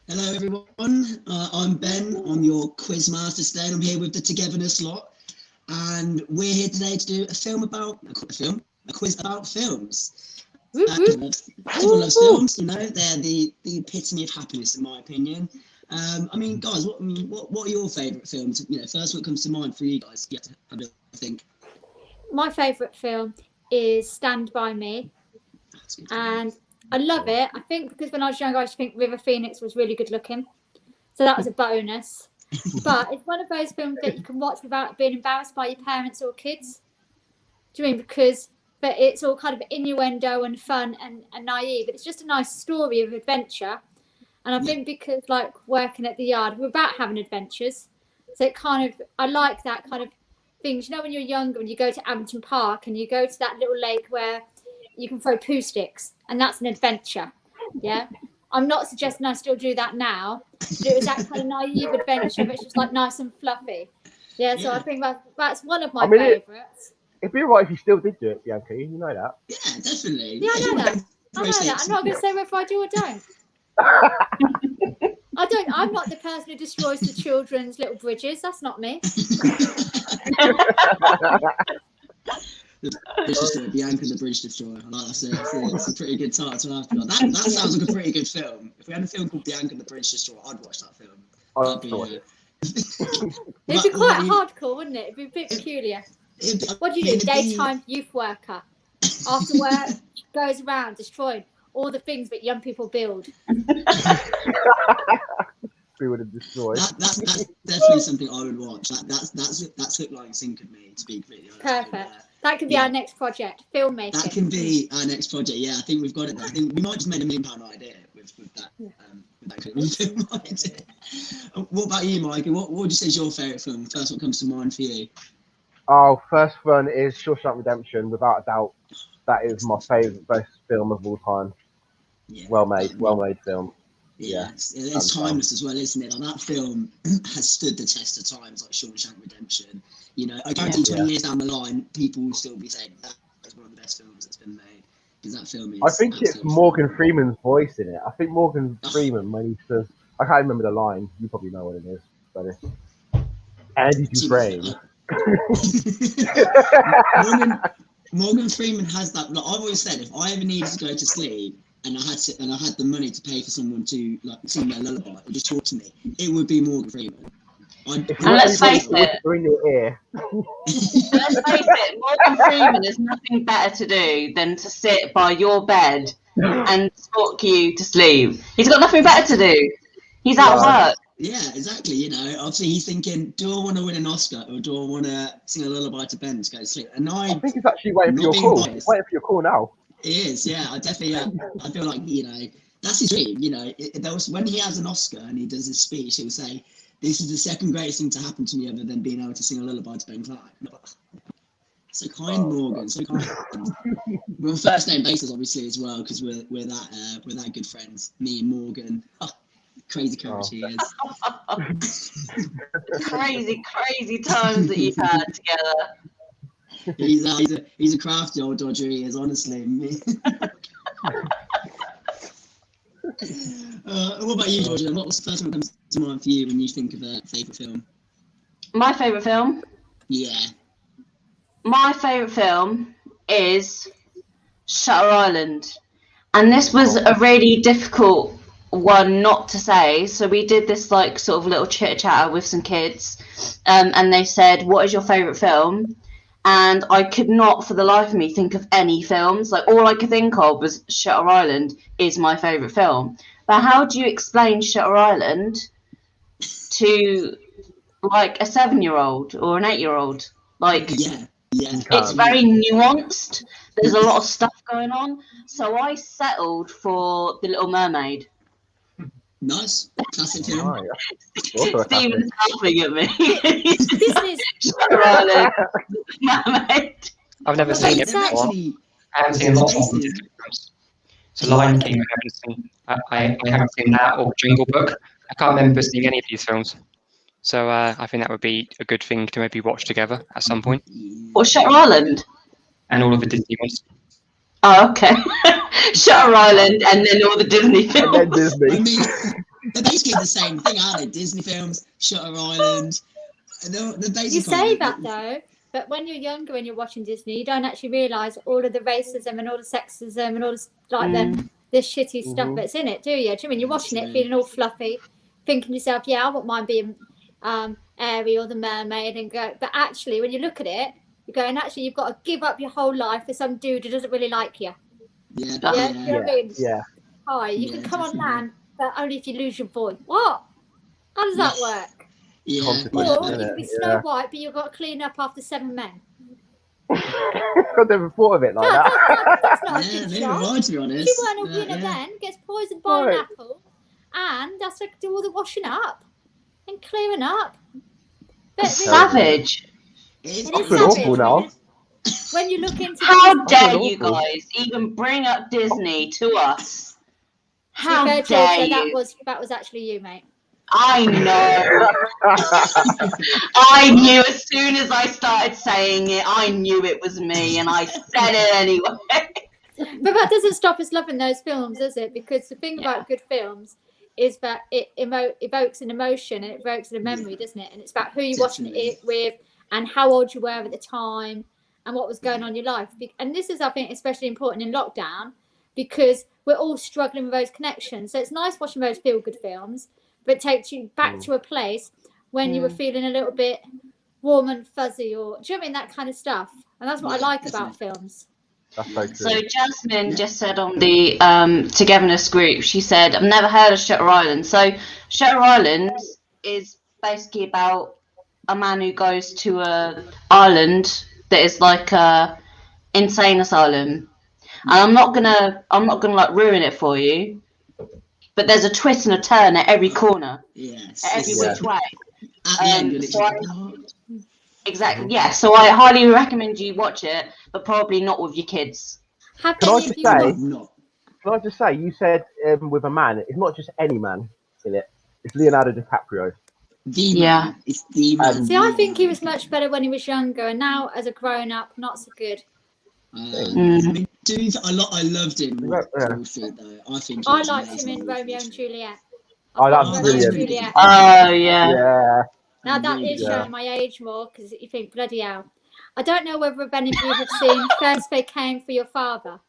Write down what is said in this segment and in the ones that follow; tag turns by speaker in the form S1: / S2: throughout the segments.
S1: Hello everyone, I'm Ben, I'm your quizmaster today, and I'm here with the TogetherNess lot, and we're here today to do a quiz about films. Everyone loves films, you know, they're the epitome of happiness in my opinion. I mean, guys, what are your favourite films? You know, first what comes to mind for you guys? You have to have a think.
S2: My favourite film is Stand By Me, and I love it. I think because when I was younger, I used to think River Phoenix was really good looking, so that was a bonus. But it's one of those films that you can watch without being embarrassed by your parents or kids. Do you mean? But it's all kind of innuendo and fun and naive. It's just a nice story of adventure. And I think because like working at the yard, we're about having adventures. So I like that kind of things. You know, when you're younger, when you go to Abington Park and you go to that little lake where you can throw poo sticks, and that's an adventure. Yeah. I'm not suggesting I still do that now, but it was that kind of naive adventure, but it's just like nice and fluffy. Yeah, so I think that's one of my favourites.
S3: It'd be right if you still did do it, Bianca. You know that.
S1: Yeah, definitely.
S2: Yeah, I know that. I'm not going to say whether I do or don't. I'm not the person who destroys the children's little bridges. That's not me.
S1: Bianca the Bridge Destroyer. I like that. It's a pretty good title. That sounds like a pretty good film. If we had a film called Bianca the Bridge Destroyer, I'd watch that film.
S2: It'd be quite hardcore, wouldn't it? It'd be a bit peculiar. What do you do? Daytime youth worker. After work, goes around destroying all the things that young people build.
S3: We would have destroyed.
S1: That's definitely something I would watch. That's hook, line, sinker me, to be completely honest.
S2: Perfect. That could be our next project, filmmaking.
S1: That can be our next project. Yeah, I think we've got it there. I think we might just made £1 million idea with that. What about you, Mike? What would you say is your favourite film? First one comes to mind for you.
S3: Oh, first one is Shawshank Redemption, without a doubt. That is my favourite best film of all time. Yeah, well made film.
S1: Yeah, it's timeless as well, isn't it? Like, that film has stood the test of times, like Shawshank Redemption. You know, I guarantee 20 years down the line, people will still be saying that is one of the best films that's been made. Because that film is.
S3: I think it's Morgan Freeman's voice in it. I think Morgan Freeman, when he says, I can't remember the line. You probably know what it is, but it's Andy Dufresne.
S1: Morgan Freeman has that. Like I've always said, if I ever needed to go to sleep and I had the money to pay for someone to like sing me a lullaby or just talk to me, it would be Morgan Freeman.
S4: And let's face it.
S3: In your ear.
S4: Let's face it. Morgan Freeman has nothing better to do than to sit by your bed and talk you to sleep. He's got nothing better to do. He's at work.
S1: Yeah, exactly. You know, obviously he's thinking, do I want to win an Oscar or do I want to sing a lullaby to Ben to go to sleep? And I
S3: think he's actually waiting for your call. He's waiting for your call now.
S1: He is, yeah. I definitely, I feel like, you know, that's his dream. You know, when he has an Oscar and he does his speech, he'll say, this is the second greatest thing to happen to me other than being able to sing a lullaby to Ben Clark. So kind, Morgan. So kind. We're on first name basis, obviously, as well, because we're that good friends. Me and Morgan. Oh, crazy character he is.
S4: Crazy times that you've had together.
S1: He's a crafty old dodger. He is, honestly. What about you, Georgia? What was the first one that comes to mind for you when you think of a favourite film?
S4: My favourite film?
S1: Yeah.
S4: My favourite film is Shutter Island. And this was a really difficult one not to say. So we did this like sort of little chit-chatter with some kids. And they said, what is your favourite film? And I could not for the life of me think of any films. Like all I could think of was Shutter Island is my favourite film. But how do you explain Shutter Island to like a 7-year-old or an 8-year-old? Like it's very nuanced. There's a lot of stuff going on. So I settled for The Little Mermaid.
S1: Nice. Classic film.
S4: Stephen's laughing at me. Shutter Island. Mermaid.
S5: I've never seen it before. I haven't seen lots of films. So Lion King I haven't seen. I haven't seen that or Jungle Book. I can't remember seeing any of these films. So I think that would be a good thing to maybe watch together at some point.
S4: Or Shutter Island?
S5: And all of the Disney ones.
S4: Oh, okay. Shutter Island and then all the Disney films.
S3: And then Disney.
S1: they're basically the same thing, aren't they? Disney films, Shutter Island. They're basically.
S2: You say that though, but when you're younger, when you're watching Disney, you don't actually realise all of the racism and all the sexism and all the shitty stuff that's in it, do you? Do you mean you're watching it feeling all fluffy, thinking to yourself, yeah, I wouldn't mind being Airy or the mermaid, and go. But actually, when you look at it, you're going, actually, you've got to give up your whole life for some dude who doesn't really like you.
S1: Yeah.
S2: You know what I mean?
S3: Yeah.
S2: Hi, you can come on land, but only if you lose your boy. What? How does that work?
S1: Yeah.
S2: Or you can be Snow White, but you've got to clean up after 7 men.
S3: I never thought of it like that.
S2: That's not a good job.
S1: Right, to be honest.
S2: She weren't a winner then, gets poisoned by an apple, and that's to do all the washing up and clearing up.
S4: Savage.
S1: It's
S3: awful now.
S2: When you look into
S4: how dare you guys even bring up Disney to us? How dare you?
S2: That was actually you, mate.
S4: I know. I knew as soon as I started saying it, I knew it was me, and I said it anyway.
S2: But that doesn't stop us loving those films, does it? Because the thing about good films is that it evokes an emotion and it evokes a memory, doesn't it? And it's about who you're watching it with and how old you were at the time and what was going on in your life. And this is, I think, especially important in lockdown because we're all struggling with those connections. So it's nice watching those feel-good films, but it takes you back to a place when you were feeling a little bit warm and fuzzy, or do you know what I mean, that kind of stuff. And that's what I like about films.
S3: That's so true.
S4: So Jasmine just said on the TogetherNess group, she said, I've never heard of Shutter Island. So Shutter Island is basically about a man who goes to a island that is like a insane asylum. And I'm not gonna like ruin it for you, but there's a twist and a turn at every corner, at every which way. Exactly, yeah. So I highly recommend you watch it, but probably not with your kids.
S3: Can I just say, you said with a man, it's not just any man in it. It's Leonardo Dicaprio.
S1: It's the man.
S2: See, I think he was much better when he was younger, and now as a grown-up, not so good.
S1: I mean, I loved him. Though. I think
S2: I liked him in Romeo and Juliet.
S3: Oh, that's brilliant.
S4: Oh, yeah.
S2: Now that is showing my age more, because you think, bloody hell. I don't know whether any of you have seen First They Came for Your Father.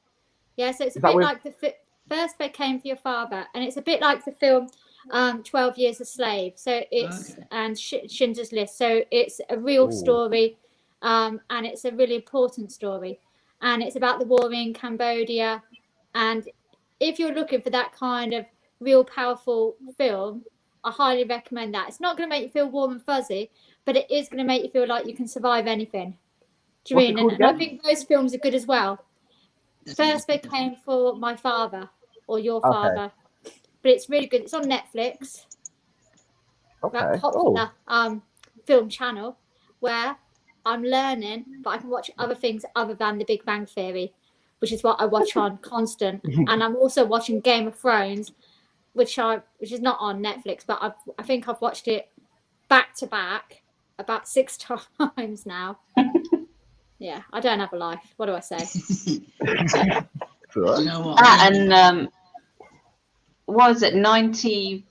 S2: Yeah, so it's a bit like the First They Came for Your Father, and it's a bit like the film 12 Years a Slave. So it's and Schindler's List. So it's a real story, and it's a really important story, and it's about the war in Cambodia. And if you're looking for that kind of real powerful film, I highly recommend that. It's not going to make you feel warm and fuzzy, but it is going to make you feel like you can survive anything. Do you mean? And I think those films are good as well. First They Came for My Father or Your Father, but it's really good. It's on Netflix, that popular film channel where I'm learning, but I can watch other things other than The Big Bang Theory, which is what I watch on constant. And I'm also watching Game of Thrones, which is not on Netflix, but I think I've watched it back to back about 6 times now. Yeah, I don't have a life. What do I say?
S1: You know what?
S4: And what is it? 90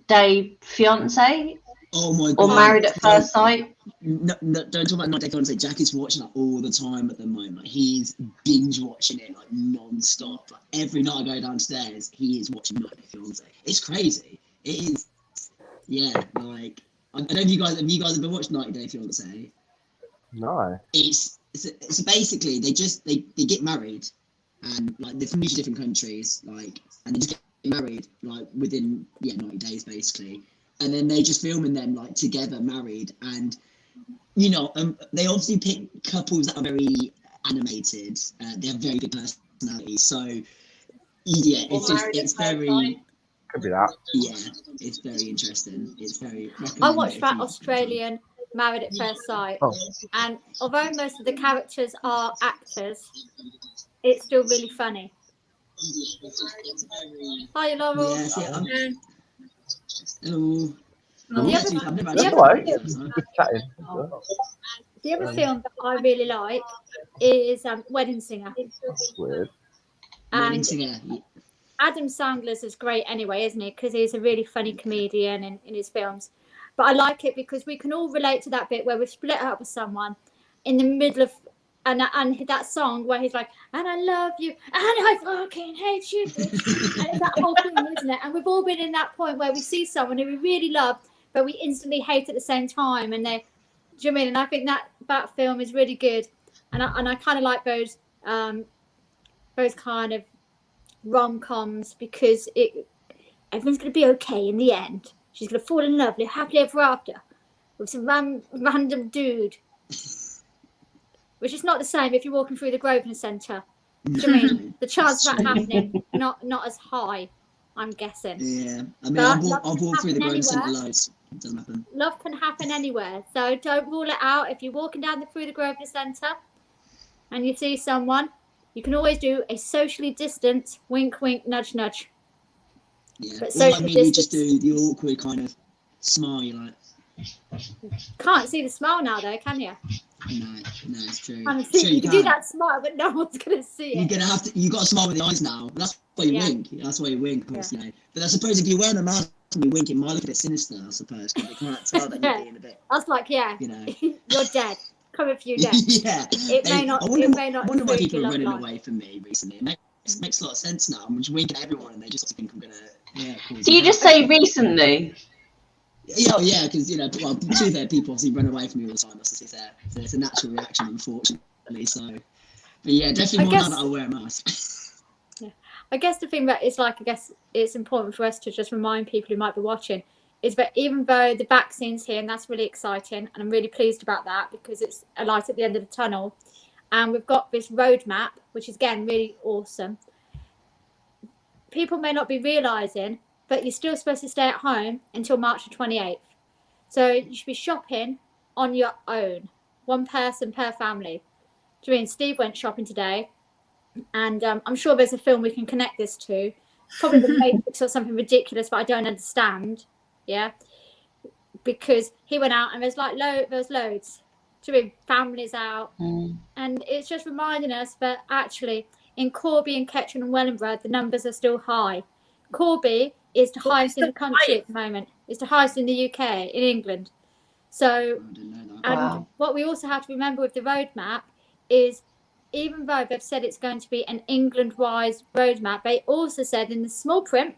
S4: Day Fiance?
S1: Oh my god!
S4: Or Married at First Sight?
S1: No, don't talk about 90 Day Fiance. Jack is watching that all the time at the moment. He's binge watching it like non-stop. Like every night I go downstairs, he is watching 90 Day Fiance. It's crazy. It is. Yeah, like I don't know if you guys have been watching 90 Day Fiance.
S3: No.
S1: It's basically they get married, and like they're from different countries, like, and they just get married like within 90 days basically. And then they just filming them like together, married, and they obviously pick couples that are very animated. They have very good personalities. So it's very.
S3: Could be that.
S1: Yeah, it's very interesting. It's very.
S2: I watched that Australian Married at First Sight, and although most of the characters are actors, it's still really funny. Hi, Laurel.
S1: Hello.
S2: The other film that I really like is Wedding Singer.
S3: Weird.
S1: Wedding Singer.
S2: Adam Sandler's is great anyway, isn't he? Because he's a really funny comedian in his films. But I like it because we can all relate to that bit where we've split up with someone in the middle of, and that song where he's like, and I love you, and I fucking hate you. And it's that whole thing, isn't it? And we've all been in that point where we see someone who we really love, but we instantly hate at the same time. And they, do you know what I mean? And I think that film is really good. And I kind of like those kind of rom-coms because everyone's going to be okay in the end. She's going to fall in love, live happily ever after with some random dude. Which is not the same if you're walking through the Grosvenor Centre. Do you know what I mean? The chance of that happening, not as high, I'm guessing.
S1: Yeah. I mean, I've walked through the Grosvenor Centre loads. It doesn't happen.
S2: Love can happen anywhere. So don't rule it out. If you're walking through the Grosvenor Centre and you see someone, you can always do a socially distant wink, wink, nudge, nudge.
S1: Yeah.
S2: But
S1: Or like maybe just do the awkward kind of smile, like.
S2: Can't see the smile now, though, can you?
S1: No, it's true.
S2: Sure, you can do that smile, but no one's gonna see it.
S1: You got to smile with the eyes now. That's why you wink. That's why you wink, of course, you know. But I suppose if you're wearing a mask and you wink, it might look a bit sinister, I suppose, because they can't tell that you're being a bit.
S2: I was like, you know, you're dead. Come if you're dead.
S1: Yeah.
S2: It may not.
S1: I wonder why people are running away from me recently. It makes a lot of sense now. I'm just winking at everyone, and they just think I'm gonna. Yeah.
S4: Do you just say recently?
S1: Yeah, because well, to their people obviously run away from me all the time. It's a natural reaction, unfortunately. So, but yeah, definitely more now that I wear a mask.
S2: Yeah, I guess the thing that is I guess it's important for us to just remind people who might be watching is that even though the vaccine's here and that's really exciting, and I'm really pleased about that because it's a light at the end of the tunnel, and we've got this roadmap, which is again really awesome. People may not be realising, but you're still supposed to stay at home until March the 28th. So you should be shopping on your own, one person per family. Do you mean Steve went shopping today? And I'm sure there's a film we can connect this to. Probably The Matrix or something ridiculous, but I don't understand. Yeah. Because he went out and there's loads. Do you mean families out? And it's just reminding us that actually in Corby and Ketchum and Wellingborough, the numbers are still high. Corby is the highest in the country at the moment. It's the highest in the UK, in England. So, and what we also have to remember with the roadmap is, even though they've said it's going to be an England-wide roadmap, they also said in the small print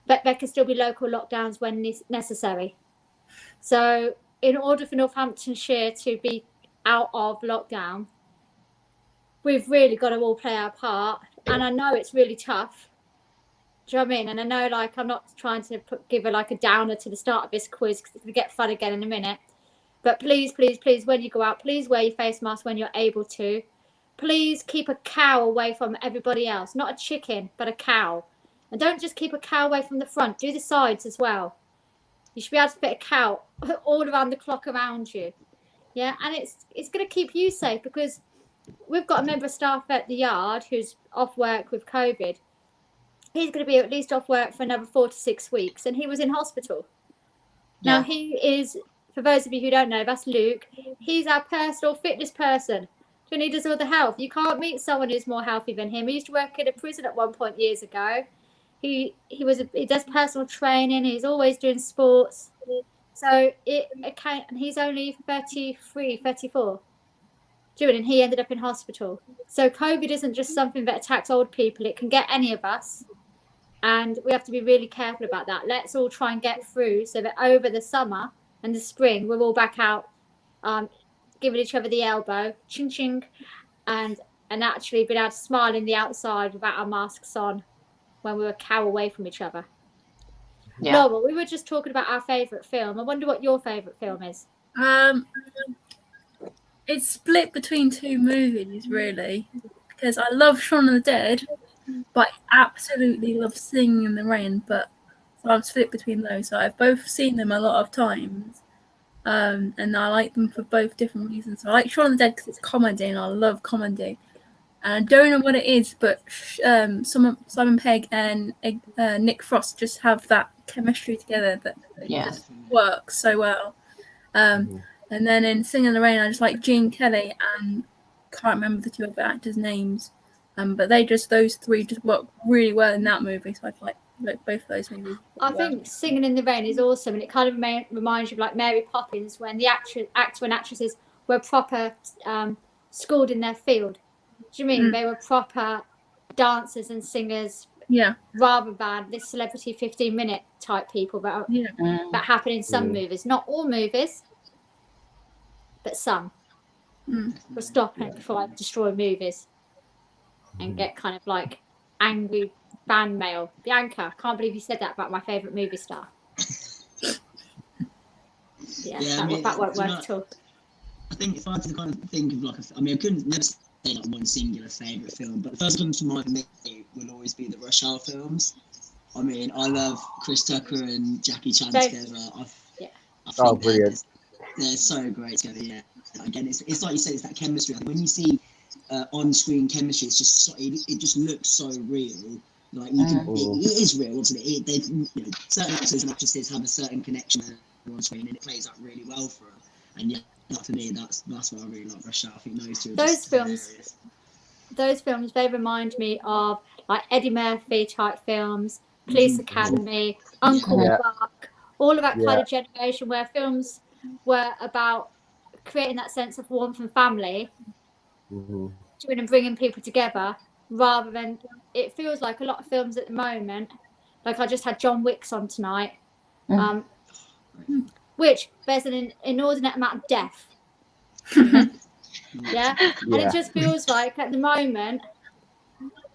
S2: that there can still be local lockdowns when necessary. So, in order for Northamptonshire to be out of lockdown, we've really got to all play our part. And I know it's really tough. Do you know what I mean? And I know, I'm not trying to give a downer to the start of this quiz because it's going to get fun again in a minute. But please, please, please, when you go out, please wear your face mask when you're able to. Please keep a cow away from everybody else. Not a chicken, but a cow. And don't just keep a cow away from the front. Do the sides as well. You should be able to fit a cow all around the clock around you. Yeah, and it's going to keep you safe because we've got a member of staff at the yard who's off work with COVID. He's going to be at least off work for another 4 to 6 weeks, and he was in hospital. Yeah. Now, he is, for those of you who don't know, that's Luke. He's our personal fitness person. And he does all the health. You can't meet someone who's more healthy than him. He used to work in a prison at one point years ago. He does personal training. He's always doing sports. So and he's only 33, 34. And he ended up in hospital. So COVID isn't just something that attacks old people. It can get any of us. And we have to be really careful about that. Let's all try and get through so that over the summer and the spring, we're all back out giving each other the elbow, ching ching, and actually being able to smile in the outside without our masks on when we were a cow away from each other. Yeah. Laura, we were just talking about our favourite film. I wonder what your favourite film is.
S6: It's split between two movies, really, because I love Shaun of the Dead, but I absolutely love Singing in the Rain, so I'm split between those. So I've both seen them a lot of times, and I like them for both different reasons. So I like Shaun of the Dead because it's comedy, and I love comedy. And I don't know what it is, but Simon Pegg and Nick Frost just have that chemistry together that just works so well. And then in Singing in the Rain, I just like Gene Kelly and can't remember the two other actors' names. But those three just work really well in that movie. So I like both of those movies.
S2: I think Singing in the Rain is awesome, and it kind of reminds you of like Mary Poppins, when the actor and actresses were proper schooled in their field. Do you mean they were proper dancers and singers?
S6: Yeah.
S2: Rather than this celebrity 15-minute type people that happen in some movies. Not all movies, but some. We'll stop it before I destroy movies and get kind of like angry fan mail. Bianca, can't believe you said that about my favourite movie star. That won't work at all.
S1: I think if I had to kind of think of like I couldn't never say like one singular favourite film, but the first one to mind for me will always be the Rush Hour films. I mean, I love Chris Tucker and Jackie Chan together. I think
S3: brilliant.
S1: They're so great together, yeah. Again, it's like you said, it's that chemistry. When you see on-screen chemistry, it's just it just looks so real. Like you can, it is real, isn't it? Certain actors and actresses have a certain connection on screen, and it plays out really well for them. And yeah, for me, that's why I really like Rush Hour. I think those two are just hilarious. Those films, they remind me of like Eddie Murphy type films, Police Academy, Uncle Buck, all of that kind of generation where films were about creating that sense of warmth and family, doing and bringing people together, rather than it feels like a lot of films at the moment. Like I just had John Wick's on tonight, which there's an inordinate amount of death. And it just feels like at the moment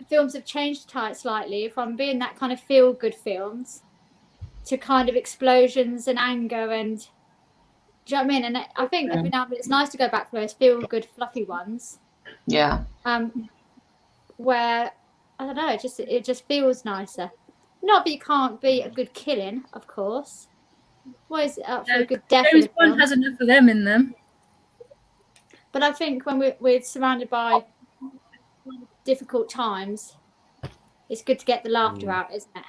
S1: films have changed slightly from being that kind of feel-good films to kind of explosions and anger and, do you know what I mean? And I think every now and then it's nice to go back to those feel-good fluffy ones.
S4: Yeah.
S2: Where I don't know, it just feels nicer. Not that you can't be a good killing, of course. What is it up for a good death?
S6: James Bond has enough of them in them.
S2: But I think when we're surrounded by difficult times, it's good to get the laughter out, isn't it?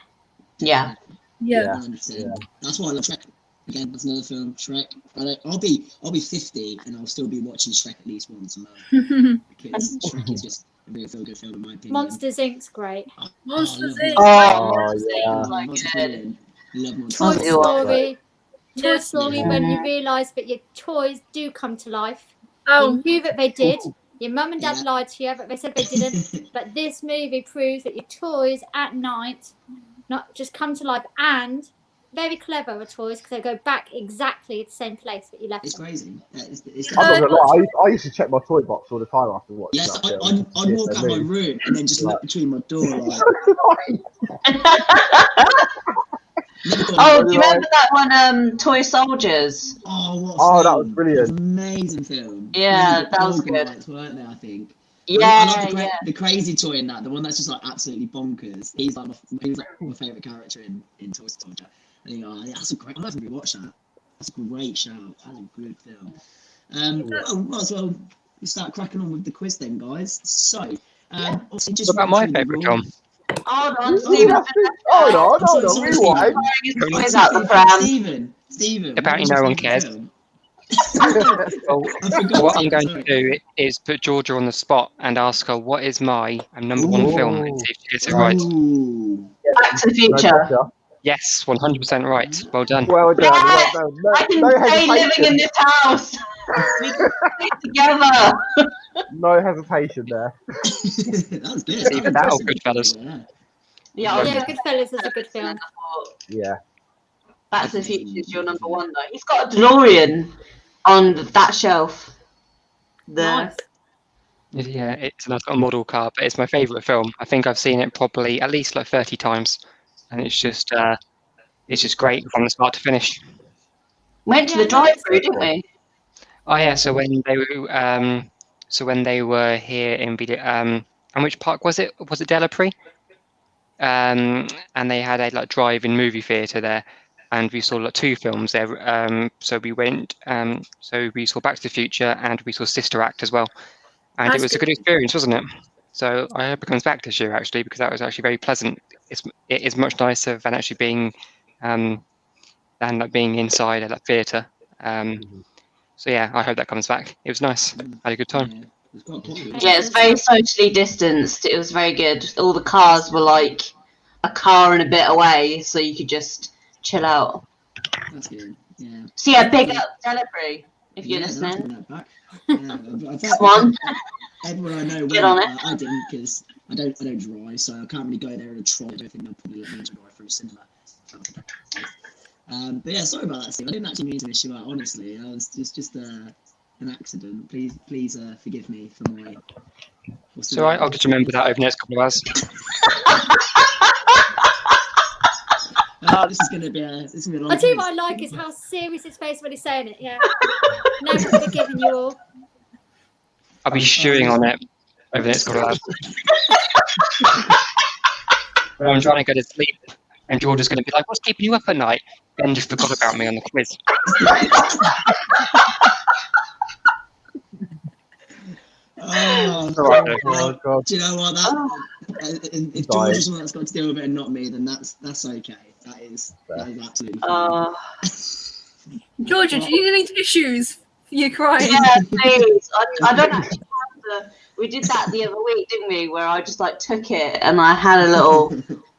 S4: Yeah.
S1: Yeah. 100%. That's why I love Shrek. Again, that's another film, Shrek. I'll be 50 and I'll still be watching Shrek at least once a month. Because Shrek is just a real feel-good film in my opinion.
S2: Monsters Inc.'s great.
S6: Monsters Inc.
S1: Love Monsters.
S2: Toy Story, when you realise that your toys do come to life. You knew that they did. Your mum and dad lied to you, but they said they didn't. But this movie proves that your toys at night not just come to life, and very clever toys because they go back exactly the same place that you left them.
S1: Crazy.
S3: I'm not gonna lie, I used to check my toy box all the time after watching that film.
S1: I'd walk out my room and then just look between my door like...
S4: Oh, do you remember that one, Toy Soldiers?
S1: Oh,
S3: that was brilliant.
S1: Amazing film.
S4: Yeah, that was good.
S1: Weren't they, I think.
S4: Yeah,
S1: I love the crazy toy in that, the one that's just like absolutely bonkers. He was like my favourite character in Toy Soldier. I think, that's a great. I'll have to rewatch that. That's a great shout. That's a good film. Might as well start cracking on with the quiz then, guys. So, obviously, just
S5: what about my favourite film?
S4: Hold on, Stephen.
S3: Hold on, rewind.
S1: Stephen.
S5: Apparently, no one cares. Well, what I'm going to do is put Georgia on the spot and ask her what is my number one film and see if she gets it right.
S4: Back to the Future.
S5: Yes, 100% right. Well done.
S3: Well done.
S4: Yes!
S3: No
S4: I can stay living in this house. We can stay together.
S3: No hesitation there.
S1: That was good.
S5: Either that or Goodfellas.
S4: Yeah,
S2: Goodfellas is a good film.
S3: Yeah.
S4: Back to the Future is your number one, though. He's got a DeLorean on that shelf. There.
S2: Nice.
S5: Yeah, it's a nice little model car, but it's my favourite film. I think I've seen it probably at least like 30 times, and it's just great from the start to finish.
S4: Went to the drive-through, didn't we?
S5: Oh yeah, so when they were here in and which park was it? Was it Delapre? And they had a drive-in movie theatre there, and we saw two films there. So we went. So we saw Back to the Future, and we saw Sister Act as well. And it was a good experience, wasn't it? So I hope it comes back this year, actually, because that was actually very pleasant. It is much nicer than actually being being inside at that theatre. So yeah, I hope that comes back. It was nice. I had a good time.
S1: was quite popular.
S4: Yeah, it's very socially distanced. It was very good. All the cars were like a car and a bit away, so you could just chill out.
S1: That's good. Yeah.
S4: So yeah, big up Celebrity if you're listening.
S1: Come
S4: on.
S1: Everyone I know
S4: Get
S1: went,
S4: on it.
S1: I didn't because I don't drive, so I can't really go there in a trolley. I don't think they'll probably let me to drive through cinema. But yeah, sorry about that, Steve. I didn't actually mean to issue out. Honestly, I was just an accident. Please forgive me for my.
S5: It's all right. I'll just remember that over the next couple of hours.
S1: This is gonna be a long.
S2: I tell you what I like is how serious his face when he's saying it. Yeah. Never forgiven you all.
S5: I'll be stewing on it over the next couple of hours. I'm trying to go to sleep, and George is going to be like, "What's keeping you up at night?" Ben just forgot about me on the quiz.
S1: Oh,
S3: God.
S1: Do you know what? If George is the one that's got to deal with it and not me, then that's okay. That is absolutely fine.
S6: Georgia, do you need tissues? You're crying.
S4: Yeah, please. I don't actually have to. We did that the other week, didn't we? Where I just like took it and I had a little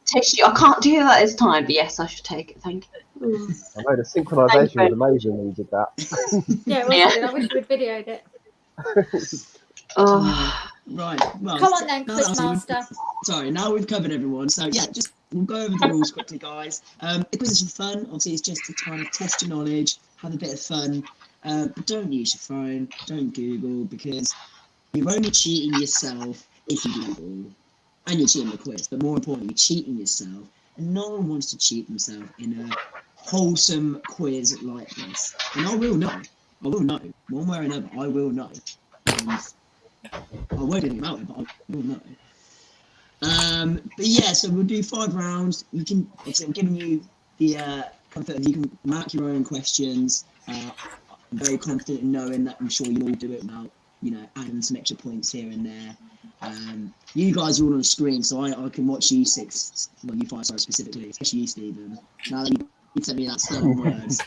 S4: tissue. I can't do that this time, but yes, I should take it. Thank you.
S3: I know the synchronisation was amazing when you did that.
S2: Yeah, it was good. I wish we'd videoed it.
S1: Right. Well,
S2: Come on then, quizmaster.
S1: Sorry, now we've covered everyone. So yeah, we'll go over the rules quickly, guys. The quiz is for fun. Obviously, it's just to kind of test your knowledge, have a bit of fun. But don't use your phone. Don't Google, because you're only cheating yourself if you Google, and you're cheating the quiz. But more importantly, you're cheating yourself, and no one wants to cheat themselves in a wholesome quiz like this. And I will know. One way or another, I will know. And I won't do anything about it, but I will know. But yeah, so we'll do 5 rounds. You can, obviously, I'm giving you the comfort of you can mark your own questions. I'm very confident in knowing that I'm sure you'll all do it without, adding some extra points here and there. You guys are all on the screen, so I can watch you 5 specifically, especially you, Stephen. Now that you sent me that set of words.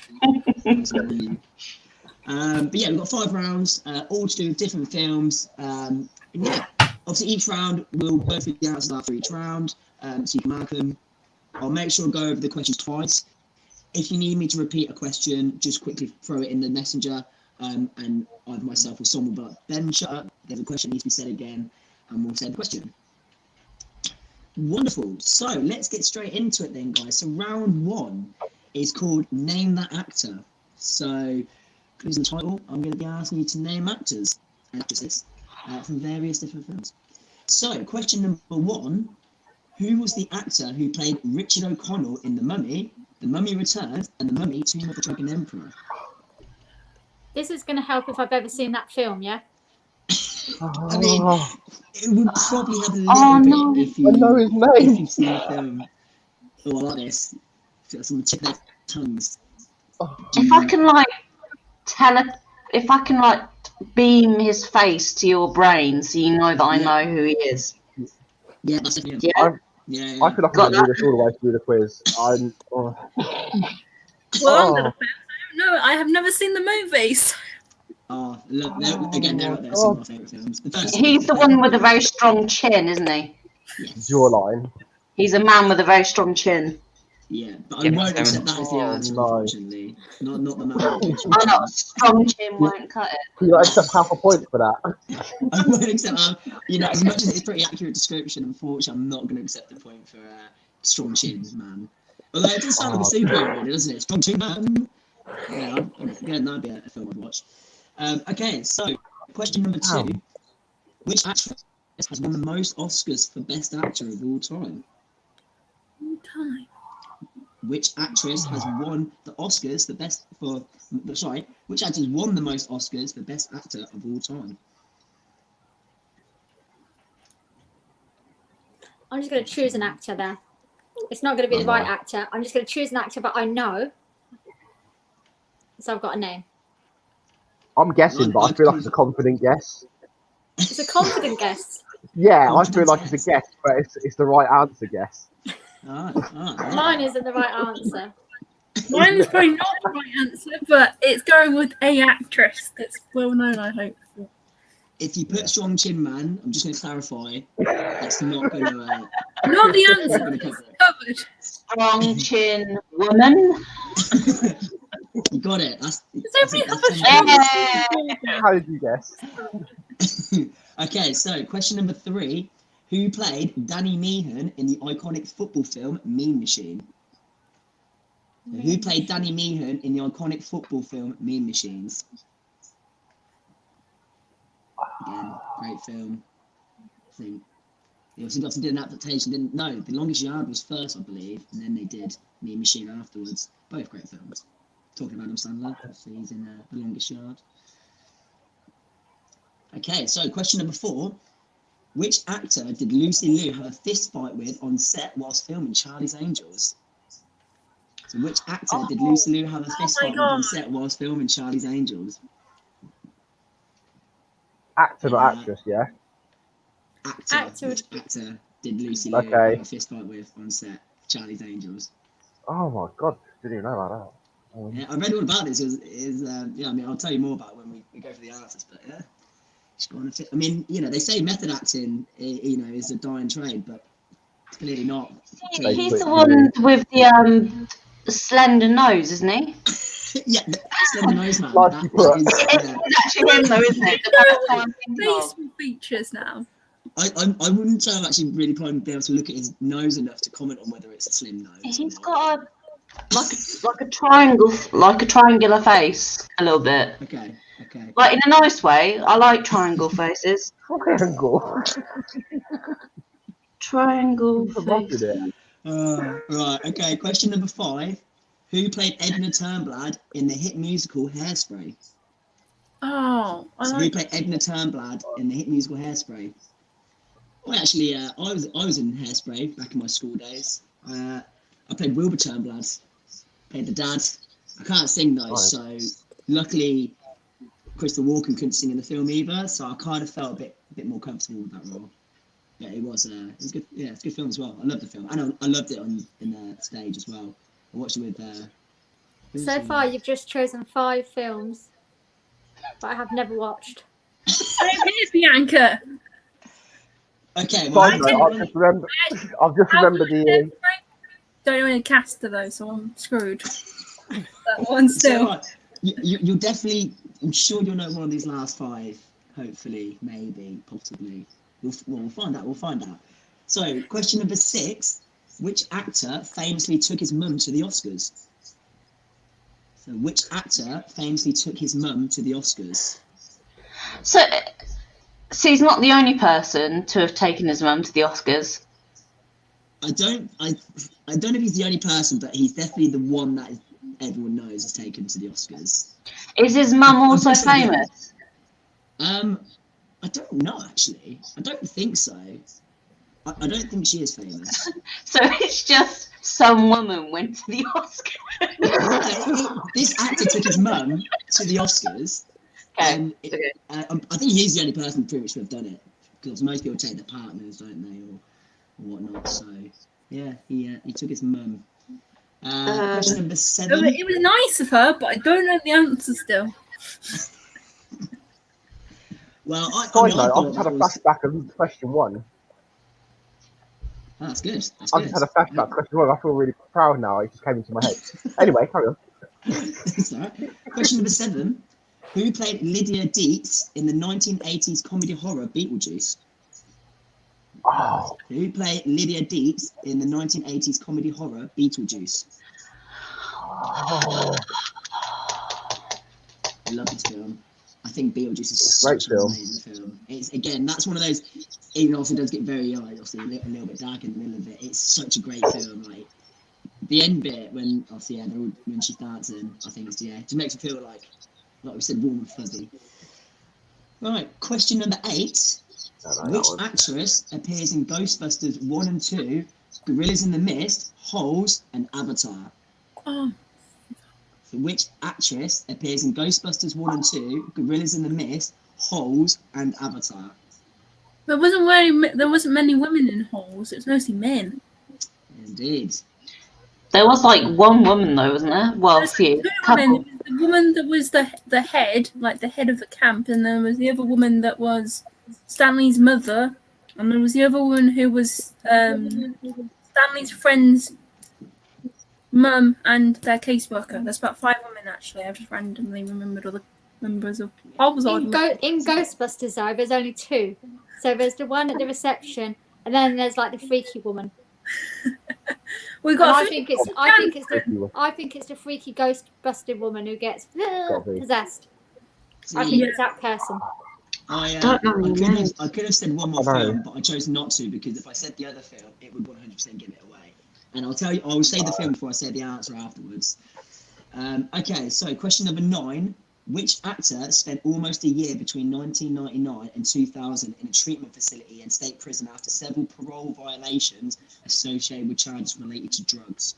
S1: But yeah, we've got 5 rounds, all to do with different films. And yeah, obviously each round we'll go through the answers after each round, so you can mark them. I'll make sure I go over the questions twice. If you need me to repeat a question, just quickly throw it in the messenger, and either myself or someone will be like, Ben, shut up. There's a question that needs to be said again, and we'll say the question. Wonderful. So let's get straight into it then, guys. So round 1 is called Name That Actor. So, clues in the title, I'm going to be asking you to name actors and actresses from various different films. So, question number 1, who was the actor who played Richard O'Connell in The Mummy, The Mummy Returns, and The Mummy, Tomb of the Dragon Emperor?
S2: This is going to help if I've ever seen that film, yeah?
S1: I mean, it would probably have a little bit if you've seen the film. Oh, I like this. Got someone check their tongues.
S4: If I can beam his face to your brain so you know that I know who he is.
S1: Yeah, that's it.
S3: Yeah. I could have do this all the way through the quiz.
S6: I'm gonna fail. No, I have never seen the movies.
S1: Oh, look, they're some of my favourite films.
S4: He's the one with a very strong chin, isn't he?
S1: Yes.
S3: Jawline.
S4: He's a man with a very strong chin.
S1: Yeah, but I won't accept that as the answer, unfortunately. Not the man.
S4: Oh, no, strong chin won't cut it.
S3: You don't accept half a point for that.
S1: I won't accept as much as it's a pretty accurate description, unfortunately, I'm not going to accept the point for strong chin, man. Although it does sound like a superhero, really, doesn't it? Strong chin, man. Yeah, again, that'd be a film I'd watch. Okay, so question number 2. Which actress has won the most Oscars for Best Actor of all time? Which actress has won the Oscars which actress won the most Oscars for Best Actor of all time?
S2: I'm just going to choose an actor there. It's not going to be the right actor. I'm just going to choose an actor, but I know. So I've got a name.
S3: I'm guessing, but I feel like it's a confident guess.
S2: It's a confident guess.
S3: Yeah, I feel like it's a guess, but it's the right answer guess.
S2: Mine isn't the right answer.
S6: Mine is probably not the right answer, but it's going with a actress that's well known, I hope.
S1: if you put strong chin man, I'm just going to clarify, that's not going to.
S6: Not the answer. It's covered.
S4: Strong chin woman.
S1: You got it. That's
S3: How did you guess?
S1: Okay, so question number 3. Who played Danny Meehan in the iconic football film Mean Machine? So who played Danny Meehan in the iconic football film Mean Machines? Again, great film. I think they also did an adaptation. The Longest Yard was first, I believe, and then they did Mean Machine afterwards. Both great films. Talking about Adam Sandler, so he's in The Longest Yard. Okay, so question number 4. Which actor did Lucy Liu have a fist fight with on set whilst filming Charlie's Angels? So which actor did Lucy Liu have a fist fight with on set whilst filming Charlie's Angels?
S3: Actor, not actress, yeah?
S1: Actor. Which actor did Lucy Liu have a fist fight with on set Charlie's Angels?
S3: Oh my god, didn't even know about that.
S1: Yeah, I read all about this. Yeah, I mean, I'll tell you more about it when we go for the answers, but yeah. I mean, you know, they say method acting, you know, is a dying trade, but clearly not.
S4: He's the one with the slender nose, isn't he?
S1: Yeah, slender nose man.
S4: It's actually him, though, isn't it?
S6: Facial features now.
S1: I wouldn't say I've actually really probably be able to look at his nose enough to comment on whether it's a slim nose.
S4: He's got a triangular face, a little bit.
S1: Okay.
S4: Like in a nice way. I like triangle faces. Triangle faces.
S1: Right. Okay. Question number 5. Who played Edna Turnblad in the hit musical Hairspray? Who played Edna Turnblad in the hit musical Hairspray? Well, actually, I was in Hairspray back in my school days. I played Wilbur Turnblad. Played the dad. I can't sing though, so luckily Crystal Walken couldn't sing in the film either, so I kind of felt a bit more comfortable with that role. Yeah, it was good. Yeah, it's a good film as well. I loved the film, and I loved it in the stage as well. I watched it with.
S2: So far, you've just chosen 5 films that I have never watched.
S6: Same here, Bianca.
S1: Okay, well,
S3: I've just remembered the.
S6: Don't know any caster though, so I'm screwed. That one still.
S1: So, you'll definitely. I'm sure you'll know one of these last 5. Hopefully, maybe, possibly. We'll find out. We'll find out. So, question number 6: which actor famously took his mum to the Oscars? So, which actor famously took his mum to the Oscars?
S4: So he's not the only person to have taken his mum to the Oscars.
S1: I don't know if he's the only person, but he's definitely the one that everyone knows has taken to the Oscars.
S4: Is his mum also famous?
S1: I don't know actually. I don't think so. I don't think she is famous.
S4: So it's just some woman went to the Oscars.
S1: This actor took his mum to the Oscars. I think he's the only person pretty much to have done it, because most people take their partners, don't they, or whatnot. So yeah, he took his mum. Question number 7.
S6: It was nice of her, but I don't know the answer still.
S1: Well,
S3: I just had a flashback of question 1.
S1: Oh, that's good.
S3: I just had a flashback question 1. I feel really proud now. It just came into my head. Anyway, carry on.
S1: Sorry. Question number 7. Who played Lydia Deets in the 1980s comedy horror Beetlejuice? Who played Lydia Deets in the 1980s comedy horror Beetlejuice? I love this film. I think Beetlejuice is such an amazing film. It's, again, that's one of those, it also does get very, obviously, a little bit dark in the middle of it. It's such a great film. Like, the end bit, when, obviously, when she's dancing, I think it's, it makes you feel like we said, warm and fuzzy. Right, question number 8. Which actress appears in Ghostbusters 1 and 2, Gorillas in the Mist, Holes, and Avatar? So which actress appears in Ghostbusters 1 and 2, Gorillas in the Mist, Holes, and Avatar?
S6: There wasn't many women in Holes. It was mostly men.
S1: Indeed.
S4: There was like one woman though, wasn't there? Well, a few.
S6: Two women the woman that was the head, like the head of the camp, and there was the other woman that was Stanley's mother, and there was the other woman who was Stanley's friend's mum and their caseworker. There's about 5 women actually. I've just randomly remembered all the members of.
S2: In Ghostbusters, though, there's only 2. So there's the one at the reception, and then there's like the freaky woman.
S6: We got.
S2: I think it's the freaky Ghostbuster woman who gets possessed. I think it's that person.
S1: I could have said one more film, but I chose not to because if I said the other film, it would 100% give it away. And I'll say the film before I say the answer afterwards. Okay, so question number 9. Which actor spent almost a year between 1999 and 2000 in a treatment facility and state prison after several parole violations associated with charges related to drugs?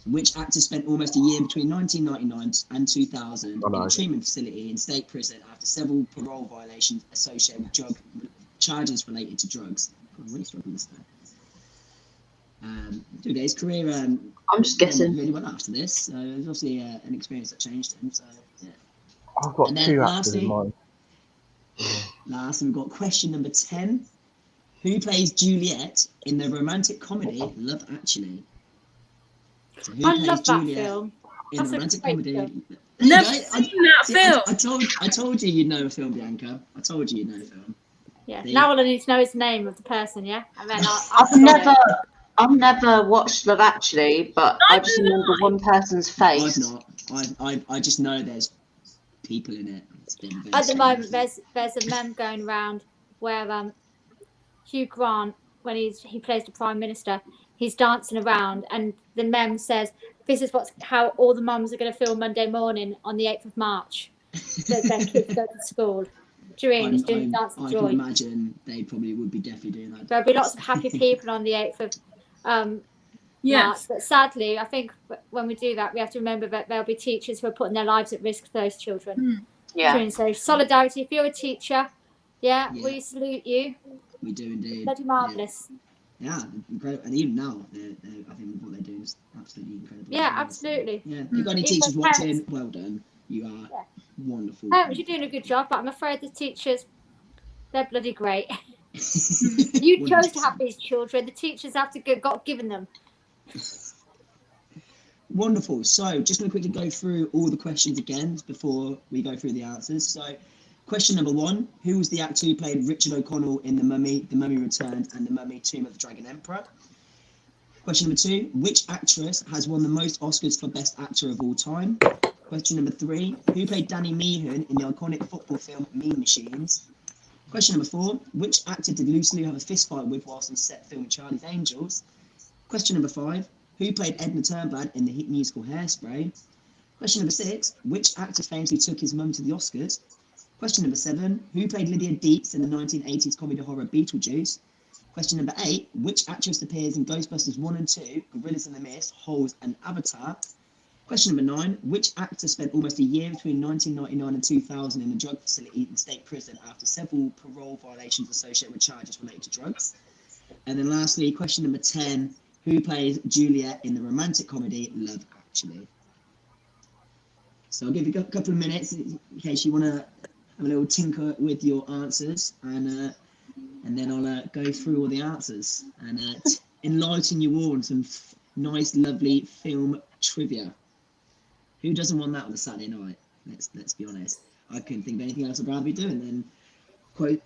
S1: Which actor spent almost a year between 1999 and 2000 in a treatment facility and state prison after several parole violations associated with charges related to drugs? I'm really struggling with that. His career
S4: I'm just guessing
S1: really well after this, so it was obviously an experience that changed him. So yeah.
S3: I've got 2 actors in mind.
S1: Lastly, we've got question number 10. Who plays Juliet in the romantic comedy Love Actually? So
S2: I love that film.
S1: In the romantic comedy.
S6: Never seen that film.
S1: I told you you'd know a film, Bianca. I told you you'd know a film.
S2: Yeah. Now all I need to know is the name of the person. Yeah. And then
S4: I've never watched Love Actually, but I just remember one person's face.
S1: I've not. I just know there's people in it.
S2: At the moment, there's a meme going around where Hugh Grant, when he plays the Prime Minister, he's dancing around, and the meme says, "This is how all the mums are going to feel Monday morning on the 8th of March, that their kids go to school." Doing Dance of Joy.
S1: I can imagine they probably would be definitely doing that.
S2: There'll be lots of happy people on the 8th of March, but sadly, I think when we do that, we have to remember that there'll be teachers who are putting their lives at risk for those children.
S4: Yeah.
S2: So solidarity. If you're a teacher, we salute you.
S1: We do indeed.
S2: Bloody marvellous.
S1: Yeah, incredible. And even now, I think what they're doing is absolutely incredible.
S2: Yeah, absolutely.
S1: Yeah. If you've got any teachers watching, well done. You are wonderful.
S2: Parents, you're doing a good job, but I'm afraid the teachers, they're bloody great. You chose to have these children. The teachers have to got given them.
S1: Wonderful. So, just going to quickly go through all the questions again before we go through the answers. So, question number 1: who was the actor who played Richard O'Connell in The Mummy, The Mummy Returned, and The Mummy: Tomb of the Dragon Emperor? Question number 2: which actress has won the most Oscars for Best Actor of all time? Question number 3: who played Danny Meehan in the iconic football film Mean Machines? Question number 4: which actor did Lucy Liu have a fist fight with whilst on set filming Charlie's Angels? Question number 5: who played Edna Turnblad in the hit musical Hairspray? Question number 6: which actor famously took his mum to the Oscars? Question number 7: who played Lydia Deets in the 1980s comedy horror Beetlejuice? Question number 8: which actress appears in Ghostbusters 1 and 2, Gorillas in the Mist, Holes, and Avatar? Question number 9: which actor spent almost a year between 1999 and 2000 in a drug facility and state prison after several parole violations associated with charges related to drugs? And then lastly, question number 10: who plays Juliet in the romantic comedy Love Actually? So I'll give you a couple of minutes in case you want to have a little tinker with your answers, and then I'll go through all the answers and enlighten you all on some nice, lovely film trivia. Who doesn't want that on a Saturday night? Let's be honest. I couldn't think of anything else I'd rather be doing than quoting.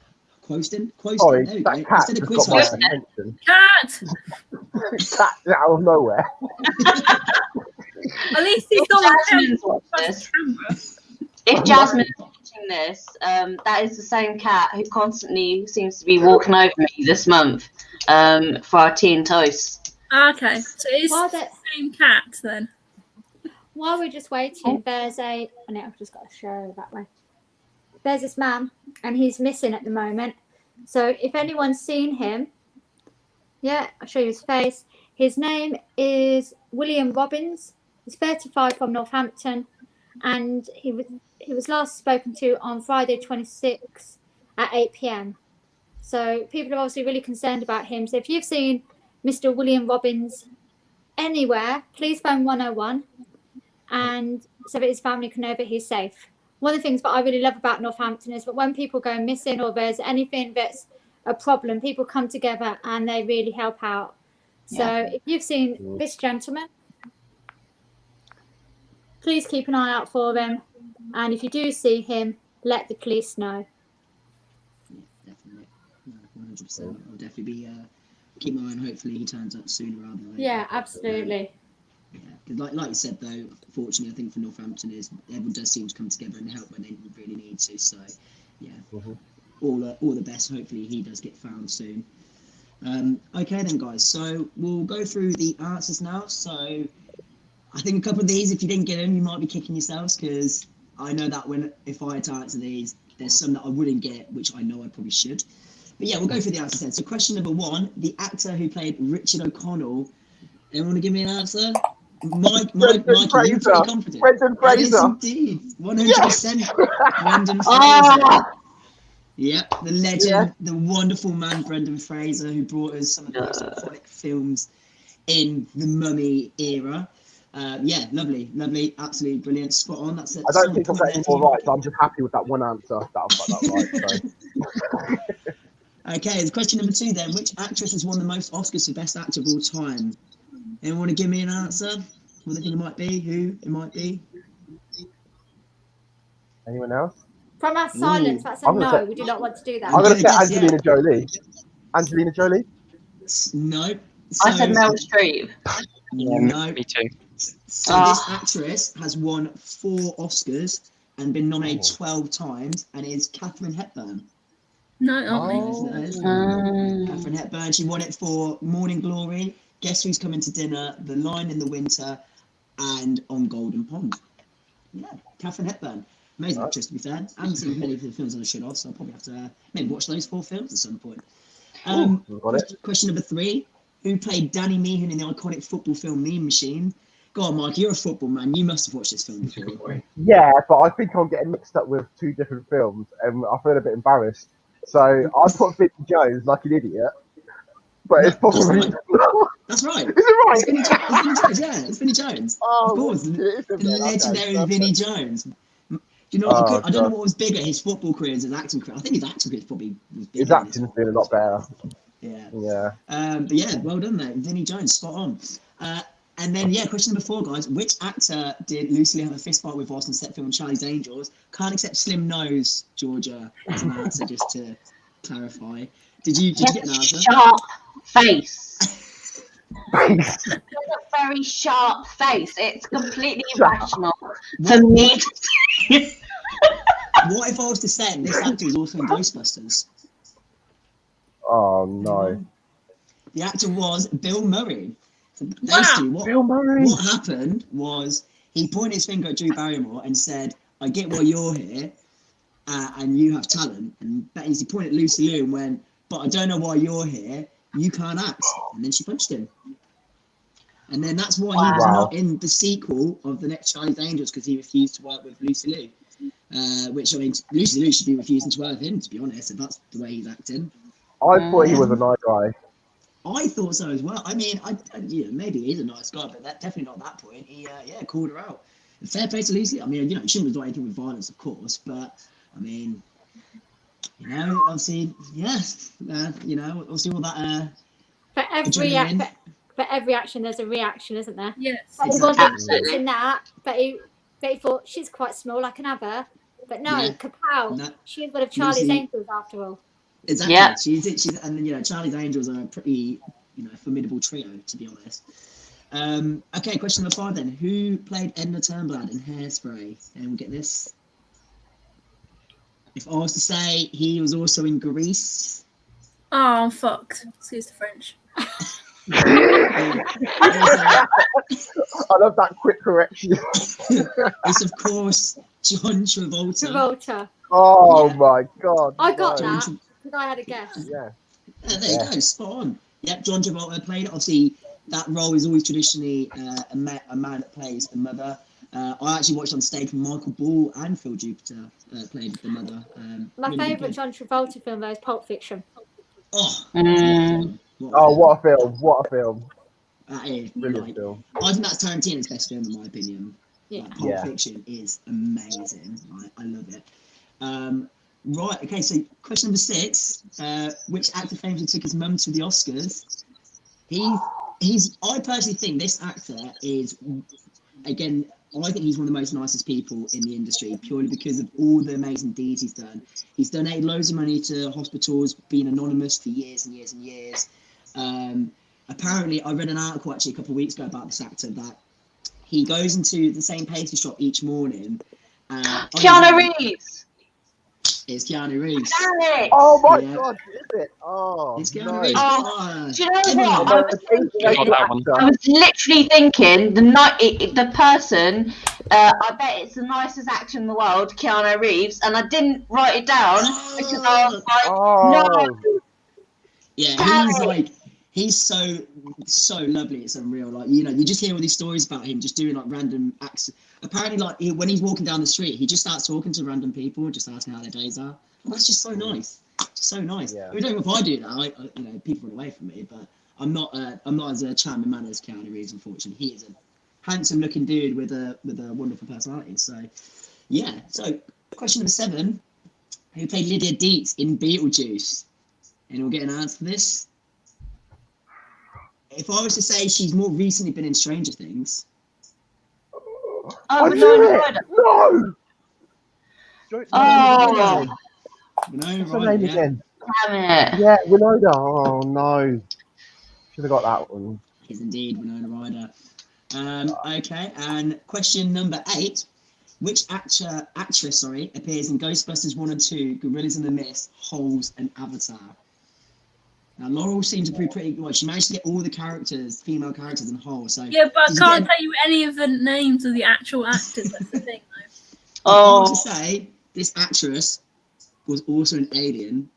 S3: Sorry,
S1: there we go.
S3: that cat
S1: Instead of
S3: just got my
S1: quiz
S3: attention.
S6: Cat!
S3: Cat out of nowhere.
S6: At least he's got
S4: Jasmine's watched this. If Jasmine's watching this, that is the same cat who constantly seems to be walking over me this month for our tea and toast.
S6: Okay, so it's the same cat then.
S2: While we're just waiting, there's I've just got to show that way. There's this man, and he's missing at the moment. So if anyone's seen him, I'll show you his face. His name is William Robbins. He's 35 from Northampton, and he was last spoken to on Friday 26 at 8 p.m. So people are obviously really concerned about him. So if you've seen Mr. William Robbins anywhere, please phone 101. And so that his family can know that he's safe. One of the things that I really love about Northampton is that when people go missing or there's anything that's a problem, people come together and they really help out. So if you've seen this gentleman, please keep an eye out for him. And if you do see him, let the police know.
S1: Yeah, definitely. No, 100%. I'll definitely be keep my eye on. Hopefully he turns up sooner rather than later.
S2: Yeah, absolutely.
S1: Yeah, because like you said though, fortunately I think for Northampton is everyone does seem to come together and help when they really need to. So yeah, all the best. Hopefully he does get found soon. Okay then, guys. So we'll go through the answers now. So I think a couple of these, if you didn't get them, you might be kicking yourselves, because I know that if I had to answer these, there's some that I wouldn't get, which I know I probably should. But yeah, we'll go through the answers then. So question number 1, the actor who played Richard O'Connell. Anyone want to give me an answer? Mike, you're pretty confident.
S3: Brendan Fraser.
S1: Yes, indeed. 100%. Brendan Fraser. Yep, the legend, the wonderful man, Brendan Fraser, who brought us some of the most iconic films in the Mummy era. Yeah, lovely, absolutely brilliant, spot on. That's it.
S3: I don't think I've got any more right, so I'm just happy with that one answer that I've got that right. So.
S1: Okay, question number 2 then. Which actress has won the most Oscars for Best Actor of all time? Anyone want to give me an answer? What they think it might be? Who it might be?
S3: Anyone else?
S2: From our silence, that's a no. We do not want to do that.
S3: I'm going to say Angelina Jolie. Angelina Jolie?
S1: No.
S4: I said Meryl Streep.
S5: Yeah,
S1: no.
S5: Me too.
S1: So this actress has won 4 Oscars and been nominated 12 times, and is Katharine Hepburn.
S6: No,
S1: Katharine Hepburn. She won it for Morning Glory, Guess Who's Coming to Dinner, The Lion in the Winter, and On Golden Pond. Yeah, Katharine Hepburn. Amazing actress, to be fair. I haven't seen many of the films I should have, so I'll probably have to maybe watch those 4 films at some point. Question number 3. Who played Danny Meehan in the iconic football film Mean Machine? Go on, Mike, you're a football man. You must have watched this film before.
S3: Yeah, but I think I'm getting mixed up with 2 different films, and I feel a bit embarrassed. So I put Vinny Jones like an idiot, but it's probably...
S1: That's right.
S3: Is it right?
S1: It's Vinny Jones, yeah. It's Vinny Jones.
S3: Oh,
S1: of course. The legendary Vinny Jones. You know, I don't know what was bigger, his football career or his acting career. I think his acting career probably was bigger.
S3: His acting's been a lot better.
S1: Yeah. But yeah, well done there. Vinny Jones, spot on. And then, yeah, question number 4, guys. Which actor did Lucy Lee have a fist fight with whilst on set film Charlie's Angels? Can't accept Slim Nose, Georgia, as an answer, just to clarify. Did you get an answer?
S4: Sharp face. It's a very sharp face. It's completely irrational for me to see.
S1: What if I was to say this actor was also in Ghostbusters?
S3: Oh, no.
S1: The actor was Bill Murray. So
S3: Bill Murray.
S1: What happened was he pointed his finger at Drew Barrymore and said, I get why you're here and you have talent. And he pointed at Lucy Liu and went, but I don't know why you're here. You can't act. And then she punched him. And then that's why he was not in the sequel of the next Charlie's Angels, because he refused to work with Lucy Liu. Which, I mean, Lucy Liu should be refusing to work with him, to be honest, if that's the way he's acting.
S3: I thought he was a nice guy.
S1: I thought so as well. I mean, maybe he's a nice guy, but definitely not at that point. He, called her out. And fair play to Lucy. I mean, he shouldn't have done anything with violence, of course, but I mean, obviously, obviously all that.
S2: For every action, there's a reaction, isn't there?
S6: Yes,
S2: exactly. In that, but he thought she's quite small, I can have her. But no, kapow! No, she's one of Charlie's Angels after all.
S1: Exactly. Yeah. She's and Charlie's Angels are a pretty formidable trio, to be honest. Okay, question number 5 then. Who played Edna Turnblad in Hairspray? And we'll get this. If I was to say he was also in Grease.
S6: Oh, I'm fucked. Excuse the French.
S3: I love that quick correction.
S1: It's of course John Travolta.
S3: Oh my god!
S2: I got that because I had a guess.
S3: Yeah.
S1: There you go, spot on. Yep, John Travolta played it. Obviously, that role is always traditionally a man that plays the mother. I actually watched on stage when Michael Ball and Phil Jupiter played the mother.
S2: My really favourite John Travolta film though is Pulp Fiction.
S1: Oh,
S3: what a film! What a film!
S1: That is
S3: brilliant film.
S1: I think that's Tarantino's best film in my opinion. Like, Pulp Fiction is amazing. I love it. Right, okay, so question number 6. Which actor famously took his mum to the Oscars? I personally think this actor is, again, I think he's one of the most nicest people in the industry, purely because of all the amazing deeds he's done. He's donated loads of money to hospitals, been anonymous for years and years and years. Apparently, I read an article actually a couple of weeks ago about this actor, that he goes into the same pastry shop each morning.
S4: Keanu Reeves!
S1: It's Keanu Reeves.
S3: Oh my god, is it? Oh,
S1: it's Keanu
S3: nice.
S1: Reeves.
S4: Oh, do you know what? I was literally thinking the person. I bet it's the nicest actor in the world, Keanu Reeves, and I didn't write it down because I was like, no.
S1: Yeah, he's so lovely. It's unreal. Like, you know, you just hear all these stories about him just doing like random acts. Apparently, like when he's walking down the street, he just starts talking to random people, just asking how their days are. And that's just so nice. Just so nice. Yeah. I don't know if I do that. You know, people run away from me, but I'm not as a charming man as Keanu Reeves. Unfortunately, he is a handsome-looking dude with a wonderful personality. So, yeah. So, question number 7: who played Lydia Deets in Beetlejuice? And we'll get an answer for this. If I was to say she's more recently been in Stranger Things.
S4: Oh,
S3: no!
S4: Oh!
S1: Winona
S3: What's her name again?
S4: Damn it.
S3: Yeah, Winona. Oh no. Should have got that one.
S1: Is indeed Winona Ryder. Okay, and question number 8. Which actress appears in Ghostbusters 1 and 2, Gorillas in the Mist, Holes, and Avatar? Now, Laurel seems to be pretty good. She managed to get all the female characters in Whole. So
S6: yeah, but I can't tell you any of the names of the actual actors. That's the thing, though.
S1: I want to say this actress was also an alien.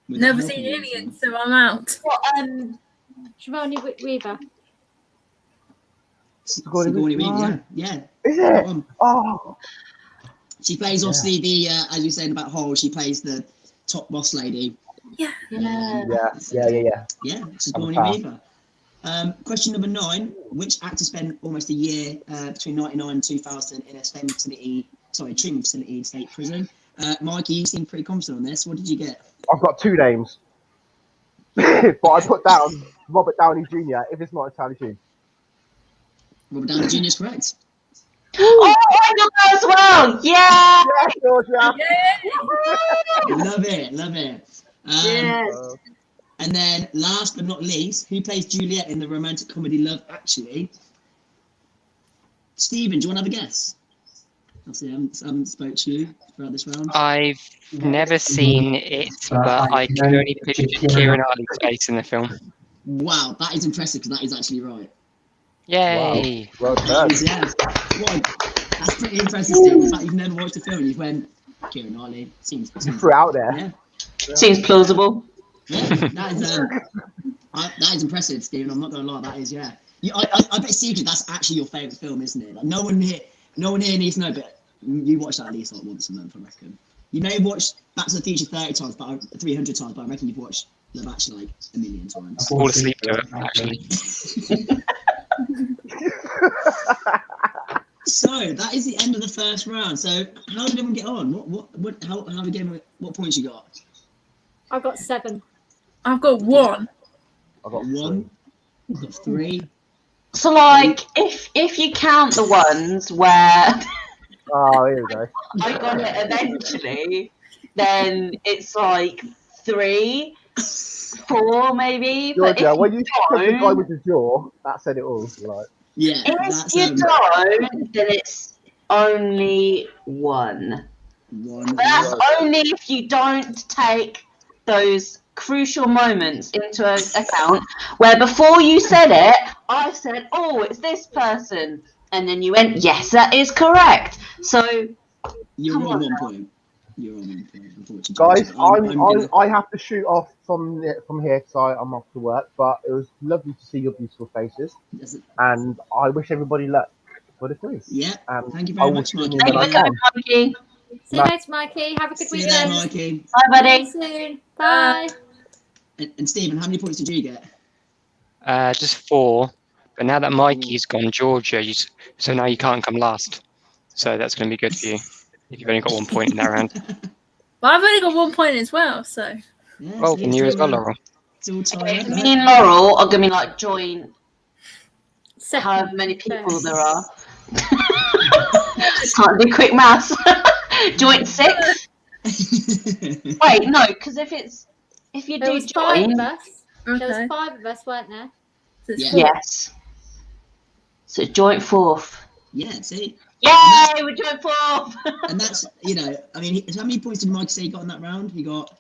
S6: Never seen Aliens, so I'm out.
S2: Sigourney Weaver.
S1: Sigourney Weaver, yeah.
S3: Is it? Oh.
S1: She plays obviously the as you were saying about Whole. She plays the top boss lady.
S3: Yeah.
S1: Sigourney Weaver. Question number 9: which actor spent almost a year between 1999 and 2000 in a treatment facility in state prison? Mikey, you seem pretty confident on this. What did you get?
S3: I've got 2 names, but I put down Robert Downey Jr. If it's not a Charlie Sheen.
S1: Robert Downey Jr. is correct.
S4: Oh, I got that as well. Yeah.
S1: Love it. And then, last but not least, who plays Juliet in the romantic comedy Love Actually? Stephen, do you want to have a guess? Obviously, I haven't spoke to you throughout this round.
S5: I've never seen it, but I can only picture Keira Knightley's face in the film.
S1: Wow, that is impressive because that is actually right.
S5: Yay!
S3: Wow. Well done.
S1: That's pretty impressive, Steve. The fact you've never watched the film and you've went, Keira Knightley seems
S3: threw out there.
S1: Yeah.
S4: Seems plausible.
S1: Yeah, that is impressive, Stephen. I'm not going to lie, that is, yeah. I bet secretly that's actually your favourite film, isn't it? Like, no one here needs to know, but you watch that at least like once a month, I reckon. You may have watched Back to the Future 300 times, but I reckon you've watched Love Actually like 1 million times.
S5: Fall asleep to it, actually.
S1: So that is the end of the first round. So how did everyone get on? How we getting? What points you got?
S2: I've got 7.
S6: I've got 1.
S3: I've got
S1: 1. I've got 3.
S4: So, like, if you count the ones where
S3: oh, here we go.
S4: I got it eventually, then it's like 3, 4 maybe.
S3: Georgia,
S4: but
S3: when you took the guy with the jaw, that said it all. Like.
S1: Yeah.
S4: If you don't, then it's only 1. But that's only if you don't take those crucial moments into account where before you said it, I said, oh, it's this person. And then you went, yes, that is correct. So
S1: you're on 1 point. You're on 1 point, unfortunately.
S3: Guys, I have to shoot off from here because I'm off to work, but it was lovely to see your beautiful faces. And I wish everybody luck for the quiz.
S1: Yeah, thank you very much, Mikey.
S4: Thank you, Mikey.
S2: See you later, Mikey. Have a good weekend.
S1: See you there, Mikey.
S4: Bye, buddy.
S2: See you soon. Bye.
S1: And Stephen, how many points did you get?
S5: Just 4. But now that Mikey's gone, Georgia, so now you can't come last. So that's going to be good for you if you've only got 1 point in that round.
S6: But I've only got 1 point as well, so.
S1: Yeah,
S5: Well, then you as well, Laurel.
S1: It's all
S4: Okay,
S1: tied
S4: so
S1: up.
S4: me and Laurel are gonna be like joint.
S2: Second,
S4: However many people
S2: first.
S4: there are. Can't do quick maths. Joint 6. Wait, no, because if you
S2: There
S4: do
S2: was 5
S4: join,
S2: of us. There
S6: Okay.
S2: was 5 of us, weren't there?
S6: So it's
S1: Yeah.
S6: 4.
S4: yes. So joint 4th.
S1: Yeah, see?
S4: Yay, we're joint 4th.
S1: And that's, I mean, how many points did Mike say he got in that round? He got...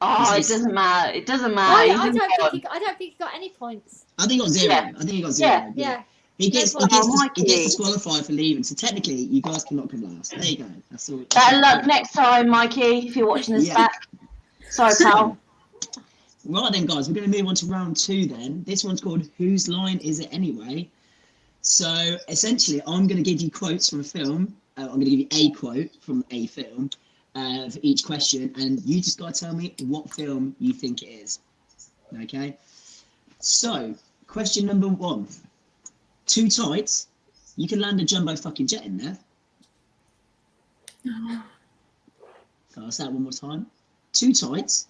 S4: Oh, it doesn't matter. It doesn't matter.
S2: I
S4: He's
S2: don't
S4: in
S2: think
S4: one.
S2: I don't think he got any points.
S1: I think he got 0.
S4: Yeah.
S1: I think he got 0.
S2: Yeah.
S1: He gets
S4: Mikey.
S1: disqualified for leaving, so technically you guys cannot come last. There you go. That's all.
S4: Better luck next time, Mikey, if you're watching this
S1: Yeah.
S4: back. Sorry, pal.
S1: Right then, guys, we're going to move on to round 2 then. This one's called Whose Line Is It Anyway? So essentially, I'm going to give you quotes from a film. I'm going to give you a quote from a film for each question, and you just got to tell me what film you think it is. Okay? So, question number 1. Too tight, you can land a jumbo fucking jet in there. I'll say that one more time. Too tight,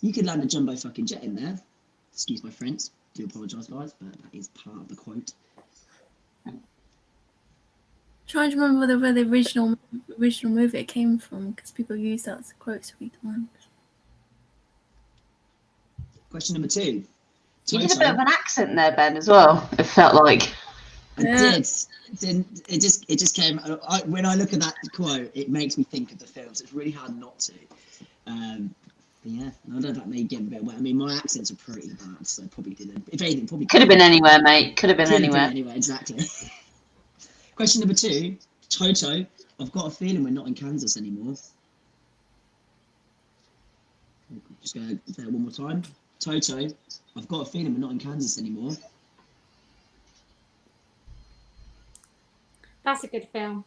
S1: you could land a jumbo fucking jet in there. Excuse my French. Do apologise, guys, but that is part of the quote.
S6: Trying to remember where the original movie it came from, because people use that as a quote so many times.
S1: Question number 2.
S4: You did a bit of an accent there, Ben, as well. It felt like.
S1: I did. It just came. When I look at that quote, it makes me think of the films. It's really hard not to. But yeah, I don't know if that may get a bit wet. I mean, my accents are pretty bad, so probably didn't. If anything, probably
S4: Could have been anywhere, mate. Could have been anywhere.
S1: Anyway, exactly. Question number 2. Toto, I've got a feeling we're not in Kansas anymore. Just go there one more time. Toto, I've got a feeling we're not in Kansas anymore.
S2: That's a good film.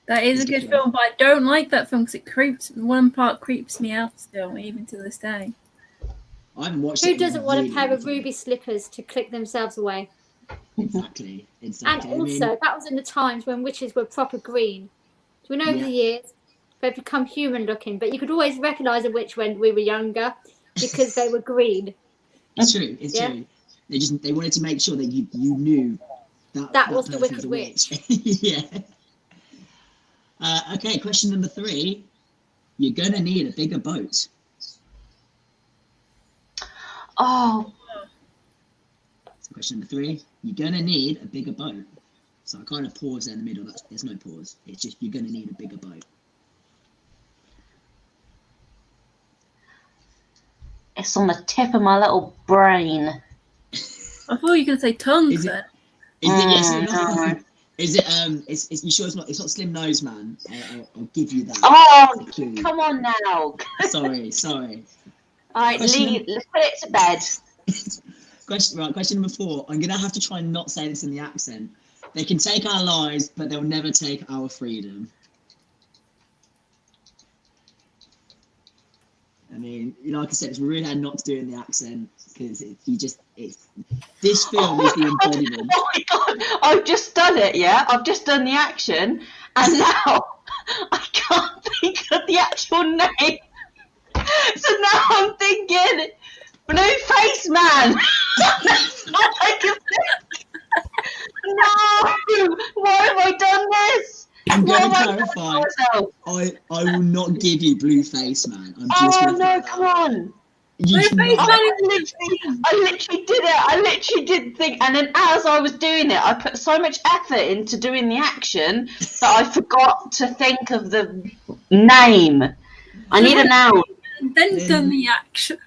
S6: That is a good film, but I don't like that film because one part creeps me out still, even to this day.
S1: I haven't watched it.
S2: Who doesn't want a
S1: really
S2: pair
S1: long
S2: of
S1: time.
S2: ruby slippers to click themselves away?
S1: Exactly.
S2: And also, that was in the times when witches were proper green. So we know over the years they've become human looking, but you could always recognise a witch when we were younger because they were green.
S1: It's true. It's true. They wanted to make sure that you knew that
S2: was the
S1: person
S2: Wicked
S1: a
S2: Witch.
S1: Yeah. Okay, question number 3. You're gonna need a bigger boat.
S4: Oh.
S1: So question number 3. You're gonna need a bigger boat. So I kind of pause there in the middle. There's no pause. It's just you're gonna need a bigger boat.
S4: It's on the tip of my little brain.
S6: I thought you were going to say tongue.
S1: Is it?
S6: Then.
S1: Is it yes or
S4: no.
S1: no? Is it? You sure it's not? It's not Slim Nose Man. I'll give you that.
S4: Oh,
S1: clue.
S4: come on now.
S1: Sorry.
S4: All right, let's put it to bed.
S1: Question number 4. I'm gonna have to try and not say this in the accent. They can take our lives, but they'll never take our freedom. I mean, like I said, it's really hard not to do it in the accent because this film is the embodiment.
S4: Oh my god, I've just done it, yeah? I've just done the action, and now I can't think of the actual name. So now I'm thinking, Blue Face Man. That's all I can think. No! Why have I done this?
S1: I'm
S4: Why
S1: going to
S4: have I done
S1: clarify.
S4: myself?
S1: I will not give you Blue Face Man. I'm just
S4: Oh
S1: gonna
S4: no,
S1: throw
S4: come
S1: that out.
S4: on.
S1: You
S6: Blue
S1: cannot-
S6: Face Man
S4: I literally did it. I literally did think, and then as I was doing it, I put so much effort into doing the action that I forgot to think of the name. I need a noun.
S6: And then done the action.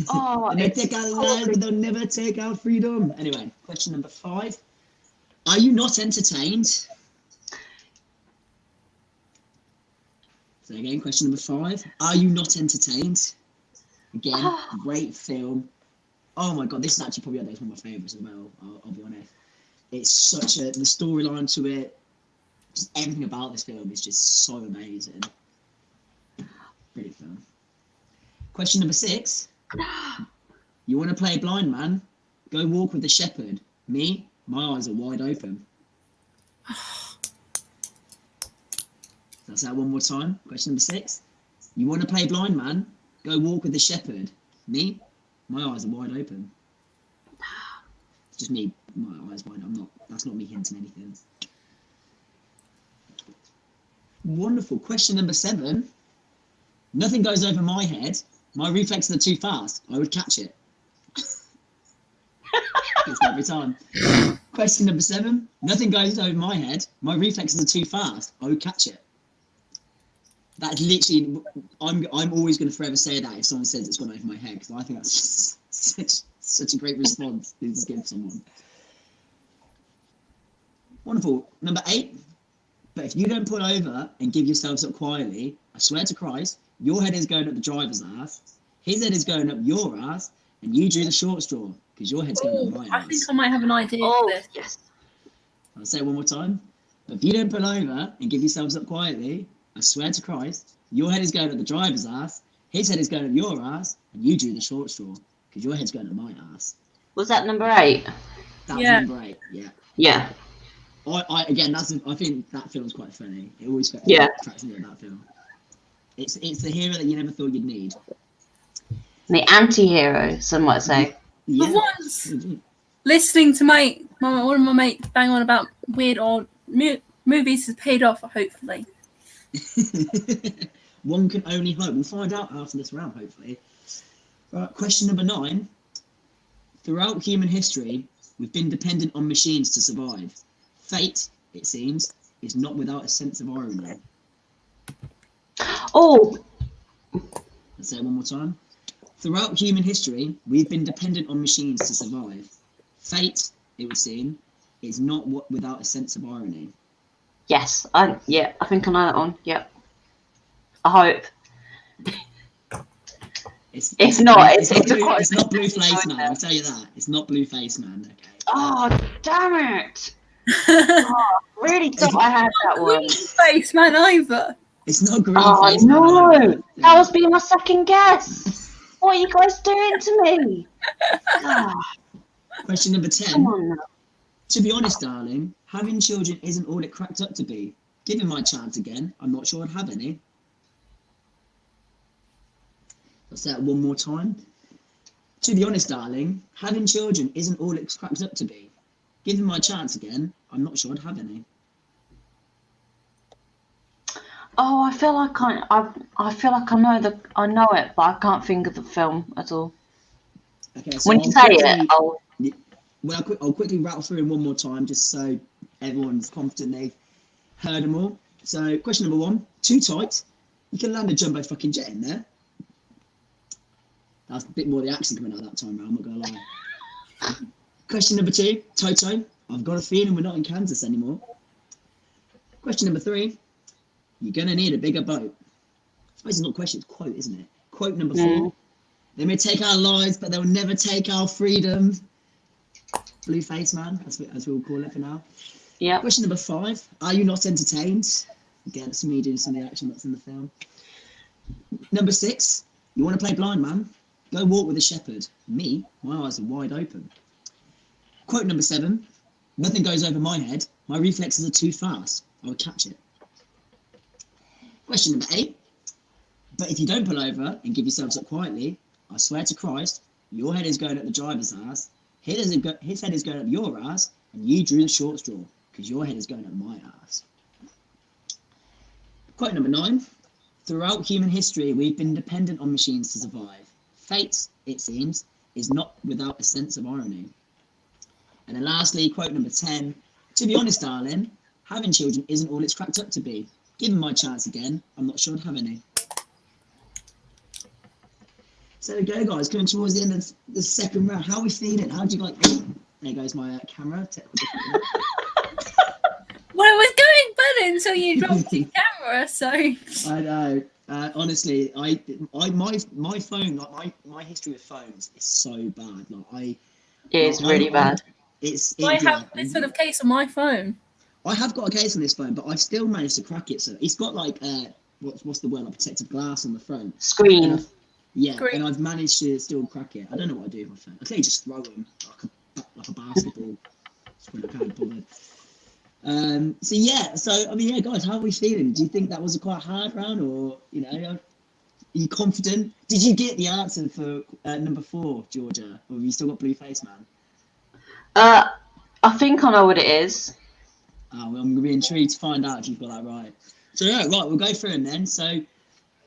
S4: Oh,
S1: They
S4: it's
S1: take our lives, but they'll never take our freedom. Anyway, question number 5. Are you not entertained? So again, question number 5. Are you not entertained? Again, great film. Oh my god, this is actually probably one of my favourites as well, I'll be honest. It's such the storyline to it, just everything about this film is just so amazing. Brilliant film. Question number 6. You want to play blind man? Go walk with the shepherd. Me, my eyes are wide open. That's that one more time. Question number 6. You want to play blind man? Go walk with the shepherd. Me, my eyes are wide open. It's just me, my eyes wide. That's not me hinting anything. Wonderful. Question number 7. Nothing goes over my head. My reflexes are too fast. I would catch it. It's every time. Question number 7. Nothing goes over my head. My reflexes are too fast. I would catch it. That's literally. I'm always going to forever say that if someone says it's gone over my head, because I think that's just such a great response to just give someone. Wonderful. Number 8. But if you don't pull over and give yourselves up quietly, I swear to Christ, your head is going up the driver's ass, his head is going up your ass, and you drew the short straw because your head's going up my ass.
S6: I think I might have an idea for this.
S4: Yes.
S1: I'll say it one more time. But if you don't pull over and give yourselves up quietly, I swear to Christ, your head is going up the driver's ass, his head is going up your ass, and you drew the short straw because your head's going up my ass.
S4: Was that number 8?
S1: That's number 8. Yeah.
S4: Yeah.
S1: I think that film's quite funny. It always attracts me about that film. It's the hero that you never thought you'd need.
S4: The anti-hero, some might say.
S1: Yeah.
S6: But once listening to one of my mates bang on about weird odd movies has paid off, hopefully.
S1: One can only hope. We'll find out after this round, hopefully. Right, question number 9. Throughout human history, we've been dependent on machines to survive. Fate, it seems, is not without a sense of irony.
S4: Oh!
S1: Let's say it one more time. Throughout human history, we've been dependent on machines to survive. Fate, it would seem, is not without a sense of irony.
S4: Yes, I think I know that one. Yep. I hope.
S1: It's
S4: not
S1: Blueface Man, I'll tell you that. It's not Blueface Man, okay?
S4: Oh, damn it! Oh, really thought I had that one.
S6: Face man either.
S1: It's not Green
S4: Oh
S1: Face
S4: no!
S1: Man.
S4: That was being my second guess. What are you guys doing to me? Oh,
S1: Question number 10.
S4: come on now.
S1: To be honest, darling, having children isn't all it cracked up to be. Given my chance again, I'm not sure I'd have any. I'll say that one more time. To be honest, darling, having children isn't all it's cracked up to be. Given my chance again, I'm not sure I'd have any.
S4: Oh, I feel like I know it, but I can't think of the film at all.
S1: Okay, so
S4: When you say it,
S1: I'll quickly rattle through them one more time, just so everyone's confident they've heard them all. So, question number 1, too tight. You can land a jumbo fucking jet in there. That's a bit more of the accent coming out that time round, I'm not going to lie. Question number 2, Toto. I've got a feeling we're not in Kansas anymore. Question number 3, you're going to need a bigger boat. I suppose it's not a question, it's a quote, isn't it? Quote number 4, they may take our lives, but they'll never take our freedom. Blueface Man, as we'll call it for now.
S4: Yeah.
S1: Question number 5, are you not entertained? Again, it's me doing some of the action that's in the film. Number 6, you want to play blind man? Go walk with a shepherd. Me, my eyes are wide open. Quote number 7, nothing goes over my head. My reflexes are too fast. I would catch it. Question number 8, but if you don't pull over and give yourselves up quietly, I swear to Christ, your head is going up the driver's ass, his head is going up your ass, and you drew the short straw, because your head is going up my ass. Quote number 9, throughout human history, we've been dependent on machines to survive. Fate, it seems, is not without a sense of irony. And then lastly, quote number 10, to be honest, darling, having children isn't all it's cracked up to be. Given my chance again, I'm not sure I'd have any. So there we go, guys, coming towards the end of the second round. How are we feeling? How do you like it? There goes my camera.
S6: Well, it was going better until you dropped your camera, so...
S1: I know. Honestly, my phone, like my history with phones is so bad.
S4: It's really bad.
S6: I have this sort of case on my phone.
S1: I have got a case on this phone, but I've still managed to crack it. So it's got like what's the word? Like protective glass on the front.
S4: Screen.
S1: And I've managed to still crack it. I don't know what I do with my phone. I think just throw them like a basketball. I can't bother. So yeah, guys, how are we feeling? Do you think that was a quite hard round, or are you confident? Did you get the answer for number 4, Georgia, or have you still got blue face, man?
S4: I think I know what it is.
S1: Oh, well, I'm gonna be intrigued to find out if you've got that right. So yeah, right, we'll go through them then. So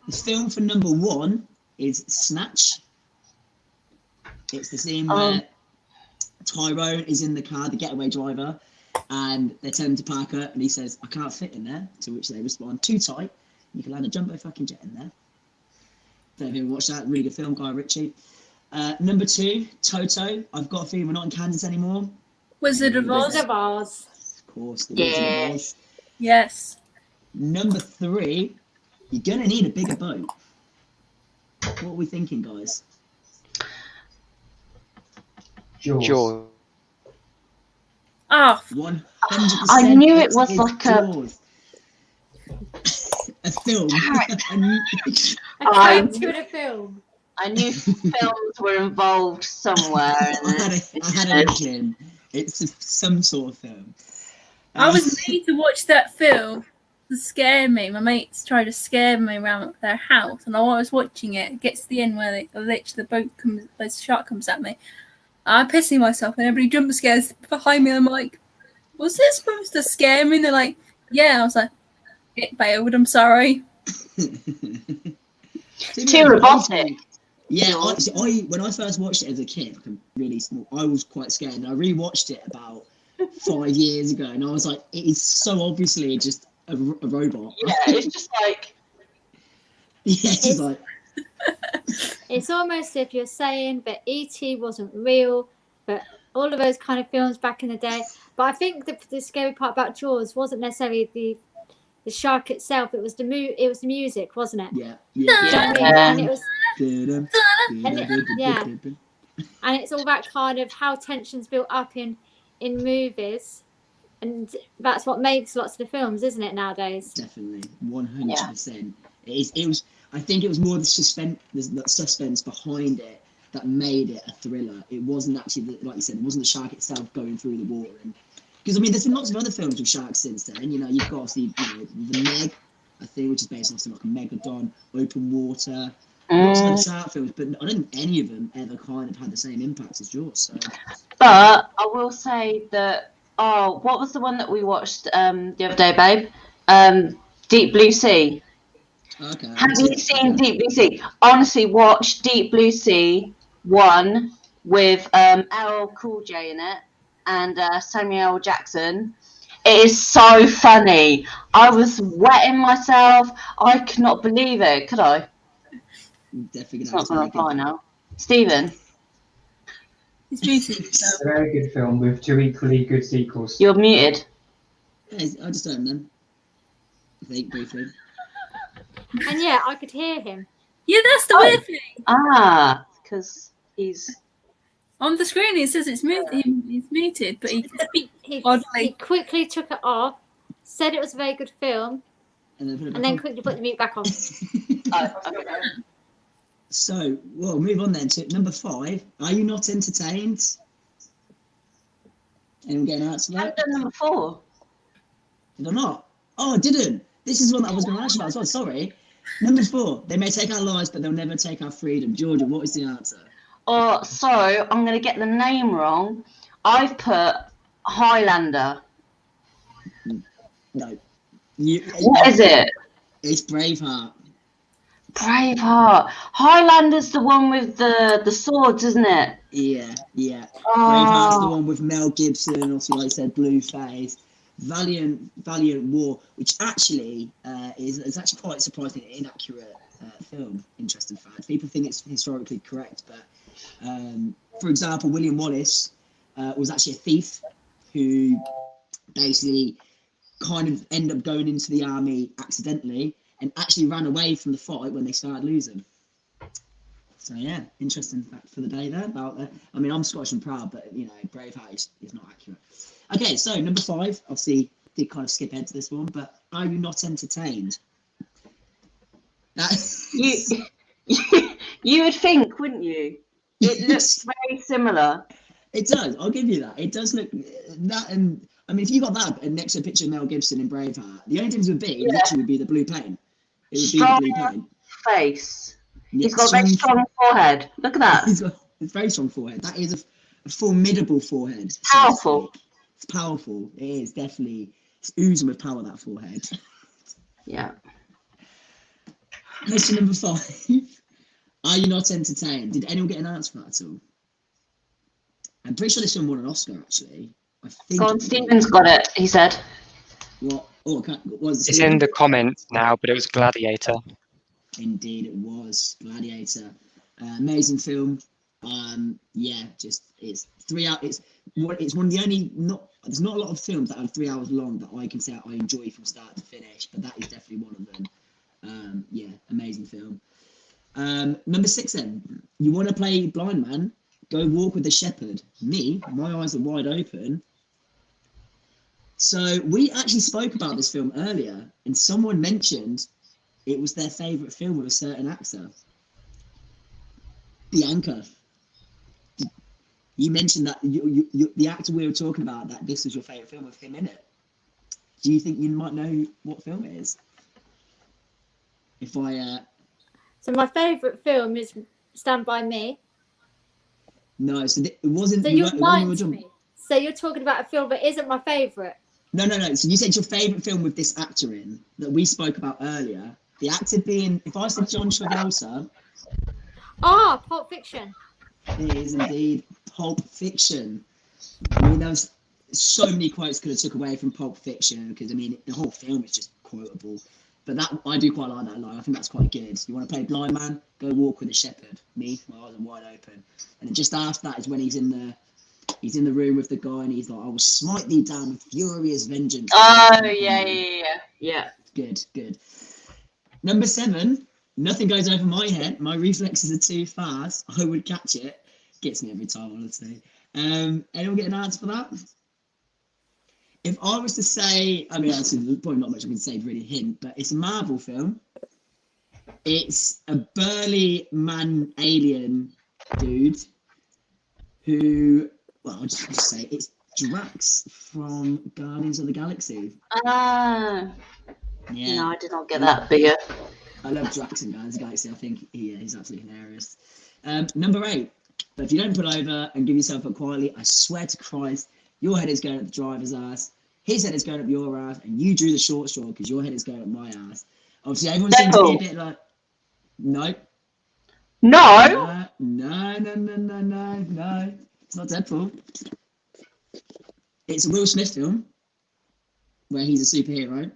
S1: the film for number 1 is Snatch. It's the scene where Tyrone is in the car, the getaway driver, and they tell him to park up, and he says, "I can't fit in there." To which they respond, "Too tight. You can land a jumbo fucking jet in there." Don't even watch that. Really good film, Guy Ritchie. Number 2, Toto. I've got a feeling we're not in Kansas anymore.
S6: Wizard of Oz.
S2: Wizard of Oz.
S1: Of course, the Wizard of Oz.
S6: Yes.
S1: Number 3, you're gonna need a bigger boat. What are we thinking, guys?
S5: Jaws.
S6: Oh,
S1: 100%.
S4: I knew it was like
S1: Jaws. A film.
S2: I came to a film.
S4: I knew films were involved somewhere.
S1: I had an inkling. It's some sort of film.
S6: I was made to watch that film to scare me. My mates tried to scare me around their house, and I was watching it. It gets to the end where the shark comes at me. I'm pissing myself, and everybody jump scares behind me. And I'm like, "Was this supposed to scare me?" And they're like, "Yeah." I was like, "It failed. I'm sorry."
S4: Too robotic.
S1: Yeah, when I first watched it as a kid, like really small, I was quite scared. And I rewatched it about 5 years ago, and I was like, it is so obviously just a robot.
S4: Yeah, it's just like.
S1: Yeah, it's just like.
S2: It's almost if you're saying that E.T. wasn't real, but all of those kind of films back in the day. But I think the scary part about Jaws wasn't necessarily the shark itself. It was the music, wasn't it?
S1: Yeah.
S2: And it was. And it's all that kind of how tension's built up in movies, and that's what makes lots of the films, isn't it, nowadays?
S1: Definitely, 100%. It was. I think it was more the suspense behind it that made it a thriller. It wasn't actually, like you said, it wasn't the shark itself going through the water. Because there's been lots of other films with sharks since then. You've got obviously the Meg, I think, which is based on something like a Megalodon, Open Water. Lots of other shark films, but I don't think any of them ever kind of had the same impact as Jaws. So.
S4: But I will say that. Oh, what was the one that we watched the other day, babe? Deep Blue Sea.
S1: Okay.
S4: Have you seen Deep Blue Sea? Honestly, watch Deep Blue Sea 1 with LL Cool J in it and Samuel L. Jackson. It is so funny. I was wetting myself. I could not believe it. Could I?
S1: Definitely
S4: it's not going to apply now. Stephen?
S6: It's muted.
S5: It's a very good film with 2 equally good sequels.
S4: You're muted.
S1: Yeah, I just don't know. I think briefly.
S2: And yeah, I could hear him.
S6: Yeah, that's the weird thing.
S4: Ah, because he's
S6: on the screen. It says it's muted. He's muted, but he can speak oddly.
S2: He quickly took it off, said it was a very good film, and then quickly put the mute back on.
S1: So, we'll move on then to number 5. Are you not entertained? Anyone getting an answer?
S4: I haven't done number 4.
S1: Did I not? Oh, I didn't. This is one that I was going to ask you about as well. Sorry. Number 4. They may take our lives, but they'll never take our freedom. Georgia, what is the answer?
S4: Oh, so I'm going to get the name wrong. I've put Highlander.
S1: No.
S4: What is it?
S1: It's Braveheart.
S4: Braveheart. Highlander's the one with the swords, isn't it?
S1: Yeah.
S4: Oh.
S1: Braveheart's the one with Mel Gibson, also like I said, Blueface. Valiant War, which actually is actually quite surprisingly inaccurate film. Interesting fact. People think it's historically correct, but for example, William Wallace was actually a thief who basically kind of ended up going into the army accidentally and actually ran away from the fight when they started losing. So yeah, interesting fact for the day there about that. I mean, I'm Scottish and proud, but Braveheart is not accurate. Okay, so number 5, obviously did kind of skip ahead to this one, but are you not entertained?
S4: You would think, wouldn't you? It looks very similar.
S1: It does. I'll give you that. It does look that, and I mean, if you got that and next to a picture of Mel Gibson in Braveheart, the only difference would be literally would be the blue paint. It would
S4: Strong
S1: be the blue paint.
S4: face.
S1: Yeah,
S4: He's got a very strong forehead. Look at that.
S1: He's got a very strong forehead. That is a formidable forehead.
S4: Powerful.
S1: It's powerful. It is definitely. It's oozing with power, that forehead.
S4: Yeah.
S1: Question number 5. Are you not entertained? Did anyone get an answer for that at all? I'm pretty sure this film won an Oscar, actually. I think.
S4: Gordon Stevens got it, he said.
S1: What? Oh, was
S5: It's in the comments now, but it was Gladiator.
S1: Indeed, it was Gladiator. Amazing film. Yeah, just it's 3 hours. It's one of the only there's not a lot of films that are 3 hours long that I can say I enjoy from start to finish, but that is definitely one of them. Yeah, amazing film. Number 6 then. You want to play blind man? Go walk with the shepherd. Me, my eyes are wide open. So we actually spoke about this film earlier, and someone mentioned it was their favourite film with a certain actor. Bianca. You mentioned that the actor we were talking about, that this was your favourite film with him in it. Do you think you might know what film it is? If I...
S2: So my favourite film is Stand By Me.
S1: No, so it wasn't...
S2: So you're lying to me. So you're talking about a film that isn't my favourite.
S1: No. So you said your favourite film with this actor in that we spoke about earlier. The actor being... If I said John Travolta...
S2: Pulp Fiction.
S1: It is indeed Pulp Fiction. I mean, there was so many quotes could have took away from Pulp Fiction because, I mean, the whole film is just quotable. But that I do quite like that line. I think that's quite good. You want to play blind man? Go walk with a shepherd. Me, my eyes are wide open. And then just after that is when he's in the room with the guy and he's like, I will smite thee down with furious vengeance.
S4: Oh, yeah.
S1: Good. Number 7. Nothing goes over my head. My reflexes are too fast. I would catch it. Gets me every time, honestly. Anyone get an answer for that? If I was to say, I mean, actually, there's probably not much I can say to really hint, but it's a Marvel film. It's a burly man alien dude who, well, I'll just say it's Drax from Guardians of the Galaxy.
S4: Yeah. No, I did not get that bigger.
S1: I love Drax in Guardians of the Galaxy. I think he's absolutely hilarious. Number 8. But if you don't pull over and give yourself up quietly, I swear to Christ, your head is going up the driver's ass, his head is going up your ass, and you drew the short straw because your head is going up my ass. Obviously, everyone seems to be a bit like, no.
S4: No.
S1: It's not Deadpool. It's a Will Smith film where he's a superhero.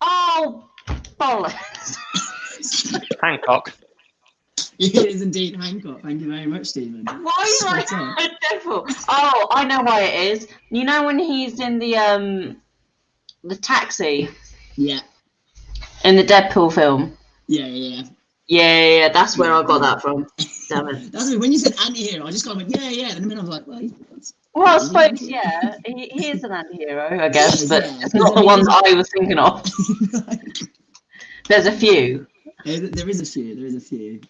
S4: Oh, bollocks.
S5: Hancock.
S1: It is indeed Hancock. Thank you very much, Stephen.
S4: Why are you like Deadpool? Oh, I know why it is. You know when he's in the taxi?
S1: Yeah.
S4: In the Deadpool film?
S1: Yeah.
S4: Yeah, that's where I got that from. Damn it.
S1: That's when you said anti-hero, I just kind of went, yeah. And then I was like, well,
S4: well, I suppose, yeah, he is an anti-hero, I guess, but
S1: yeah.
S4: it's not the ones I was thinking of. There's a few.
S1: There is a few.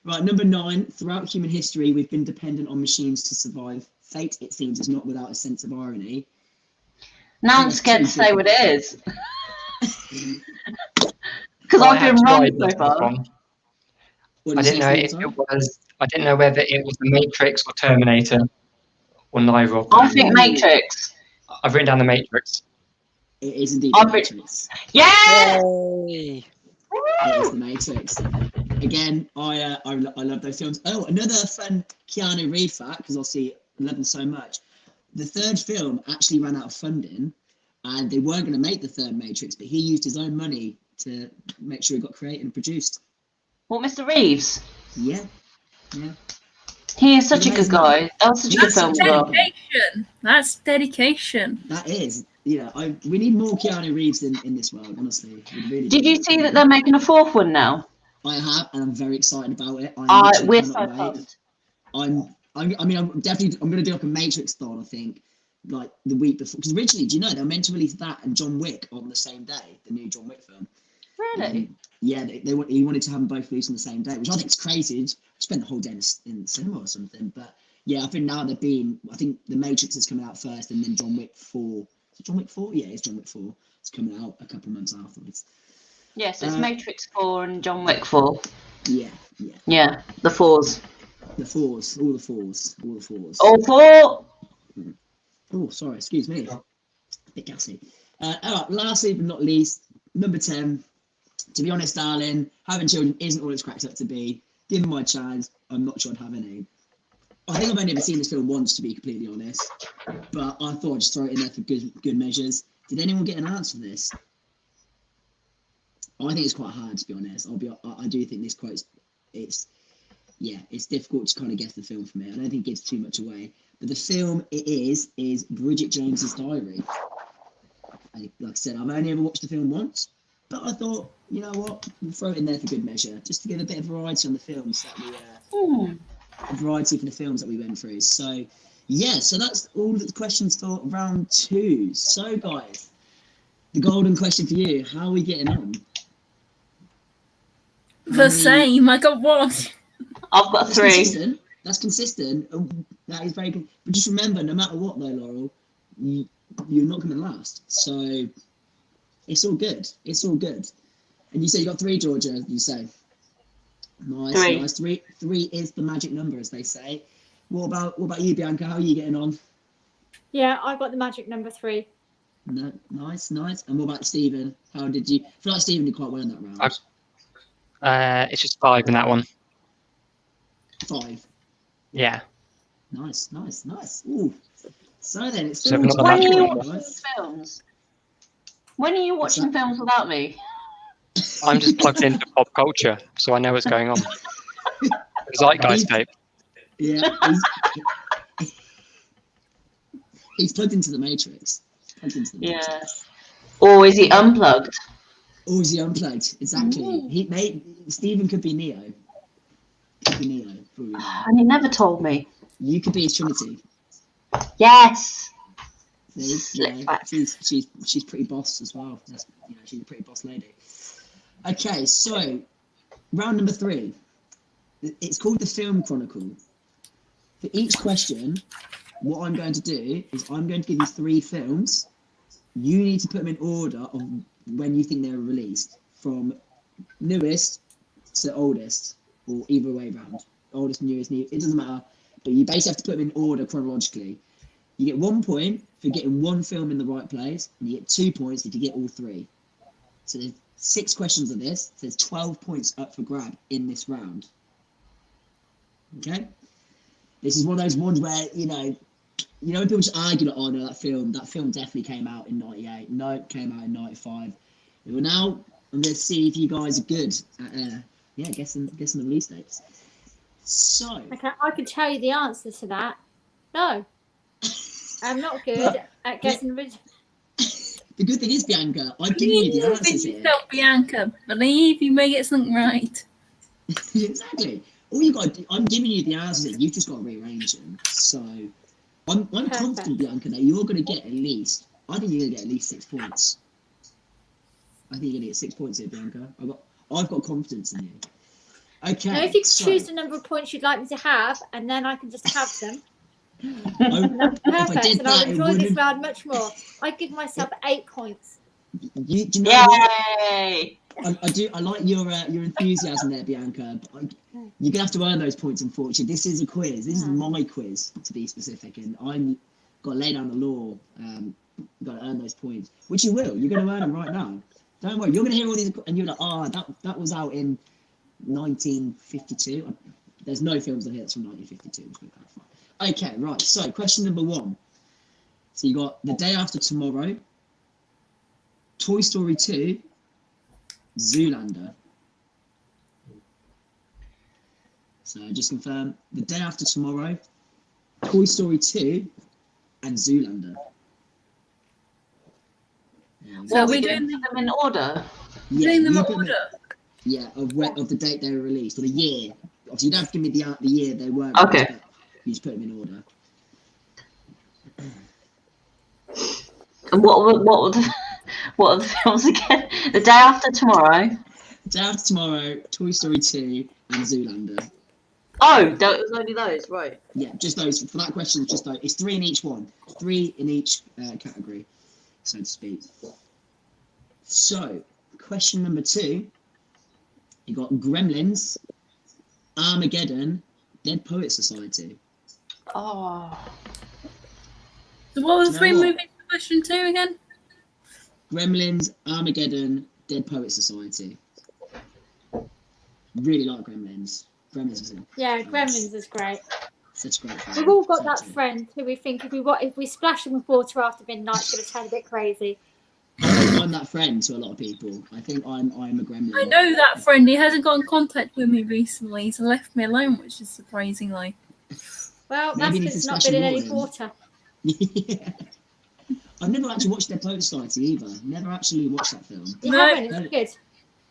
S1: Right, number 9. Throughout human history, we've been dependent on machines to survive. Fate, it seems, is not without a sense of irony.
S4: Now I'm scared to say what it is. Because I've been wrong so far.
S5: I didn't know if it was. I didn't know whether it was The Matrix or Terminator or neither.
S4: I think Matrix.
S5: I've written down The Matrix.
S1: It is indeed The Matrix.
S4: Yeah!
S5: Yay!
S1: It is The Matrix. Again, I love those films. Oh, another fun Keanu Reeves fact, because obviously I love them so much. The third film actually ran out of funding, and they weren't going to make the third Matrix, but he used his own money to make sure it got created and produced.
S4: What, Mr. Reeves?
S1: Yeah.
S4: He is such a good guy. That was such a good film.
S6: That's dedication.
S1: That is. Yeah, we need more Keanu Reeves in this world, honestly. Really
S4: Did you see that they're making a 4th one now?
S1: I have, and I'm very excited about it.
S4: We're so pumped.
S1: I'm going to do like a Matrix-thon, I think, like the week before. Because originally, do you know, they were meant to release that and John Wick on the same day, the new John Wick film.
S4: Really?
S1: Yeah, he wanted to have them both released on the same day, which I think is crazy. Spend the whole day in the cinema or something. But Yeah, I think now they're being. I think The Matrix is coming out first, and then John Wick 4. Is it John Wick 4? Yeah, it's John Wick 4. It's coming out a couple of months afterwards.
S4: Yes, it's Matrix 4 and John Wick 4.
S1: Yeah.
S4: Yeah, the 4s.
S1: The 4s, all the 4s, all the 4s.
S4: All 4.
S1: Oh, sorry, excuse me. A bit gassy. All right, lastly but not least, number 10. To be honest, darling, having children isn't all it's cracked up to be. Given my chance, I'm not sure I'd have any. I think I've only ever seen this film once, to be completely honest. But I thought I'd just throw it in there for good measures. Did anyone get an answer for this? I think it's quite hard, to be honest. I do think this quote it's difficult to kind of guess the film from it. I don't think it gives too much away. But the film is Bridget Jones's Diary. Like I said, I've only ever watched the film once, but I thought, you know what, we'll throw it in there for good measure, just to give a bit of variety on the films that we variety for the films that we went through. So yeah, so that's all the questions for round 2. So guys, the golden question for you: how are we getting on?
S6: The same. I got 1.
S4: I've got 3.
S1: That's consistent. That is very good. But just remember, no matter what, though, Laurel, you're not coming last. So it's all good. It's all good. And you say you got 3, Georgia. You say nice.
S4: 3.
S1: Nice. 3 is the magic number, as they say. What about you, Bianca? How are you getting on?
S2: Yeah, I got the magic number 3.
S1: No, nice. And what about Stephen? How did you? I feel like Stephen did quite well in that round.
S5: It's just 5 in that one.
S1: 5.
S5: Yeah.
S1: Nice. Ooh. So then it's
S5: So not the
S4: When are
S5: magic
S4: you
S5: number.
S4: watching films? When are you watching films without me?
S5: I'm just plugged into pop culture, so I know what's going on. Zeitgeist tape.
S1: Yeah. He's plugged into the Matrix.
S4: Yeah. Or is he unplugged?
S1: Or is he unplugged? Exactly. Stephen could be Neo.
S4: And he never told me.
S1: You could be his Trinity.
S4: Yes.
S1: She's pretty boss as well. She's a pretty boss lady. Okay, so round number 3. It's called the Film Chronicle. For each question, what I'm going to do is I'm going to give you 3 films. You need to put them in order of when you think they were released, from newest to oldest, or either way round. Oldest, newest, new. It doesn't matter. But you basically have to put them in order chronologically. You get 1 point for getting 1 film in the right place, and you get 2 points if you get all 3. So there's 6 questions of this. So there's 12 points up for grab in this round. Okay? This is one of those ones where, when people just argue, like, oh no, that film definitely came out in 98. No, it came out in 95. Well, now I'm going to see if you guys are good at guessing the release dates. So
S2: Okay, I can tell you the answer to that. No. I'm not good at guessing the
S1: The good thing is, Bianca, I've given you the answers here.
S6: Bianca, believe you may get something right.
S1: Exactly. All you got, I'm giving you the answers here. You've just got to rearrange them. So I'm confident, Bianca, that you're going to get at least. I think you're going to get at least 6 points. I think you're going to get 6 points here, Bianca. I've got confidence in you. Okay.
S2: Now, if you could choose the number of points you'd like me to have, and then I can just have them. Perfect, and I'll enjoy this round much more. I give myself 8 points.
S1: Do you know
S4: Yay!
S1: what? I like your enthusiasm there, Bianca. But you're gonna have to earn those points. Unfortunately, this is a quiz. This is my quiz, to be specific, and I'm got to lay down the law. Got to earn those points, which you will. You're gonna earn them right now. Don't worry. You're gonna hear all these, and you're like, that was out in 1952. There's no films on here that's from 1952. Okay, right. So, question number 1. So you got The Day After Tomorrow, Toy Story 2, Zoolander. So just confirm: The Day After Tomorrow, Toy Story 2, and Zoolander.
S4: So are we doing them in order?
S1: Yeah,
S6: Doing them in order.
S1: Yeah, of the date they were released, or the year. Obviously, you don't have to give me the year they were.
S4: Okay.
S1: Released, you just put them in order.
S4: And what are the films again? The Day After Tomorrow.
S1: Day After Tomorrow, Toy Story 2, and Zoolander.
S4: Oh, that was only those, right?
S1: Yeah, just those. For that question, just those. It's 3 in each one. 3 in each category, so to speak. So, question number 2. You got Gremlins, Armageddon, Dead Poets Society.
S4: Oh.
S6: So what were the
S1: Do you
S6: 3
S1: know what?
S6: movies for question 2 again?
S1: Gremlins, Armageddon, Dead Poets Society. Really like Gremlins. Gremlins is
S2: Gremlins is great.
S1: such a great film.
S2: We've all got that
S1: Such a-
S2: friend who we think if we splash them with water after midnight, it's going to turn a bit crazy.
S1: I think I'm that friend to a lot of people. I think I'm a gremlin.
S6: I know that friend. He hasn't got in contact with me recently. He's left me alone, which is surprisingly.
S2: Well,
S1: Maybe
S2: that's
S1: you need
S2: because
S1: to
S2: it's not
S1: splash
S2: been in
S1: him
S2: any
S1: water.
S2: water.
S1: Yeah. I've never actually watched Dead Poets Society either. Never actually watched that film.
S2: You
S6: No.
S2: haven't? It's good.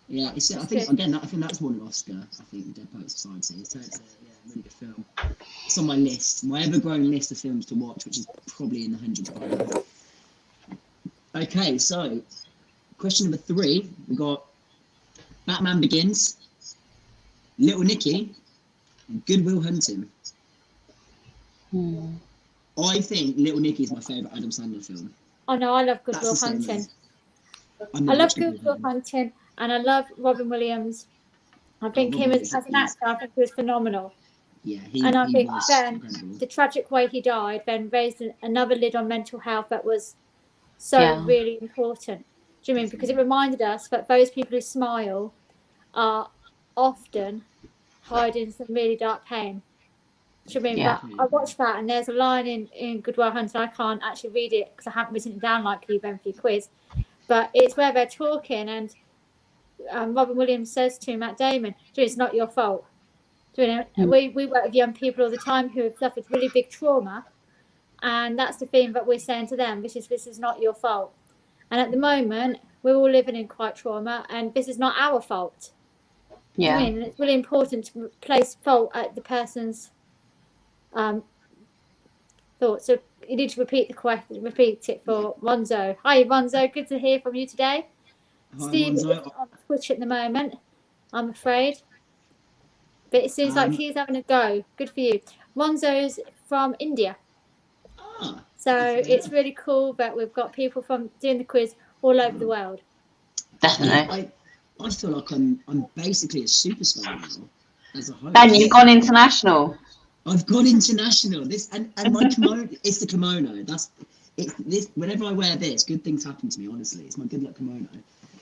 S1: Yeah, I think
S2: good.
S1: I think that's won an Oscar. I think Dead Poets Society. So it's a really good film. It's on my list, my ever-growing list of films to watch, which is probably in the hundreds by now. Okay, so question number 3, we got Batman Begins, Little Nicky, and Good Will Hunting. I think Little Nicky is my favourite Adam Sandler film.
S2: Oh no, I love Good
S1: That's
S2: Will
S1: the same
S2: Hunting.
S1: as-
S2: I love Good Will Hunting, and I love Robin Williams. I think
S1: Robin
S2: him as an
S1: Williams,
S2: actor, I think he was phenomenal.
S1: Yeah,
S2: And I think
S1: was
S2: then
S1: incredible.
S2: the tragic way he died then raised another lid on mental health that was so really important. Do you mean? Because it reminded us that those people who smile are often hiding some really dark pain. Do you mean?
S4: Yeah.
S2: But I watched that, and there's a line in Good Will Hunting. I can't actually read it because I haven't written it down like you, Ben, for your quiz. But it's where they're talking, and Robin Williams says to Matt Damon, "It's not your fault." We work with young people all the time who have suffered really big trauma, and that's the thing that we're saying to them: this is not your fault. And at the moment, we're all living in quite trauma, and this is not our fault.
S4: Yeah.
S2: I mean, it's really important to place fault at the person's thoughts. So you need to repeat the question. Repeat it for Ronzo. Hi, Ronzo. Good to hear from you today.
S1: Hi,
S2: Steve is
S1: Ronzo.
S2: on Twitch at the moment, I'm afraid. But it seems like he's having a go. Good for you. Ronzo's from India. So it's really cool that we've got people from doing the quiz all over the world.
S4: Definitely.
S1: I feel like I'm basically a superstar now as a host.
S4: Ben, you've gone international.
S1: I've gone international. This and my kimono. It's the kimono. This. Whenever I wear this, good things happen to me. Honestly, it's my good luck kimono.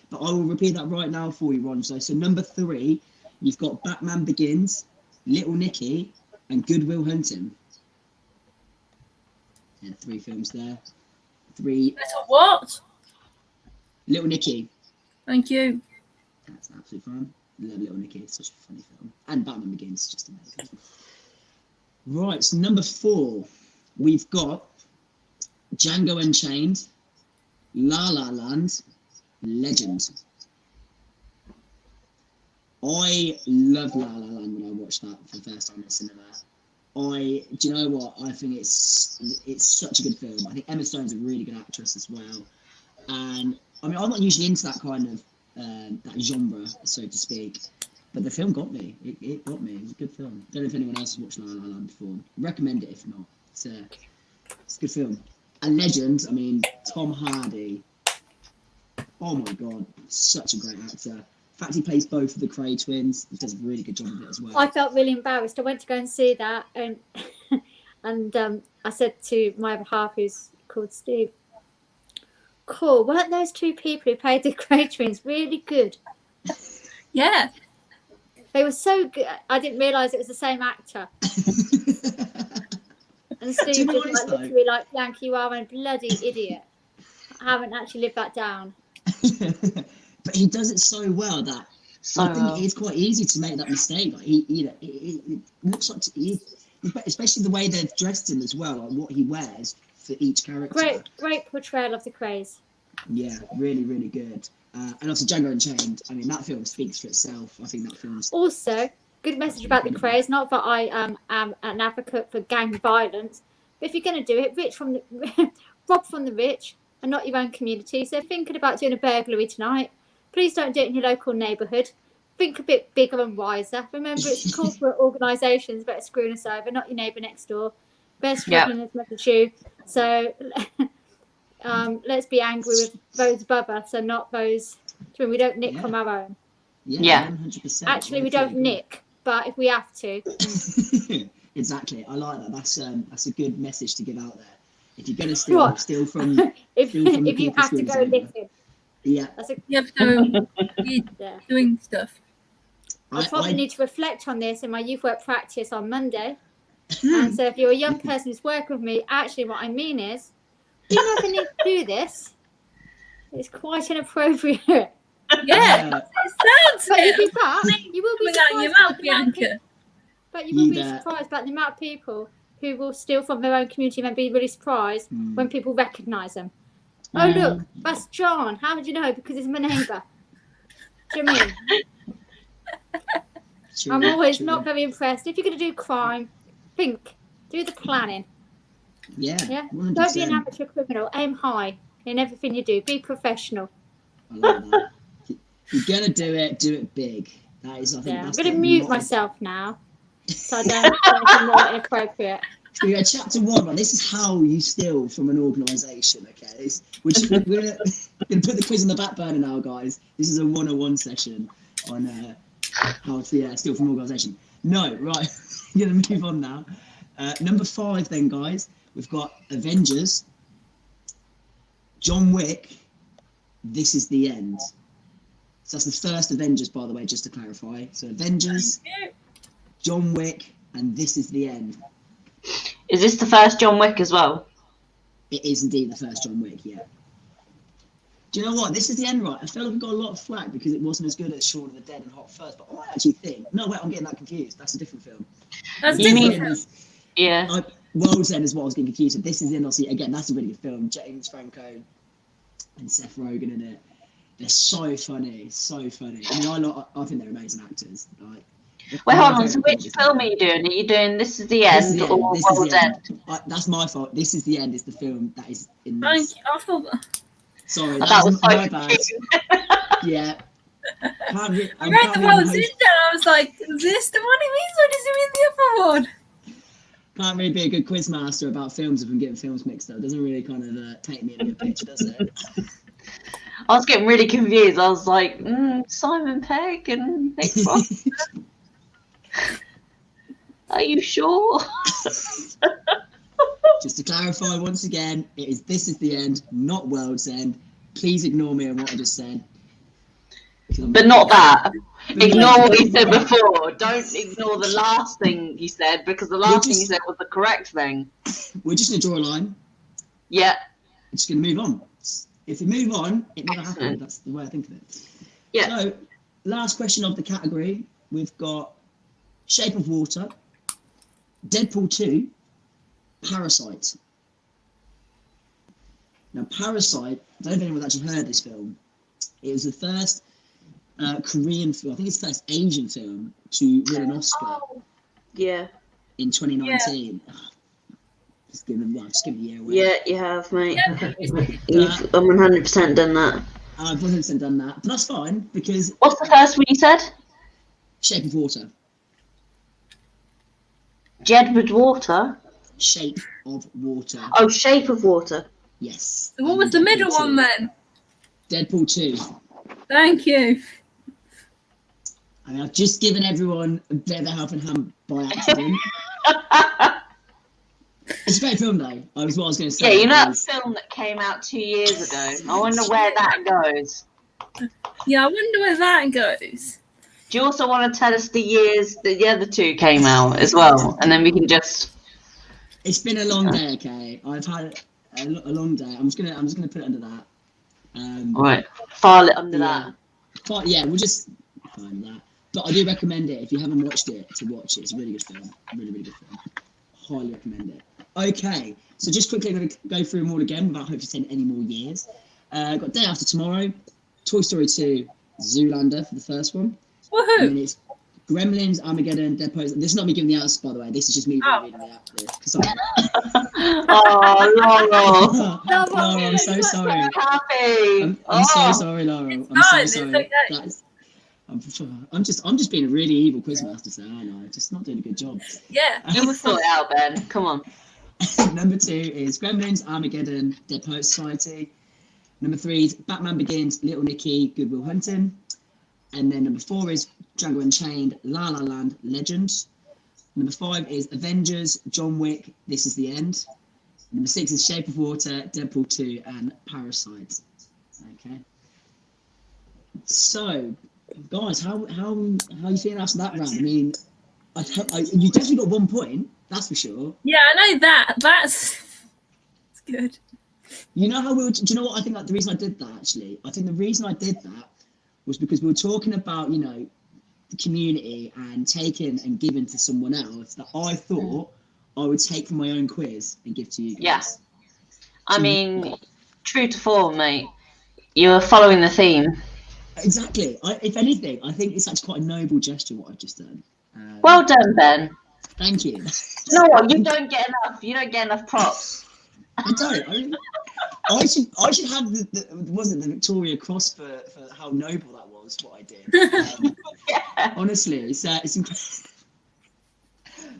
S1: But I will repeat that right now for you, Ron. So number 3, you've got Batman Begins, Little Nicky, and Good Will Hunting. Yeah, 3 films there. 3.
S6: Little what?
S1: Little Nicky.
S6: Thank you.
S1: That's absolutely fine. Love Little Nicky. It's such a funny film. And Batman Begins, just amazing. Right, so number 4, we've got Django Unchained, La La Land, Legend. I love La La Land when I watched that for the first time in the cinema. Do you know what? I think it's such a good film. I think Emma Stone's a really good actress as well. And I mean, I'm not usually into that kind of that genre, so to speak. But the film got me. It got me. It was a good film. Don't know if anyone else has watched La La Land before. Recommend it if not. It's a good film. And Legend, I mean, Tom Hardy. Oh my God, such a great actor. In fact, he plays both of the Cray twins. He does a really good job of it as well.
S2: I felt really embarrassed. I went to go and see that, and I said to my other half, who's called Steve, "Cool, weren't those 2 people who played the Cray twins really good?"
S6: Yeah.
S2: They were so good. I didn't realise it was the same actor. And Steve
S1: you know
S2: was
S1: what it's
S2: like, literally like, Yankee, you are a bloody idiot. I haven't actually lived that down.
S1: But he does it so well that I think it's quite easy to make that mistake. Like it looks like especially the way they've dressed him as well, like what he wears for each character.
S2: Great portrayal of the Crays.
S1: Yeah, really, really good. And also Django Unchained. I mean, that film speaks for itself. I think that film's
S2: also good message about the Crays. Not that I am an advocate for gang violence, but if you're going to do it, rob from the rich and not your own community. So thinking about doing a burglary tonight, please don't do it in your local neighbourhood. think a bit bigger and wiser. Remember, it's corporate organisations that are screwing us over, not your neighbour next door. They're struggling as much as you. So let's be angry with those above us and not those. We don't nick from our own.
S4: Yeah.
S1: 100%.
S2: Actually, we don't nick, but if we have to.
S1: Exactly. I like that. That's a good message to give out there. If you're going to steal from
S2: if you have to go licking.
S1: Yeah.
S6: You have to go doing stuff.
S2: I probably need to reflect on this in my youth work practice on Monday. And so if you're a young person who's working with me, actually what I mean is, you never need to do this. It's quite inappropriate.
S6: Yeah, it sounds
S2: but you will be surprised
S6: your mouth, Bianca.
S2: But you will be surprised about the amount of people who will steal from their own community and then be really surprised when people recognise them. Oh, look, that's John. How did you know? Because he's my neighbour. Do you know what I mean? I'm always not very impressed. If you're going to do crime, do the planning.
S1: Yeah. 100%.
S2: Don't be an amateur criminal. Aim high in everything you do. Be professional.
S1: I like that. If you're going to do it big. That is, I think
S2: I'm
S1: that's
S2: going to mute myself now so I don't do anything more inappropriate.
S1: So we go chapter 1, right? This is how you steal from an organisation, okay? We're going to put the quiz on the back burner now, guys. This is a 101 session on how to steal from an organisation. No, right. We're going to move on now. Number 5 then, guys. We've got Avengers, John Wick, This Is the End. So that's the first Avengers, by the way, just to clarify. So Avengers, John Wick, and This Is the End.
S4: Is this the first John Wick as well?
S1: It is indeed the first John Wick, yeah. Do you know what? This Is the End, right? I feel like we got a lot of flack because it wasn't as good as Shaun of the Dead and Hot Fuzz, but I actually think... No, wait, I'm getting that confused. That's a different film.
S6: That's different.
S4: Yeah.
S1: World's End is what I was getting confused with. This Is the End, obviously, again, that's a really good film. James Franco and Seth Rogen in it. They're so funny, so funny. I mean, I think they're amazing actors. Like,
S4: wait, hold on. So which film are you doing? Are you doing This Is the End or World's End?
S1: That's my fault. This Is the End is the film that is in
S6: Thank
S1: this.
S6: you. I thought
S1: Sorry,
S4: that was
S1: my bad. Yeah.
S6: I read the World's End and I was like, is this the one he means or does he mean the other one?
S1: Can't really be a good quizmaster about films if I'm getting films mixed up. It doesn't really kind of take me in a picture, does it?
S4: I was getting really confused. I was like, Simon Pegg and Nick Frost. Are you sure?
S1: Just to clarify once again, it is This Is the End, not World's End. Please ignore me and what I just said.
S4: But not that. Ignore what you said before. Don't ignore the last thing you said because the last thing you said was the correct thing.
S1: We're just going to draw a line.
S4: Yeah.
S1: We're just going to move on. If we move on, it never happened. That's the way I think of it.
S4: Yeah.
S1: So, last question of the category. We've got Shape of Water, Deadpool 2, Parasite. Now, Parasite, I don't know if anyone's actually heard this film. It was the first Korean film, I think it's the first Asian film to win an Oscar.
S4: Yeah.
S1: In 2019. Yeah. Just give me a year away.
S4: Yeah, you have, mate. You've 100% done that.
S1: I've 100% done that, but that's fine because.
S4: What's the first one you said?
S1: Shape of Water.
S4: Jedward Water?
S1: Shape of Water.
S4: Oh, Shape of Water.
S1: Yes.
S6: So what was the middle one then?
S1: Deadpool 2.
S6: Thank you.
S1: I mean, I've just given everyone a bit of a helping hand by accident. It's a great film, though. What I was going to say.
S4: Yeah, you know that film that came out 2 years ago? I wonder where that goes.
S6: Yeah, I wonder where that goes.
S4: Do you also want to tell us the years that the other two came out as well? And then we can just...
S1: It's been a long day, okay? I've had a long day. I'm just gonna put it under that.
S4: Right. File it under that.
S1: Yeah, we'll just find that. But I do recommend it if you haven't watched it to watch it. It's a really good film. Really, really good film. Highly recommend it. Okay, so just quickly I'm going to go through them all again without hopefully saying any more years. Got Day After Tomorrow, Toy Story 2, Zoolander for the first one.
S6: Woohoo!
S1: And then it's Gremlins, Armageddon, Dead Poets. This is not me giving the answers, by the way. This is just me reading the answers.
S4: Oh, Laurel.
S1: Laura, I'm so sorry.
S4: Happy.
S1: I'm so sorry, Laura. I'm so sorry.
S6: Okay.
S1: I'm just being a really evil quizmaster, so I know, just not doing a good job.
S6: Yeah.
S4: You will sort it out, Ben. Come on.
S1: Number 2 is Gremlins, Armageddon, Dead Poets Society. Number 3 is Batman Begins, Little Nicky, Good Will Hunting. And then number 4 is Django Unchained, La La Land, Legend. Number 5 is Avengers, John Wick, This Is the End. Number 6 is Shape of Water, Deadpool 2, and Parasite. Okay. So, guys, how you feeling after that round? I mean, you definitely got 1 point, that's for sure.
S6: Yeah, I know that. That's good.
S1: You know how do you know what I think? Like, the reason I did that, actually, I think the reason I did that was because we were talking about, you know, the community and taking and giving to someone else that I thought I would take from my own quiz and give to you guys.
S4: Yeah. I mean, true to form, mate. You're following the theme.
S1: Exactly. If anything, I think it's actually quite a noble gesture what I've just done.
S4: Well done, Ben.
S1: Thank you.
S4: You know what? You don't get enough. You don't get enough props.
S1: I don't. I mean, I should have the Victoria Cross for how noble that was. What I did.
S4: Yeah.
S1: Honestly, it's incredible.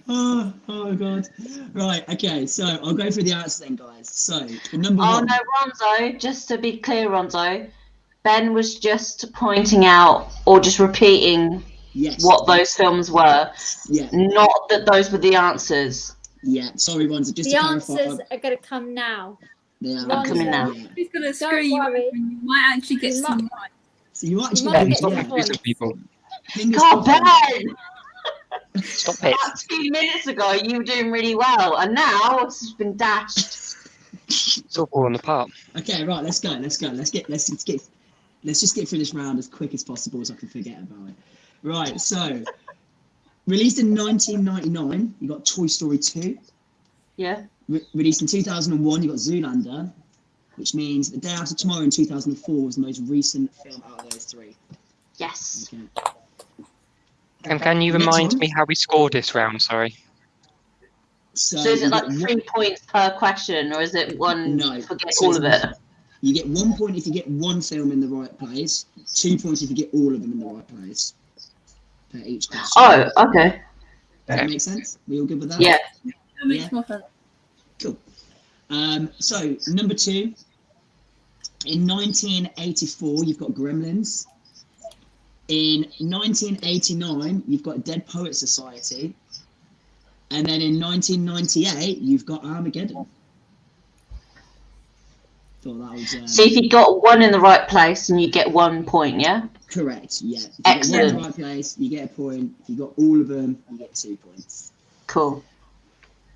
S1: Oh god. Right. Okay. So I'll go through the answers then, guys. So the number one.
S4: No, Ronzo. Just to be clear, Ronzo, Ben was just pointing out or just repeating what those films were.
S1: Yeah.
S4: Not that those were the answers.
S1: Yeah. Sorry, Ronzo. Just
S2: The
S1: to clarify,
S2: answers are going to come now.
S1: they are
S4: coming now.
S1: Yeah.
S6: Who's going to
S2: Don't
S6: screw you?
S2: worry.
S6: You might actually get
S2: You
S6: some
S2: might-
S6: right.
S1: So you actually
S2: might get
S5: Stop
S2: some
S5: it,
S2: points.
S5: people.
S1: fingers
S4: God,
S1: crossed.
S4: Ben!
S5: Stop it.
S4: About 2 minutes ago, you were doing really well, and now it's just been dashed.
S5: It's all falling apart.
S1: Okay, right, let's go. Let's just get through this round as quick as possible so I can forget about it. Right, so released in 1999, you got Toy Story 2.
S4: Yeah.
S1: Released in 2001, you got Zoolander, which means The Day After Tomorrow in 2004 was the most recent film out of those 3.
S4: Yes.
S1: Okay.
S5: And can you
S1: Next
S5: remind
S1: one.
S5: me how we scored this round? Sorry.
S1: So
S4: So is
S1: you
S4: it like
S1: get
S4: 3 points per question, or is it one
S1: No.
S4: forget
S1: So
S4: all of it?
S1: You get 1 point if you get one film in the right place, 2 points if you get all of them in the right place per each question.
S4: Oh, okay.
S1: Does that make sense? We all good with that?
S4: Yeah.
S6: That makes more sense.
S1: Cool. So number 2, in 1984, you've got Gremlins. In 1989, you've got Dead Poets Society. And then in 1998, you've got Armageddon. Thought that was
S4: So if you got one in the right place, and you get 1 point, yeah?
S1: correct. Yeah. If you get one in
S4: Excellent.
S1: the right place, you get a point. If you got all of them, you get 2 points.
S4: Cool.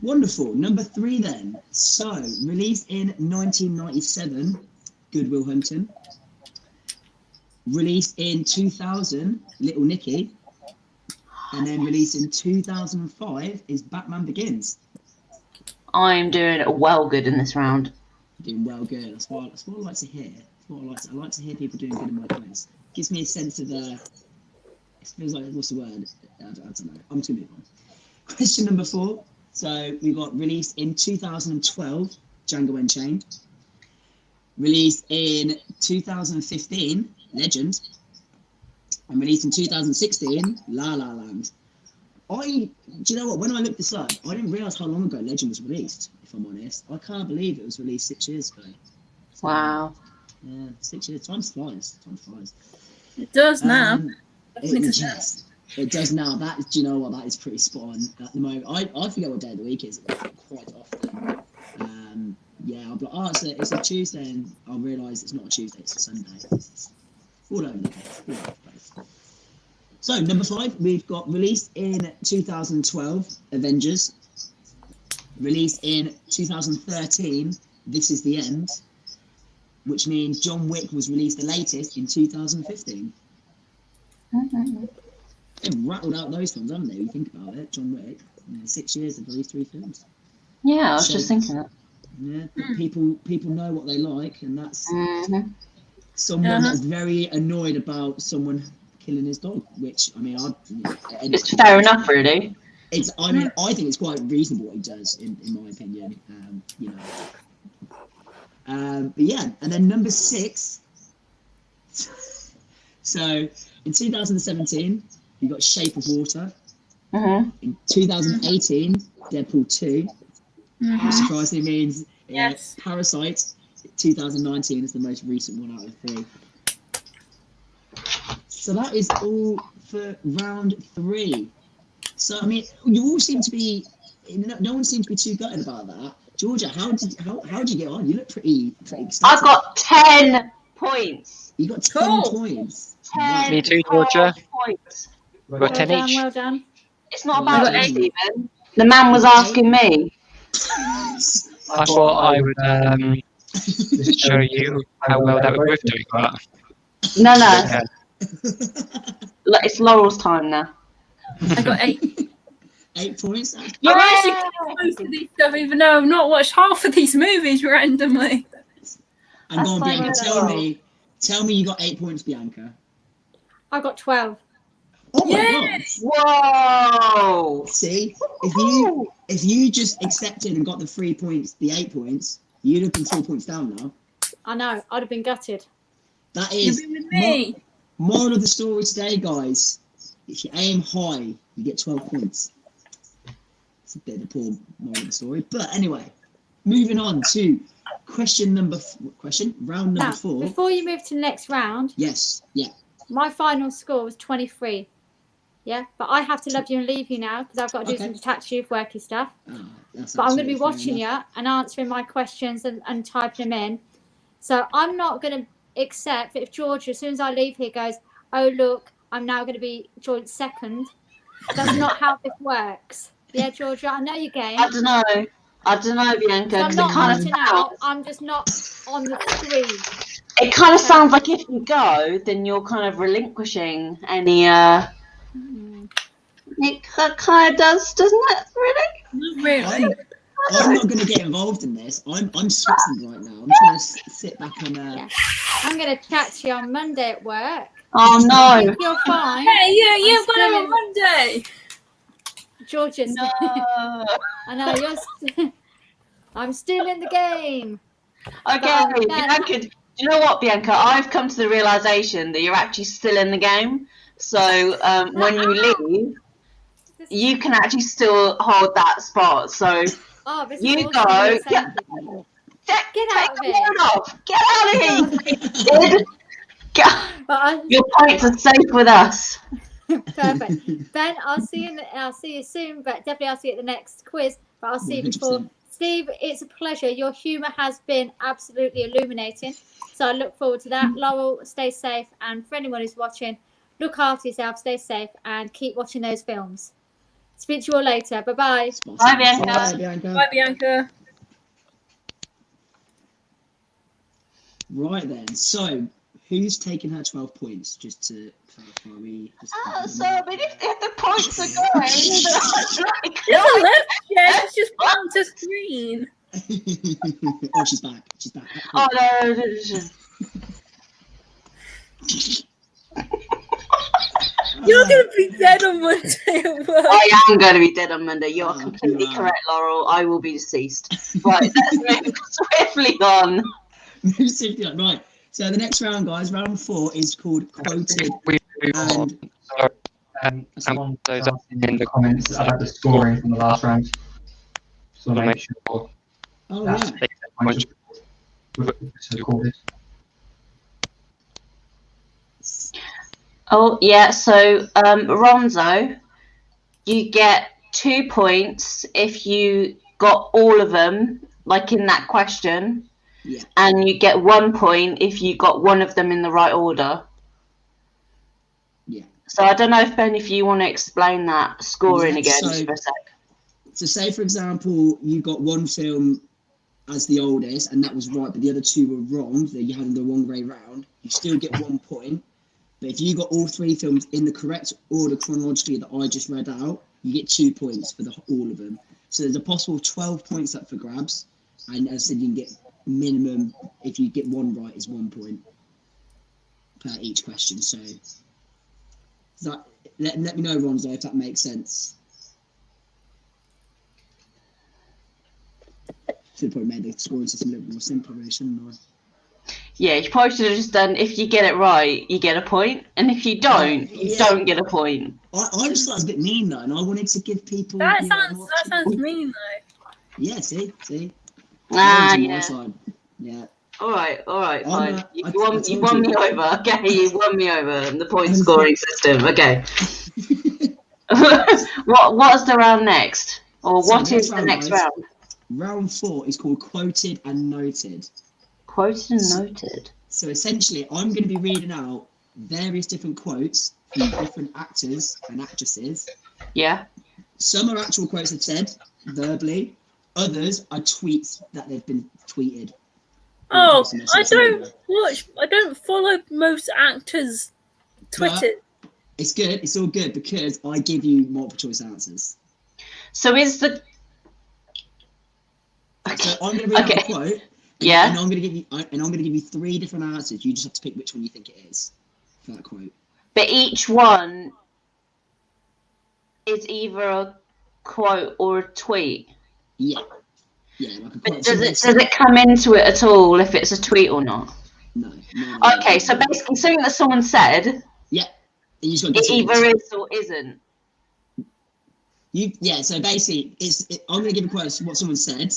S1: Wonderful. Number 3 then. So, released in 1997, Good Will Hunting. Released in 2000, Little Nicky. And then released in 2005 is Batman Begins.
S4: I'm doing well good in this round.
S1: Doing well good. That's what I like to hear. I like to hear people doing good in my quiz. Gives me a sense of it feels like, what's the word? I don't know. I'm just gonna move on. Question number 4. So we got released in 2012, Django Unchained. Released in 2015, Legend. And released in 2016, La La Land. Do you know what? When I looked this up, I didn't realise how long ago Legend was released, if I'm honest. I can't believe it was released 6 years ago. So,
S4: Wow.
S1: yeah, 6 years. Time flies.
S6: It does now.
S1: It does now. Do you know what? That is pretty spot on at the moment. I forget what day of the week it is quite often. Yeah, I'll be like, oh, it's a Tuesday, and I'll realise it's not a Tuesday, it's a Sunday. It's all over the place. So, number 5, we've got released in 2012, Avengers. Released in 2013, This Is the End, which means John Wick was released the latest in 2015. They've rattled out those films, haven't they? You think about it, John Wick. 6 years, they've released 3 films.
S4: Yeah, I was just thinking that.
S1: Yeah, but people know what they like, and that's someone
S6: Uh-huh.
S1: that's very annoyed about someone killing his dog. Which I mean,
S4: It's fair enough, really.
S1: I think it's quite reasonable what he does, in my opinion. But yeah, and then number 6. So in 2017, you got Shape of Water.
S4: Mm-hmm.
S1: In 2018, Deadpool 2. Which surprisingly means
S6: Yes.
S1: Parasite. 2019 is the most recent one out of 3. So that is all for round 3. So I mean, you all seem to be. No one seems to be too gutted about that. Georgia, how did you get on? You look pretty excited.
S4: I got 10 points.
S1: You got 10 points.
S4: 10
S5: Me too, Georgia.
S4: points.
S5: We've got 10 each.
S2: Well done.
S4: It's not
S1: Well
S4: about
S1: done.
S4: you, Stephen. The man was asking me.
S5: I thought I would just show you how well that would both do. But
S4: No.
S5: yeah.
S4: It's Laurel's time now.
S6: I got 8.
S1: 8 points.
S6: You're actually close to these stuff, even though I've not watched half of these movies randomly.
S1: And go on,
S4: That's
S1: Bianca.
S4: fine.
S1: Tell me you got 8 points, Bianca.
S2: I got 12.
S1: Oh my
S6: Yes!
S4: Whoa!
S1: See, if you just accepted and got the 3 points, the 8 points, you'd have been 4 points down now.
S2: I know. I'd have been gutted.
S1: That
S6: You've
S1: is
S6: been with me.
S1: moral of the story today, guys. If you aim high, you get 12 points. It's a bit of a poor moral of the story, but anyway, moving on to round number 4.
S2: Before you move to the next round,
S1: Yes, yeah.
S2: my final score was 23. Yeah, but I have to love you and leave you now because I've got to do some detective worky stuff. But I'm going to be watching you and answering my questions and typing them in. So I'm not going to accept that if Georgia, as soon as I leave here, goes, oh, look, I'm now going to be joint second. That's not how this works. Yeah, Georgia, I know your game.
S4: I don't know, Bianca.
S2: So I'm
S4: 'cause
S2: not
S4: it kind
S2: watching
S4: of
S2: out. I'm just not on the screen.
S4: It kind of sounds like if you go, then you're kind of relinquishing any. It kind of does, doesn't it? Really?
S6: Not really.
S1: I'm not going to get involved in this. I'm stressing right now. I'm just going to sit back and.
S2: I'm going to chat to you on Monday at work.
S4: Oh
S2: I
S4: no!
S2: think you're fine.
S6: Hey, you've got
S2: still
S6: it on
S2: in-
S6: Monday.
S2: Georgia's.
S4: No.
S2: I know you're. I'm still in the game.
S4: Okay,
S2: But,
S4: Bianca. Do you know what, Bianca? I've come to the realization that you're actually still in the game. So when you leave, you can actually still hold that spot. So
S2: this
S4: you
S2: is
S4: go.
S2: awesome.
S4: Get
S2: out of
S4: the
S2: here.
S4: load off. Get out of here. Your points are safe with us.
S2: Perfect. Ben, I'll see you soon, but definitely I'll see you at the next quiz. But I'll see you before.
S1: 100%.
S2: Steve, it's a pleasure. Your humour has been absolutely illuminating. So I look forward to that. Laurel, stay safe. And for anyone who's watching, look after yourself, stay safe, and keep watching those films. Speak to you all later. Bye-bye.
S4: Bye, Bianca.
S1: Bye, Bianca.
S6: Bye, Bianca.
S1: Right then. So, who's taking her 12 points? Just to clarify,
S4: So I mean, if the points are going,
S6: Little left, yeah, it's just one to screen.
S1: Oh, she's back. She's back.
S4: oh no.
S6: You're going to be dead on Monday at work.
S4: I am going to be dead on Monday. You are
S1: Oh,
S4: completely
S1: wow.
S4: correct, Laurel. I will be deceased. Right, let's move swiftly on.
S1: Right. So the next round, guys, round 4 is called Quoted.
S5: We move on.
S1: And
S5: So, someone those up in the comments about the scoring from the last round. So make sure
S1: oh
S5: that's
S1: yeah,
S5: much recorded.
S4: Oh, yeah, so Ronzo, you get 2 points if you got all of them, like in that question.
S1: Yeah.
S4: And you get 1 point if you got one of them in the right order.
S1: Yeah.
S4: So I don't know if you want to explain that scoring
S1: Yeah,
S4: again
S1: so-
S4: just for a sec.
S1: So say for example, you got one film as the oldest, and that was right, but the other 2 were wrong. So you had them the wrong way round. You still get 1 point. But if you got all 3 films in the correct order chronologically that I just read out, you get 2 points for all of them. So there's a possible 12 points up for grabs. And as I said, you can get minimum, if you get 1 right, is 1 point per each question. So that, let me know, Ronzo, if that makes sense. Should have probably made the scoring system a little bit more simple, really, shouldn't I?
S4: Yeah, you probably should have just done, if you get it right, you get a point, and if you don't, you don't get a point.
S1: I just thought it was a bit mean though, and I wanted to give people.
S6: That sounds mean though.
S1: Yeah, see.
S4: Ah,
S1: On
S4: yeah.
S1: my side. Yeah.
S4: All right, fine. You
S1: I
S4: won
S1: told
S4: me
S1: you.
S4: over. Okay, you won me over in the point scoring system. Okay. What's the round next? Or
S1: So
S4: what is the next round?
S1: Round 4 is called Quoted and Noted.
S4: Quoted and noted.
S1: So essentially, I'm going to be reading out various different quotes from different actors and actresses.
S4: Yeah.
S1: Some are actual quotes I've said verbally. Others are tweets that they've been tweeted.
S6: Oh, I don't follow most actors' Twitter.
S1: But it's good. It's all good because I give you multiple choice answers.
S4: So is the...
S1: So I'm going to read out a quote.
S4: Yeah.
S1: And I'm going to give you 3 different answers. You just have to pick which one you think it is for that quote.
S4: But each one is either a quote or a tweet.
S1: Yeah. Yeah, like a quote.
S4: Does it come into it at all if it's a tweet or not?
S1: No.
S4: Okay, so basically something that someone said.
S1: Yeah.
S4: It either is or isn't.
S1: So basically, I'm going to give a quote what someone said.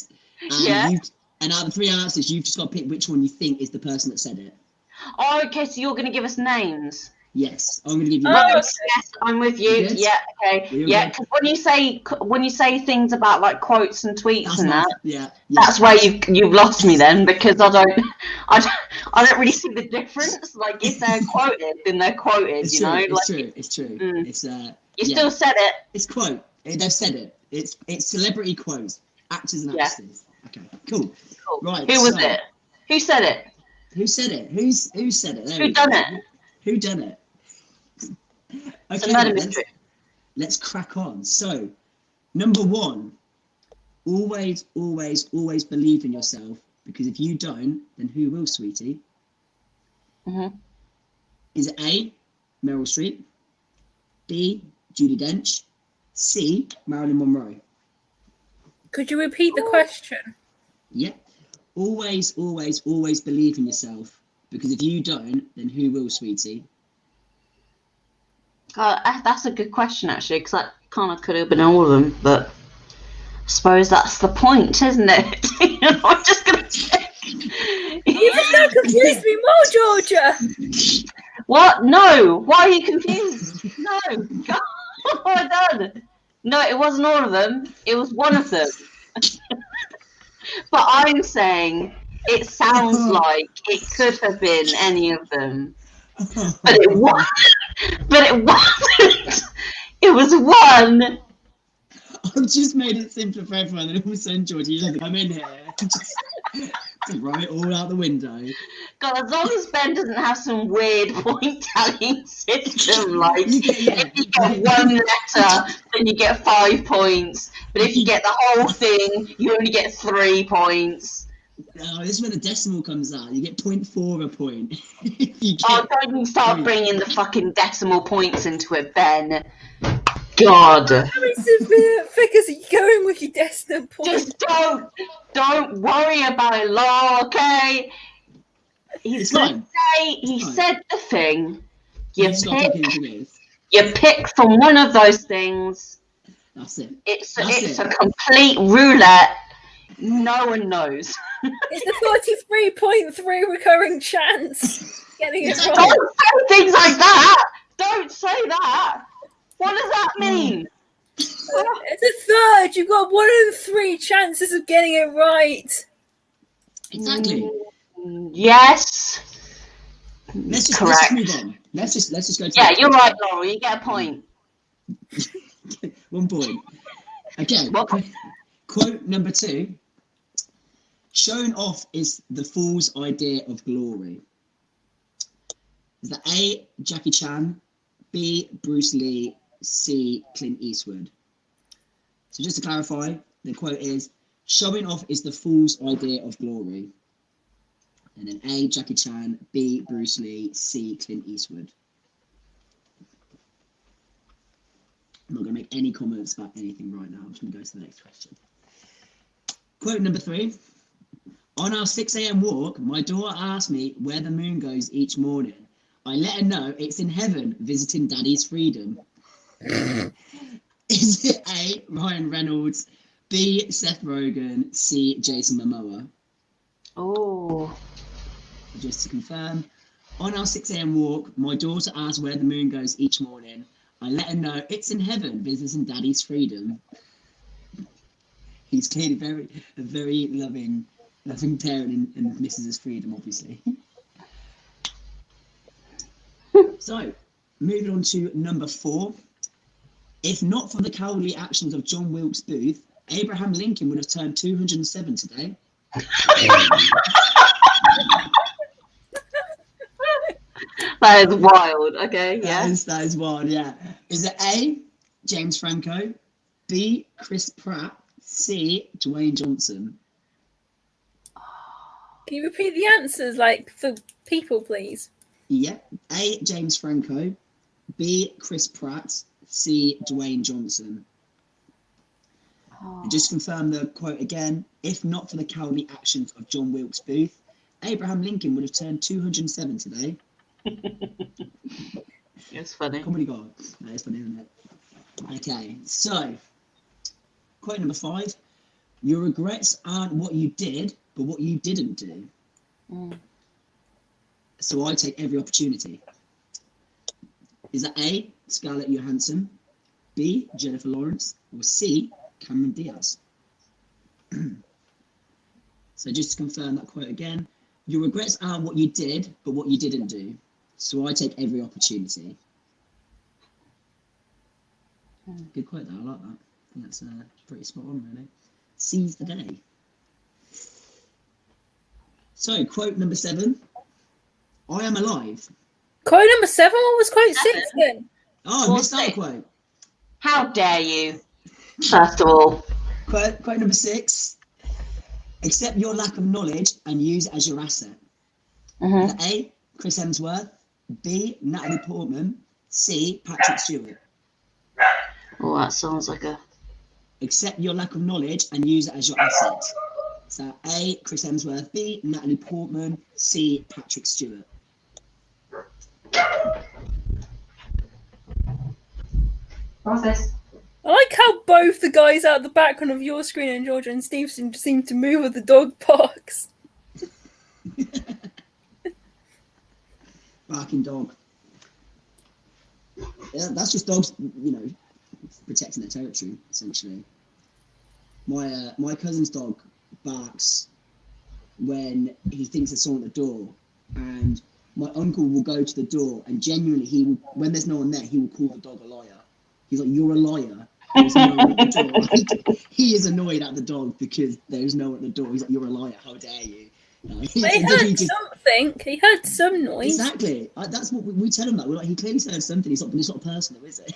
S1: And out of the 3 answers, you've just got to pick which one you think is the person that said it.
S4: Oh, okay, so you're going to give us names.
S1: Yes, I'm going to give you
S4: names. Yes, I'm with you. Yeah, okay.
S1: Yeah,
S4: because when you say things about like quotes and tweets
S1: that's
S4: where you've lost me then, because I don't really see the difference. Like if they're quoted, then they're quoted.
S1: It's true. It's true. It's
S4: you still said it.
S1: It's quote. They've said it. It's celebrity quotes, actors and actresses. Okay, cool. Right.
S4: Who was it? Who said it?
S1: Who said it? Who said it?
S4: Who done it?
S1: Who done it? Okay, let's crack on. So, number 1, always believe in yourself, because if you don't, then who will, sweetie? Is it A, Meryl Streep, B, Judi Dench, C, Marilyn Monroe?
S6: Could you repeat the question?
S1: Yep. Always believe in yourself, because if you don't, then who will, sweetie?
S4: That's a good question, actually, because that kind of could have been all of them, but I suppose that's the point, isn't it? I'm just going to check.
S6: You just now confused me more, Georgia.
S4: What? No. Why are you confused? No. God, what have I done? No, it wasn't all of them. It was one of them. But I'm saying it sounds like it could have been any of them. But it wasn't. It was one.
S1: I've just made it simpler for everyone, and all of a sudden, George, you come in here just to throw it all out the window.
S4: God, as long as Ben doesn't have some weird point tallying system, like if you get one letter, then you get 5 points. But if you get the whole thing, you only get 3 points.
S1: Oh, this is where the decimal comes out. You get 0.4 a point.
S4: Don't even start bringing the fucking decimal points into it, Ben. God.
S6: How many severe figures are you going with your decimal points?
S4: Just don't worry about it, Law, okay? He said the thing. You pick from one of those things.
S1: That's it.
S4: It's a complete roulette. No one knows.
S6: It's the 43.3 recurring chance getting it wrong.
S4: Don't say things like that. Don't say that. What does that mean?
S6: It's a third. You've got 1 in 3 chances of getting it right.
S1: Exactly.
S4: Yes.
S1: Let's just move on. Let's just go.
S4: Yeah, you're right, Laura. You get a point.
S1: 1 point. Okay. Quote number 2. Showing off is the fool's idea of glory. Is that A, Jackie Chan, B, Bruce Lee, C, Clint Eastwood? So just to clarify, the quote is, showing off is the fool's idea of glory. And then A, Jackie Chan, B, Bruce Lee, C, Clint Eastwood. I'm not going to make any comments about anything right now. I'm just going to go to the next question. Quote number 3. On our 6 a.m. walk, my daughter asked me where the moon goes each morning. I let her know it's in heaven visiting Daddy's freedom. Is it A, Ryan Reynolds, B, Seth Rogen, C, Jason Momoa?
S4: Oh.
S1: Just to confirm, on our 6 a.m. walk, my daughter asked where the moon goes each morning. I let her know it's in heaven visiting Daddy's freedom. He's clearly a very loving parent and misses his freedom, obviously. So, moving on to number 4. If not for the cowardly actions of John Wilkes Booth, Abraham Lincoln would have turned 207 today.
S4: That is wild. Okay, yeah.
S1: That is wild, yeah. Is it A, James Franco, B, Chris Pratt, C, Dwayne Johnson?
S6: Can you repeat the answers, like, for people, please?
S1: Yeah. A, James Franco, B, Chris Pratt, C, Dwayne Johnson. And just to confirm the quote again, if not for the cowardly actions of John Wilkes Booth, Abraham Lincoln would have turned 207 today.
S4: It's funny.
S1: Comedy God. That is funny, isn't it? Okay, so quote number 5. Your regrets aren't what you did, but what you didn't do. So I take every opportunity. Is that A, Scarlett Johansson, B, Jennifer Lawrence, or C, Cameron Diaz? So just to confirm that quote again, your regrets aren't what you did, but what you didn't do. So I take every opportunity. Good quote there, I like that. I think that's pretty spot on, really. Seize the day. So, quote number 7. I am alive.
S6: Quote number 7? What was quote 6 then?
S1: Oh, I missed out a quote.
S4: How dare you? First of all.
S1: Quote number 6. Accept your lack of knowledge and use it as your asset. A, Chris Hemsworth. B, Natalie Portman. C, Patrick Stewart.
S4: Oh, that sounds like a...
S1: Accept your lack of knowledge and use it as your asset. So A, Chris Hemsworth. B, Natalie Portman. C, Patrick Stewart.
S4: What's this?
S6: I like how both the guys out the background of your screen and Georgia and Steve seem to move with the dog barks.
S1: Barking dog. Yeah, that's just dogs, protecting their territory, essentially. My cousin's dog barks when he thinks there's someone at the door, and my uncle will go to the door and genuinely when there's no one there, he will call the dog a liar. He's like, "You're a liar. There's no one at the door." Like, he is annoyed at the dog because there's no one at the door. He's like, "You're a liar. How dare you?"
S6: He heard something. He heard some noise.
S1: Exactly. That's what we tell him that. We're like, he clearly heard something. He's not personal, is it?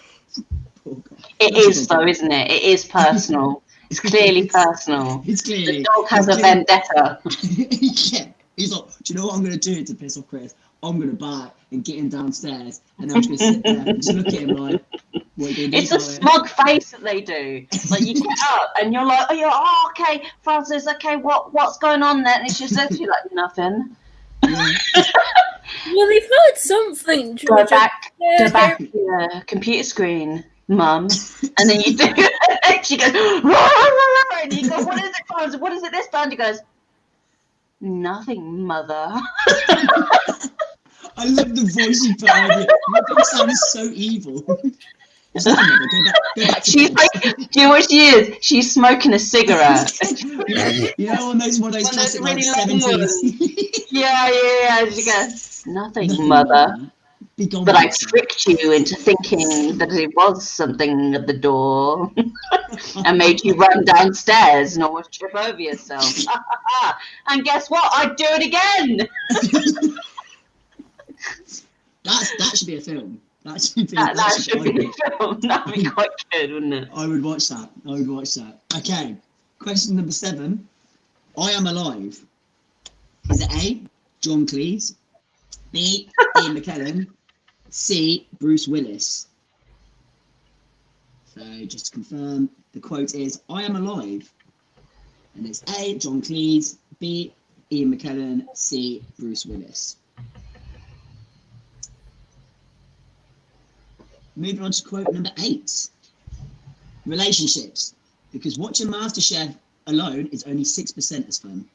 S1: Poor God.
S4: It is though, isn't it? It is personal. It's clearly personal.
S1: It's clearly.
S4: The dog has a vendetta.
S1: Yeah. He's like, "Do you know what I'm going to do to piss off Chris? I'm going to bark and get him downstairs, and I'm just going to sit there and just look at him like, what are you going to do?"
S4: It's a smug face that they do. Like, you get up and you're like, "Oh, okay, Francis, okay, what's going on there?" And it's just literally like, "Nothing."
S1: Yeah.
S6: Well, they've heard something, Georgia.
S4: Go back to the computer screen, Mum. And then you do it, and she goes, and you go, "What is it, Francis? What is it this time?" She goes, "Nothing, Mother."
S1: I love the voice you put on it. Your dog sounds so evil. It's like, go back to
S4: She's
S1: bed.
S4: like, do you know what she is? She's smoking a cigarette.
S1: You know, one of those classic
S4: really
S1: like
S4: long
S1: 70s.
S4: Yeah. She goes, "Nothing, Mother.
S1: Be gone.
S4: But I tricked you into thinking that it was something at the door and made you run downstairs and almost trip over yourself. And guess what? I'd do it again."
S1: That should be a film. That should be
S4: a film. That'd be quite good, wouldn't it?
S1: I would watch that. Okay. Question number 7. I am alive. Is it A, John Cleese, B, Ian McKellen, C, Bruce Willis? So just to confirm, the quote is, "I am alive." And it's A, John Cleese, B, Ian McKellen, C. Bruce Willis. Moving on to quote number 8. Relationships. Because watching MasterChef alone is only 6% as fun.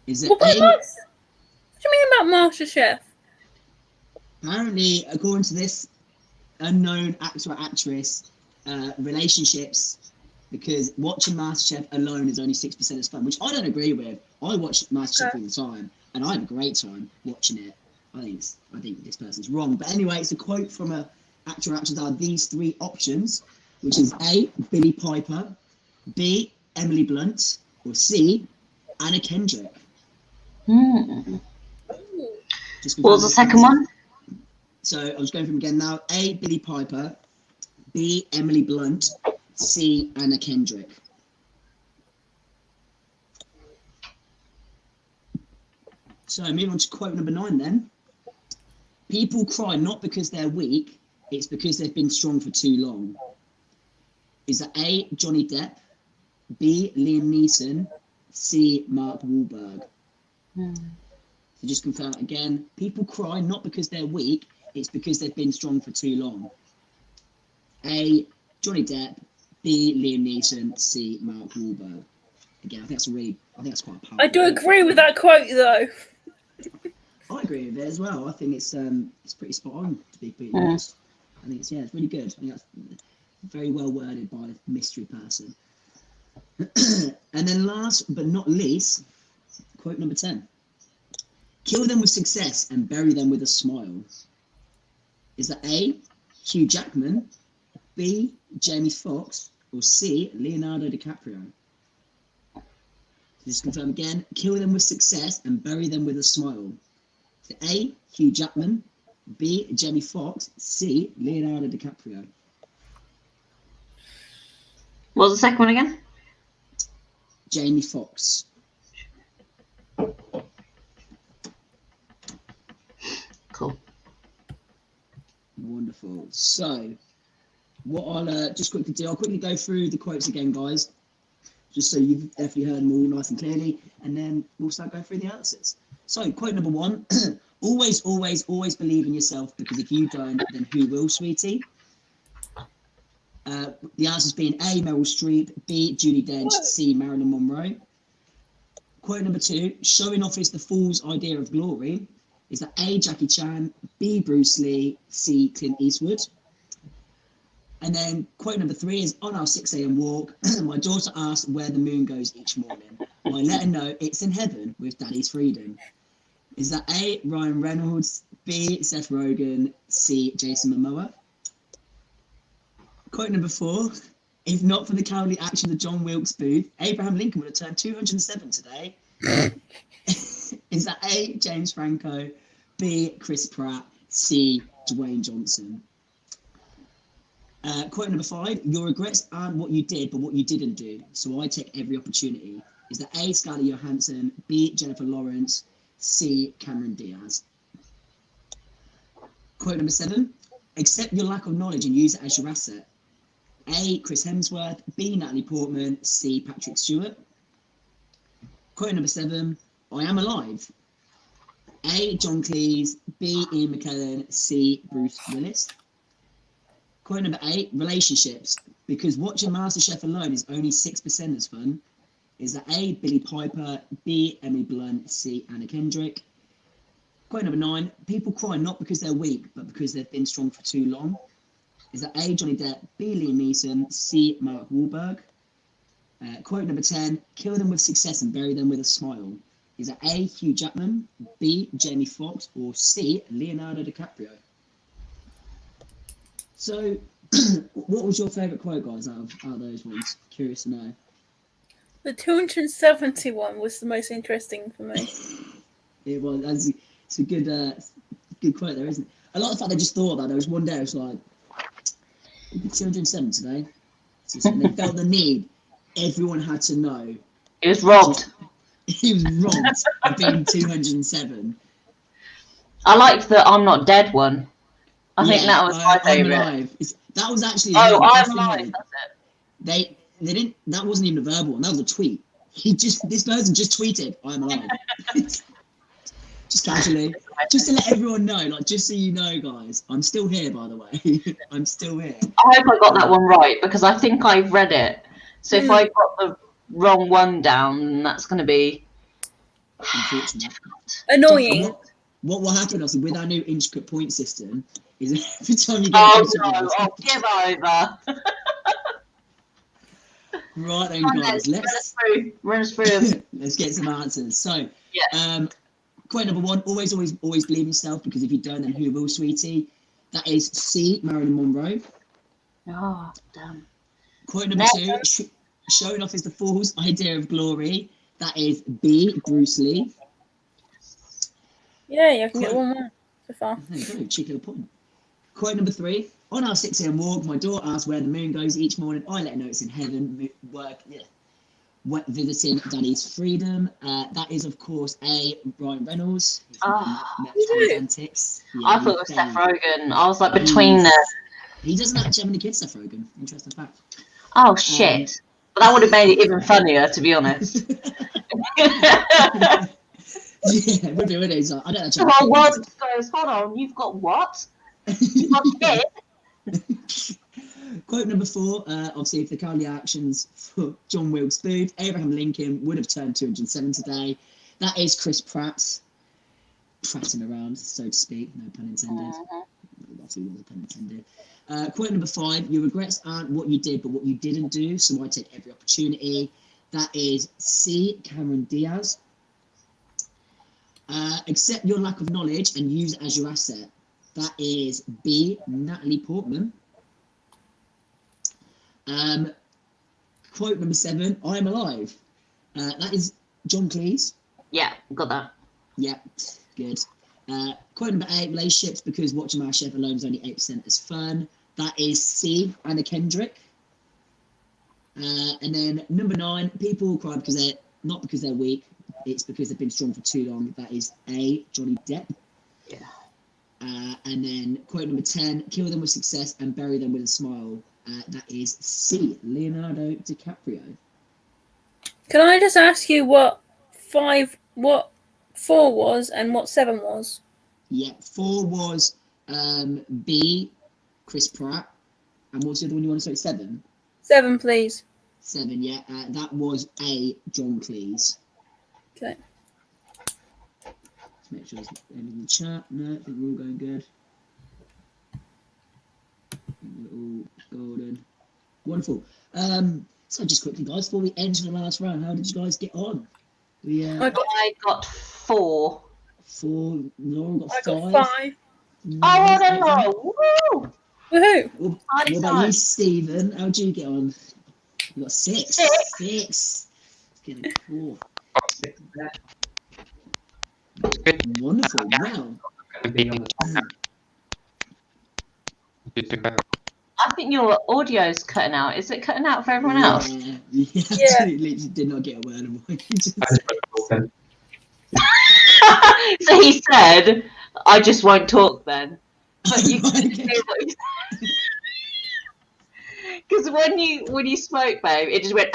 S1: Is it
S6: What do you mean about MasterChef?
S1: Apparently, according to this unknown actor or actress, relationships, because watching MasterChef alone is only 6% as fun, which I don't agree with. I watch MasterChef all the time, and I have a great time watching it. I think this person's wrong. But anyway, it's a quote from an actor or actress. Are these 3 options, which is A, Billie Piper, B, Emily Blunt, or C, Anna Kendrick.
S4: What was the second one?
S1: So I was going from again now. A, Billie Piper, B, Emily Blunt, C, Anna Kendrick. So moving on to quote number 9 then. People cry not because they're weak, it's because they've been strong for too long. Is that A, Johnny Depp, B, Liam Neeson, C, Mark Wahlberg? So just confirm it again. People cry not because they're weak, it's because they've been strong for too long. A, Johnny Depp, B, Liam Neeson, C, Mark Wahlberg. Again, I think that's quite powerful.
S6: I do agree with that quote though.
S1: I agree with it as well. I think it's pretty spot on, to be pretty honest. I think it's really good. I think that's very well worded by a mystery person. And then last but not least, quote number 10. Kill them with success and bury them with a smile. Is that A, Hugh Jackman, B, Jamie Foxx, or C, Leonardo DiCaprio? Just confirm again. Kill them with success and bury them with a smile. Is it A, Hugh Jackman, B, Jamie Foxx, C, Leonardo DiCaprio?
S4: What was the second one again?
S1: Jamie Foxx.
S4: Cool.
S1: Wonderful. So, what I'll just quickly do, I'll quickly go through the quotes again, guys, just so you've definitely heard them all nice and clearly, and then we'll start going through the answers. So, quote number 1, always, always, always believe in yourself, because if you don't, then who will, sweetie? The answers being A, Meryl Streep, B, Judi Dench, C, Marilyn Monroe. Quote number 2, showing off is the fool's idea of glory. Is that A, Jackie Chan, B, Bruce Lee, C, Clint Eastwood? And then quote number 3 is, on our 6 a.m. walk, my daughter asked where the moon goes each morning. Well, I let her know it's in heaven with Daddy's freedom. Is that A, Ryan Reynolds, B, Seth Rogen, C, Jason Momoa? Quote number 4, if not for the cowardly action of John Wilkes Booth, Abraham Lincoln would have turned 207 today. Is that A, James Franco, B, Chris Pratt, C, Dwayne Johnson? Quote number 5, your regrets aren't what you did, but what you didn't do. So I take every opportunity. Is that A, Scarlett Johansson, B, Jennifer Lawrence, C, Cameron Diaz? Quote number 7, accept your lack of knowledge and use it as your asset. A, Chris Hemsworth, B, Natalie Portman, C, Patrick Stewart? Quote number 7, I am alive. A, John Cleese, B, Ian McKellen, C, Bruce Willis? Quote number 8, relationships. Because watching MasterChef alone is only 6% as fun. Is that A, Billie Piper, B, Emily Blunt, C, Anna Kendrick? Quote number 9, people cry not because they're weak, but because they've been strong for too long. Is that A, Johnny Depp, B, Liam Neeson, C, Mark Wahlberg? Quote number 10, kill them with success and bury them with a smile. Is that A, Hugh Jackman, B, Jamie Foxx, or C, Leonardo DiCaprio? So, what was your favourite quote, guys, out of those ones? Curious to know.
S6: The 271 was the most interesting for me.
S1: It was. It's a good quote there, isn't it? I like the fact they just thought that. There was one day, it was like, 207 today. So they felt the need. Everyone had to know.
S4: It was robbed.
S1: He was robbed of being 207.
S4: I liked the I'm not dead one. I think that was my favourite.
S1: That was actually.
S4: Oh, I'm alive. That's it.
S1: They didn't. That wasn't even a verbal one. That was a tweet This person just tweeted, "I'm alive." Just casually, just to let everyone know, like, just so you know, guys, I'm still here, by the way. I'm still here.
S4: I hope I got that one right because I think I've read it. So if I got the wrong one down, that's going to be
S1: Unfortunate.
S6: Annoying.
S1: What will happen, obviously, with our new intricate point system is every time you get
S4: give over.
S1: Right then, guys, let's
S4: run us through.
S1: let's get some answers. So,
S4: Yeah.
S1: quote number 1: always believe in yourself, because if you don't, then who will, sweetie? That is C, Marilyn Monroe.
S4: Oh, damn.
S1: Quote number 2: showing off is the fool's idea of glory. That is B, Bruce Lee.
S6: Yeah, you can get one more so far.
S1: There you go, cheeky little point. Quote number 3: on our 6 a.m. walk, my daughter asks where the moon goes each morning. I let her know it's in heaven. Visiting Daddy's freedom. That is, of course, A, Ryan Reynolds. Antics. Yeah,
S4: I thought it was Seth Rogen. I was like between them.
S1: He doesn't actually have any kids, Seth Rogen. Interesting fact.
S4: Oh shit! But that would have made it even funnier, to be honest.
S1: Yeah, it would be, wouldn't it? I don't actually.
S4: The whole world goes, hold on, you've got what? You've got shit?
S1: Quote number 4: obviously, if the Cowley actions for John Wilkes Booth, Abraham Lincoln would have turned 207 today. That is Chris Pratt's prattling around, so to speak. No pun intended. Obviously, was a pun intended. Quote number 5: your regrets aren't what you did, but what you didn't do. So I take every opportunity. That is C, Cameron Diaz. Accept your lack of knowledge and use it as your asset. That is B, Natalie Portman. Quote number 7: I am alive. That is John Cleese.
S4: Yeah, got that.
S1: Yeah, good. Quote number 8: relationships, because watching my chef alone is only 8% as fun. That is C, Anna Kendrick. And then number 9: people cry because they're not because they're weak, it's because they've been strong for too long. That is A, Johnny Depp.
S4: Yeah.
S1: And then quote number 10: kill them with success and bury them with a smile. That is C, Leonardo DiCaprio.
S6: Can I just ask you what 4 was and what 7 was?
S1: Yeah, 4 was B, Chris Pratt. And what's the other one you want to say? 7?
S6: 7, please.
S1: 7, yeah. That was A, John Cleese.
S6: Okay.
S1: Let's make sure there's any in the chat. No, I think we're all going good. We're all golden. Wonderful. So just quickly, guys, before we enter the last round, how did you guys get on?
S4: I got 4.
S1: 4. Lauren got 5.
S6: I got 5.
S4: Oh, woo!
S6: Woohoo!
S1: What about you, Stephen? How'd you get on? You got 6. 6. Getting 4. Wonderful. Wow.
S4: I think your audio's cutting out. Is it cutting out for everyone else?
S1: Yeah. Absolutely. Did not get a word of what you just said.
S4: So he said, I just won't talk then. But you can hear what he said. Because when you spoke, babe, it just went.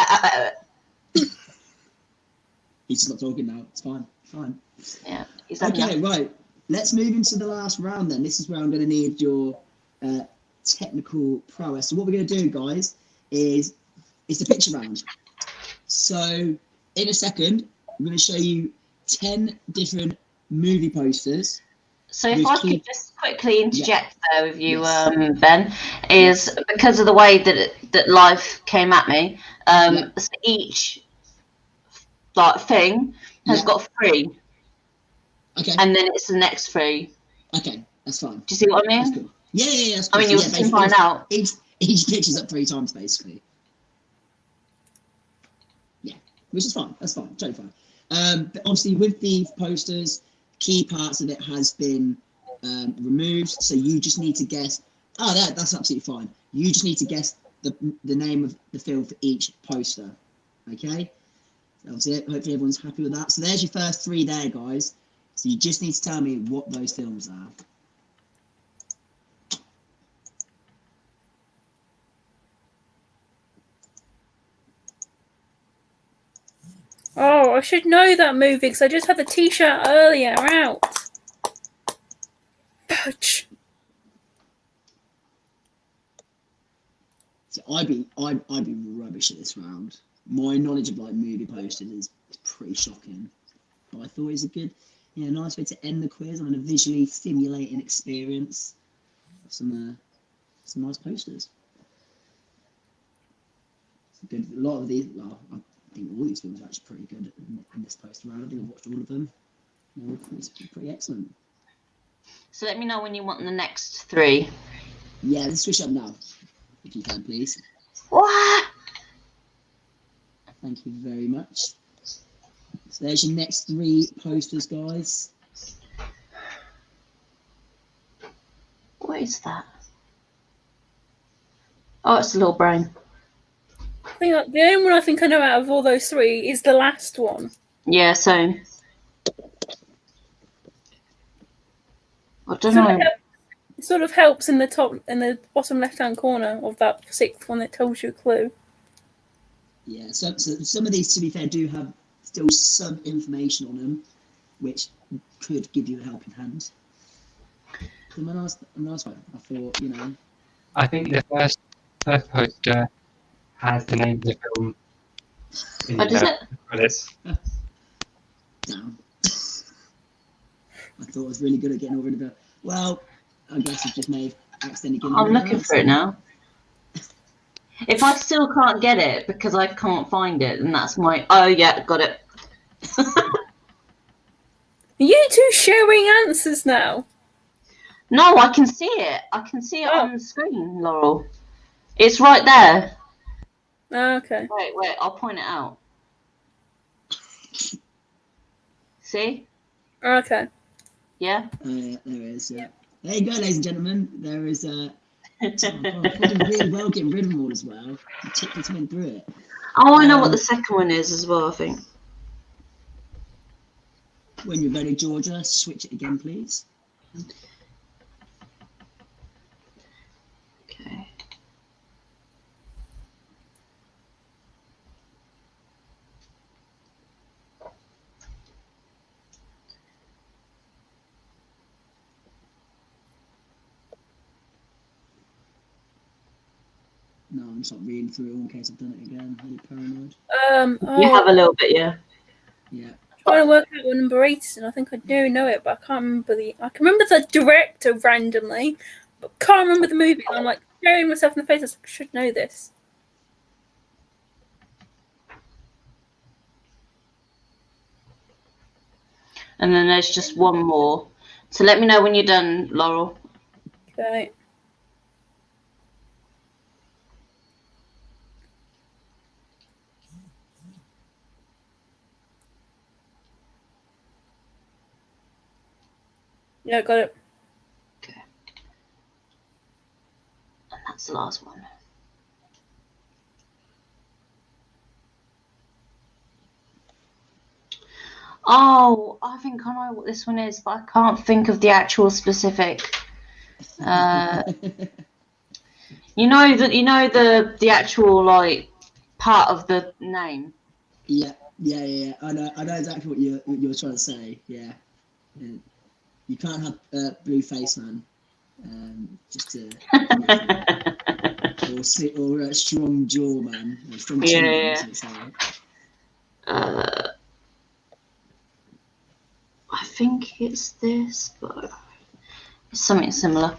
S1: He's just not talking now. It's fine. Fine.
S4: Yeah.
S1: Okay, right. Let's move into the last round then. This is where I'm going to need your technical prowess. So what we're going to do, guys, is it's the picture round. So in a second, I'm going to show you 10 different movie posters.
S4: So if I could just quickly interject there with you, Ben, is because of the way that life came at me, so each thing has got 3.
S1: Okay.
S4: And then it's the next 3.
S1: Okay, that's fine.
S4: Do you see what I mean?
S1: That's cool. Yeah. That's cool.
S4: I mean, you'll soon find out.
S1: Each picture's up 3 times, basically. Yeah, which is fine. That's fine. Totally fine. But obviously, with the posters, key parts of it has been removed. So you just need to guess. Oh, that's absolutely fine. You just need to guess the name of the film for each poster. Okay? That was it. Hopefully everyone's happy with that. So there's your first 3 there, guys. So you just need to tell me what those films are.
S6: Oh, I should know that movie because I just had the T-shirt earlier out. Fudge.
S1: So I'd be rubbish at this round. My knowledge of like movie posters is pretty shocking. But I thought it was a good, nice way to end the quiz on a visually stimulating experience. Some nice posters. Good. A lot of these, well, I think all these films are actually pretty good in this poster round. I think I've watched all of them. It's pretty excellent.
S4: So let me know when you want the next 3.
S1: Yeah, let's switch up now, if you can, please.
S4: What?
S1: Thank you very much. So there's your next 3 posters, guys.
S4: What is that? Oh, it's a little brain.
S6: I think the only one I think I know out of all those 3 is the last one.
S4: Yeah, same. I don't know.
S6: It sort of helps in the bottom left-hand corner of that 6th one that tells you a clue.
S1: Yeah, so some of these, to be fair, do have still some information on them, which could give you a helping hand. So my last one, I thought,
S5: I think the first poster has the name of the film in
S4: does it?
S5: credits.
S1: Damn. I thought I was really good at getting all rid of it. Well, I guess I just may have accidentally given
S4: I'm looking for it now. If I still can't get it because I can't find it, then that's my... Oh, yeah, got it.
S6: Are you 2 sharing answers now?
S4: No, I can see it. I can see it on the screen, Laurel. It's right there.
S6: Oh, okay.
S4: Wait, I'll point it out. See?
S6: Okay.
S4: Yeah?
S1: Yeah, there it is, yeah. There you go, ladies and gentlemen. There is I did really well getting rid of them all as well. I just went through it.
S4: Oh, I know what the second one is as well, I think.
S1: When you're ready, Georgia, switch it again, please.
S4: Okay.
S1: No, I'm just not reading through it all in case I've done it again. I'm really paranoid.
S4: You have a little bit, yeah.
S1: Yeah.
S6: Trying to work out what number 8 is, and I think I do know it, but I can't remember I can remember the director randomly, but can't remember the movie. And I'm like staring myself in the face. I should know this.
S4: And then there's just one more. So let me know when you're done, Laurel.
S6: Okay. Yeah, got it.
S4: Okay. And that's the last one. Oh, I think I know what this one is, but I can't think of the actual specific. You know the actual like part of the name.
S1: Yeah. I know exactly what you're trying to say. Yeah. You can't have blue face man. Just to or strong jaw man. Or strong chin man,
S4: I think it's this, but it's something similar.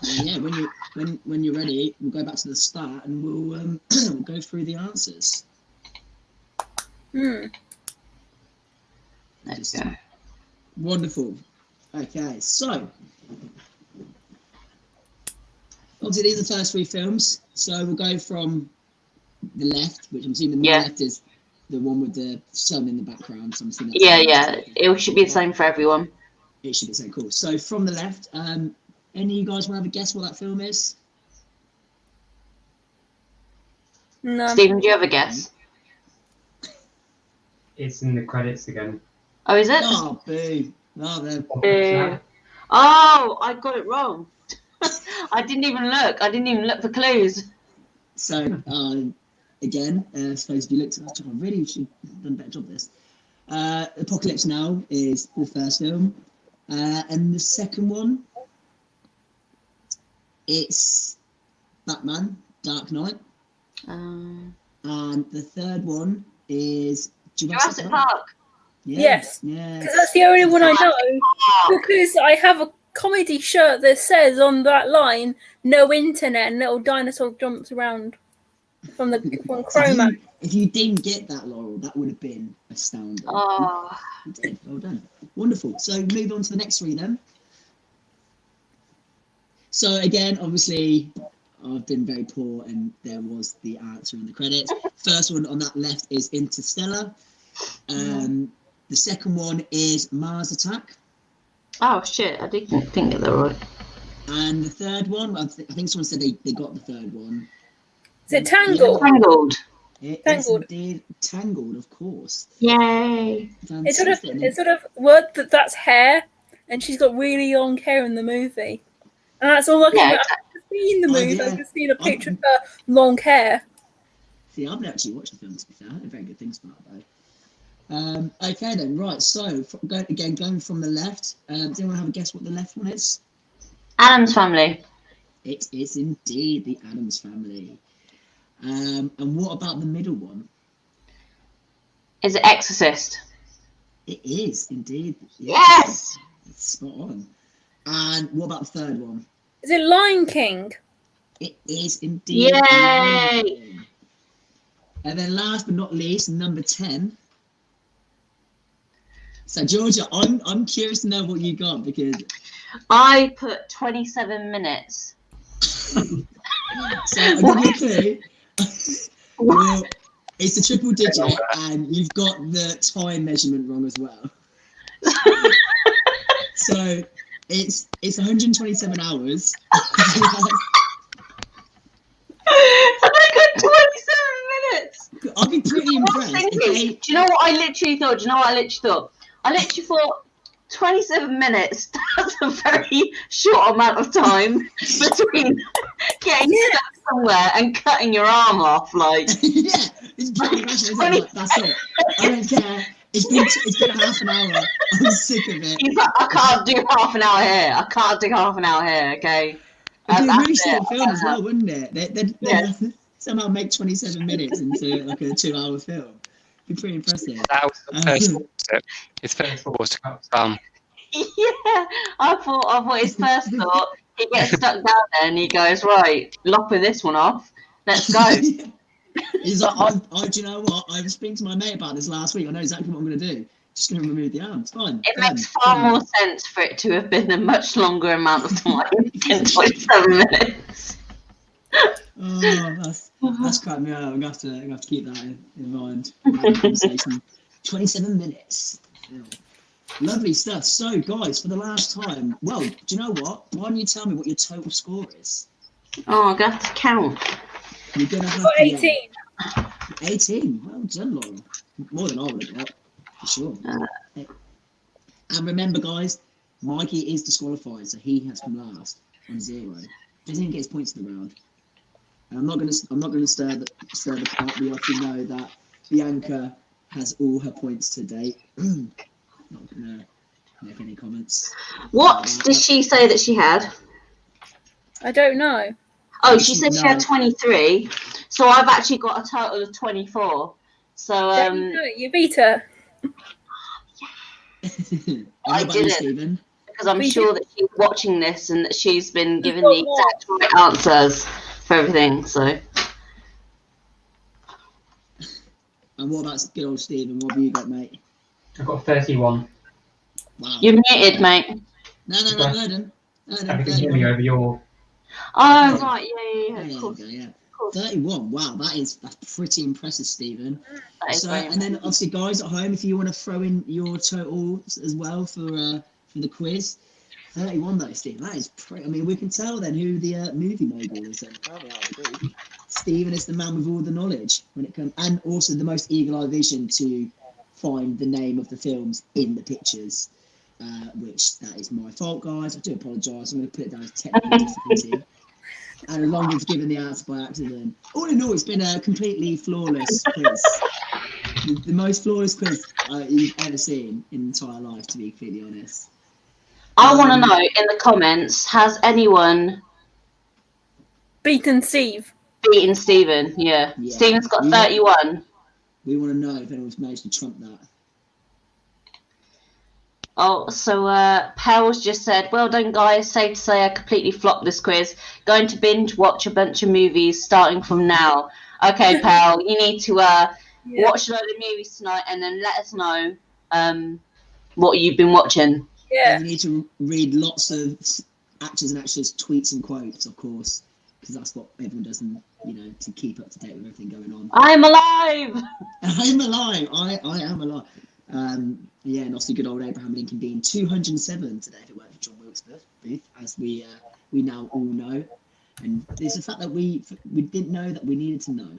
S1: Yeah, when you're ready, we'll go back to the start and we'll we'll go through the answers.
S4: Let's go.
S1: Wonderful. Okay, so obviously these are the first 3 films. So we'll go from the left, which I'm assuming the left is the one with the sun in the background. So I'm assuming that's
S4: It should be the same for everyone.
S1: It should be so cool. So from the left, any of you guys want to have a guess what that film is?
S6: No.
S4: Stephen, do you have a guess?
S5: It's in the credits again.
S4: Oh, is it?
S1: Oh, boo. Oh,
S4: boo. Oh, I got it wrong. I didn't even look. I didn't even look for clues.
S1: So, again, I suppose if you looked at it, I really should have done a better job of this. Apocalypse Now is the first film. And the second one, it's Batman, Dark Knight. And the third one is
S4: Jurassic Park.
S6: Yes. Because that's the only one I know. Because I have a comedy shirt that says on that line, "No internet," and little dinosaur jumps around from Chroma.
S1: If you didn't get that, Laurel, that would have been astounding.
S4: Oh.
S1: You did. Well done. Wonderful. So move on to the next three then. So again, obviously, I've been very poor, and there was the answer in the credits. First one on that left is Interstellar. The second one is Mars Attack.
S4: Oh shit! I didn't think of that right.
S1: And the third one, I think someone said they got the third one.
S6: Is it Tangled?
S1: Yeah.
S4: Tangled.
S1: It's indeed Tangled, of course.
S4: Yay!
S6: It's sort of word that's hair, and she's got really long hair in the movie, and that's all I can see in the movie.
S1: yeah.
S6: I can see a picture of her long hair.
S1: See, I've actually watched the film, to be fair. I heard very good things about that, though. Okay then, right, so going from the left, does anyone have a guess what the left one is?
S4: Addams Family.
S1: It is indeed the Addams Family. And what about the middle one?
S4: Is it Exorcist?
S1: It is indeed.
S4: Yes!
S1: It's spot on. And what about the third one?
S6: Is it Lion King?
S1: It is indeed.
S4: Yay!
S1: And then last but not least, number 10. So Georgia, I'm curious to know what you got, because
S4: I put 27 minutes.
S1: So I'll give you a clue. Well, it's a triple digit, and you've got the time measurement wrong as well. So it's 127 hours.
S4: And I got 27 minutes.
S1: I'll be pretty impressed. Okay?
S4: Do you know what I literally thought? I literally thought 27 minutes. That's a very short amount of time between getting stuck somewhere and cutting your arm off. Like,
S1: yeah, it's pretty much like, that's it. I don't care. It's been half an hour. I'm sick of it.
S4: He's like, I can't do half an hour here. Okay.
S1: It'd be a really short film as well, wouldn't it? They'd somehow make 27 minutes into like a 2-hour film. It'd be pretty impressive.
S5: That was the first thought. His first thought was to cut his thumb.
S4: Yeah, I thought his first thought, he gets stuck down there and he goes, right, lopping this one off. Let's go.
S1: He's like, do you know what? I was speaking to my mate about this last week. I know exactly what I'm going to do. Just going to remove the arm. It's fine.
S4: It makes far more sense for it to have been a much longer amount of time than 27 minutes.
S1: Oh, that's cracked me out. I'm going to have to keep that in mind. 27 minutes. Yeah. Lovely stuff. So, guys, for the last time, well, do you know what? Why don't you tell me what your total score is?
S4: Oh, I got to count.
S1: You're going to have
S6: 18.
S1: 18. Well done, Laura. More than I would have got, for sure. And remember, guys, Mikey is disqualified, so he has come last on 0. Doesn't even get his points in the round. And I'm not going to stir the pot. We obviously know that Bianca has all her points to date. Not going to make any comments.
S4: What did she say that she had?
S6: I don't know.
S4: Oh, she said she had 23. So I've actually got a total of 24. So
S6: you beat her.
S4: I didn't, because I'm sure that she's watching this and that she's been given the exact right answers for everything. So.
S1: And what about good old Stephen? What have you got, mate?
S5: I've got 31.
S1: Wow.
S4: You're muted, mate.
S1: No, I don't.
S5: I can hear me over your.
S4: Oh, right, yeah, of course.
S1: Yeah. 31. Wow, that's pretty impressive, Stephen. So, and then obviously, guys at home, if you want to throw in your totals as well for the quiz, 31 though, Steve. That is pretty. I mean, we can tell then who the movie mogul is. Stephen is the man with all the knowledge when it comes, and also the most eagle-eye vision to find the name of the films in the pictures. Which that is my fault, guys. I do apologise. I'm going to put it down as technical difficulty. And as long as given the answer by accident. All in all, it's been a completely flawless quiz. The most flawless quiz you've ever seen in your entire life, to be completely honest.
S4: I want to know in the comments, has anyone
S6: beaten Steve?
S4: Beaten Stephen? Yeah. Stephen's got 31.
S1: We want to know if anyone's managed to trump that.
S4: Oh, so Pel's just said, well done, guys. Safe to say I completely flopped this quiz. Going to binge watch a bunch of movies starting from now. Okay, Pel, you need to watch a load of movies tonight and then let us know what you've been watching.
S6: Yeah.
S1: And you need to read lots of actors and actresses' tweets and quotes, of course, because that's what everyone does, to keep up to date with everything going on.
S4: I'm alive!
S1: I'm alive! I am alive. And obviously good old Abraham Lincoln being 207 today if it weren't for John Wilkes Booth, as we now all know. And it's the fact that we didn't know that we needed to know.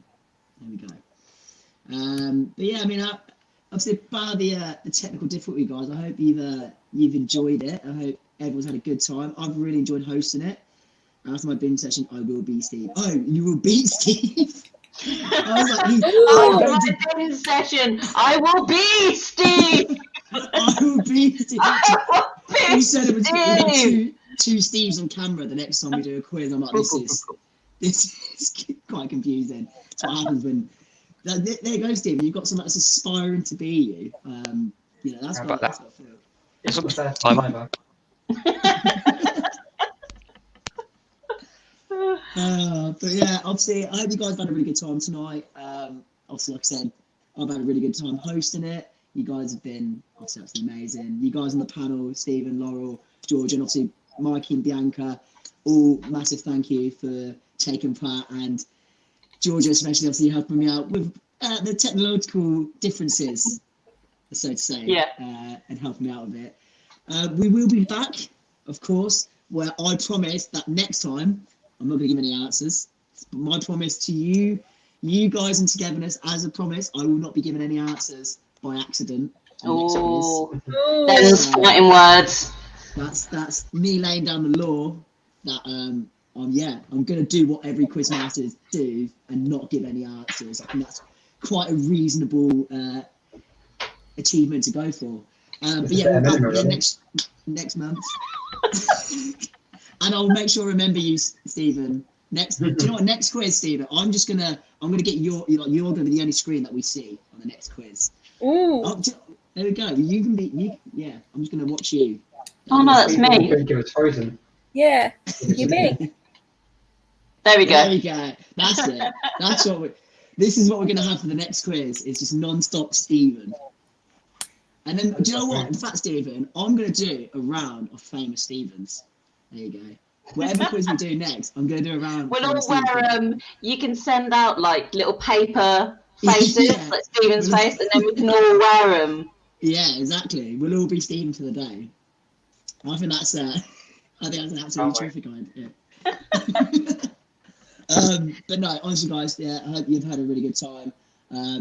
S1: There we go. But yeah, I mean, obviously, bar the technical difficulty, guys, I hope you've enjoyed it. I hope everyone's had a good time. I've really enjoyed hosting it. After my binge session, I will be Steve. Oh, you will beat Steve? I was like,
S4: my binge session, I will be Steve!
S1: I will be Steve. You said it was two Steves on camera the next time we do a quiz. I'm like, this is quite confusing. That's what happens when... There you go, Steve. You've got someone that's aspiring to be you. That's what I feel.
S5: It's not the first time either.
S1: But yeah, obviously, I hope you guys have had a really good time tonight. Obviously, like I said, I've had a really good time hosting it. You guys have been obviously absolutely amazing. You guys on the panel, Stephen, Laurel, George, and obviously Mikey and Bianca, all massive thank you for taking part, and Georgia especially obviously helping me out with the technological differences, so to say, and helping me out with it. We will be back, of course, where I promise that next time I'm not going to give any answers, but my promise to you guys in Togetherness, as a promise, I will not be giving any answers by accident.
S4: Oh, those fighting words.
S1: That's me laying down the law that I'm going to do what every quizmasters do and not give any answers. I think that's quite a reasonable achievement to go for. But yeah, we'll be back next month. And I'll make sure to remember you, Stephen. Do you know what? Next quiz, Stephen. I'm gonna get you're gonna be the only screen that we see on the next quiz.
S6: Ooh.
S1: There we go. You can be. I'm just gonna watch you.
S4: Oh no, that's me.
S5: It's frozen.
S6: Yeah, you me.
S4: There we go.
S1: There we go. That's it. That's what this is what we're gonna have for the next quiz. It's just non-stop Stephen. And then, do you know what? In fact, Stephen, I'm gonna do a round of famous Stephens. There you go. Whatever quiz we do next, I'm going to do a round.
S4: We'll all wear, you can send out like little paper faces, like Stephen's face, and then we can all wear them.
S1: Yeah, exactly. We'll all be Stephen for the day. I think that's an absolutely terrific idea. But no, honestly, guys, I hope you've had a really good time.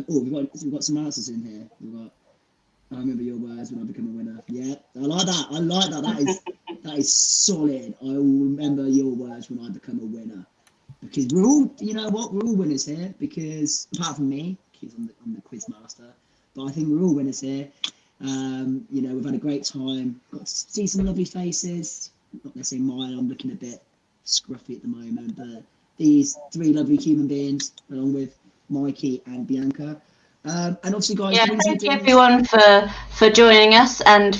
S1: We've got some answers in here. I remember your words when I become a winner. Yeah, I like that. That is solid. I will remember your words when I become a winner. Because we're all, we're all winners here. Because apart from me, because I'm the quizmaster, but I think we're all winners here. We've had a great time. Got to see some lovely faces. Not necessarily mine. I'm looking a bit scruffy at the moment, but these three lovely human beings, along with Mikey and Bianca. And obviously, guys,
S4: thank you everyone for joining us. And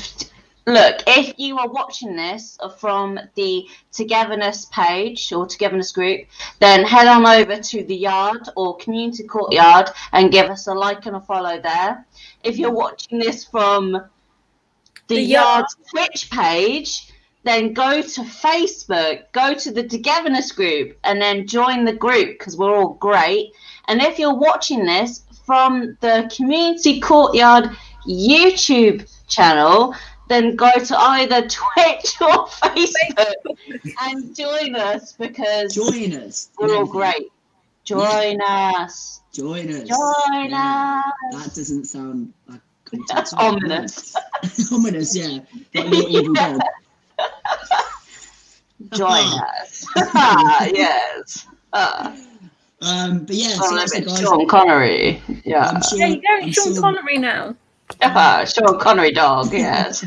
S4: look, if you are watching this from the Togetherness page or Togetherness group, then head on over to the Yard or Community Courtyard and give us a like and a follow there. If you're watching this from the Yard Twitch page, then go to Facebook, go to the Togetherness group, and then join the group because we're all great. And if you're watching this from the Community Courtyard YouTube channel, then go to either Twitch or Facebook and join us because we're all great. Join us.
S1: That doesn't sound like
S4: that's ominous.
S1: Ominous, yeah. Like little evil dog.
S4: join us. Yes.
S1: But yeah, so that's it, guys.
S4: Sean Connery. Yeah.
S1: I'm sure,
S6: Yeah, you go,
S1: I'm
S6: Sean
S1: sure-
S6: Connery now.
S4: Sean Connery dog. Yes.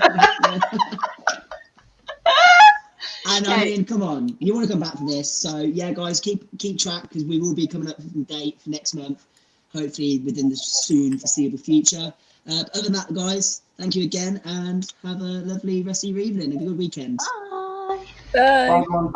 S1: And I mean, come on, you want to come back for this? So yeah, guys, keep track because we will be coming up with a date for next month, hopefully within the soon foreseeable future. Other than that, guys, thank you again, and have a lovely rest of your evening. Have a good weekend.
S4: Bye.
S6: Bye.
S5: Bye, everyone. Thank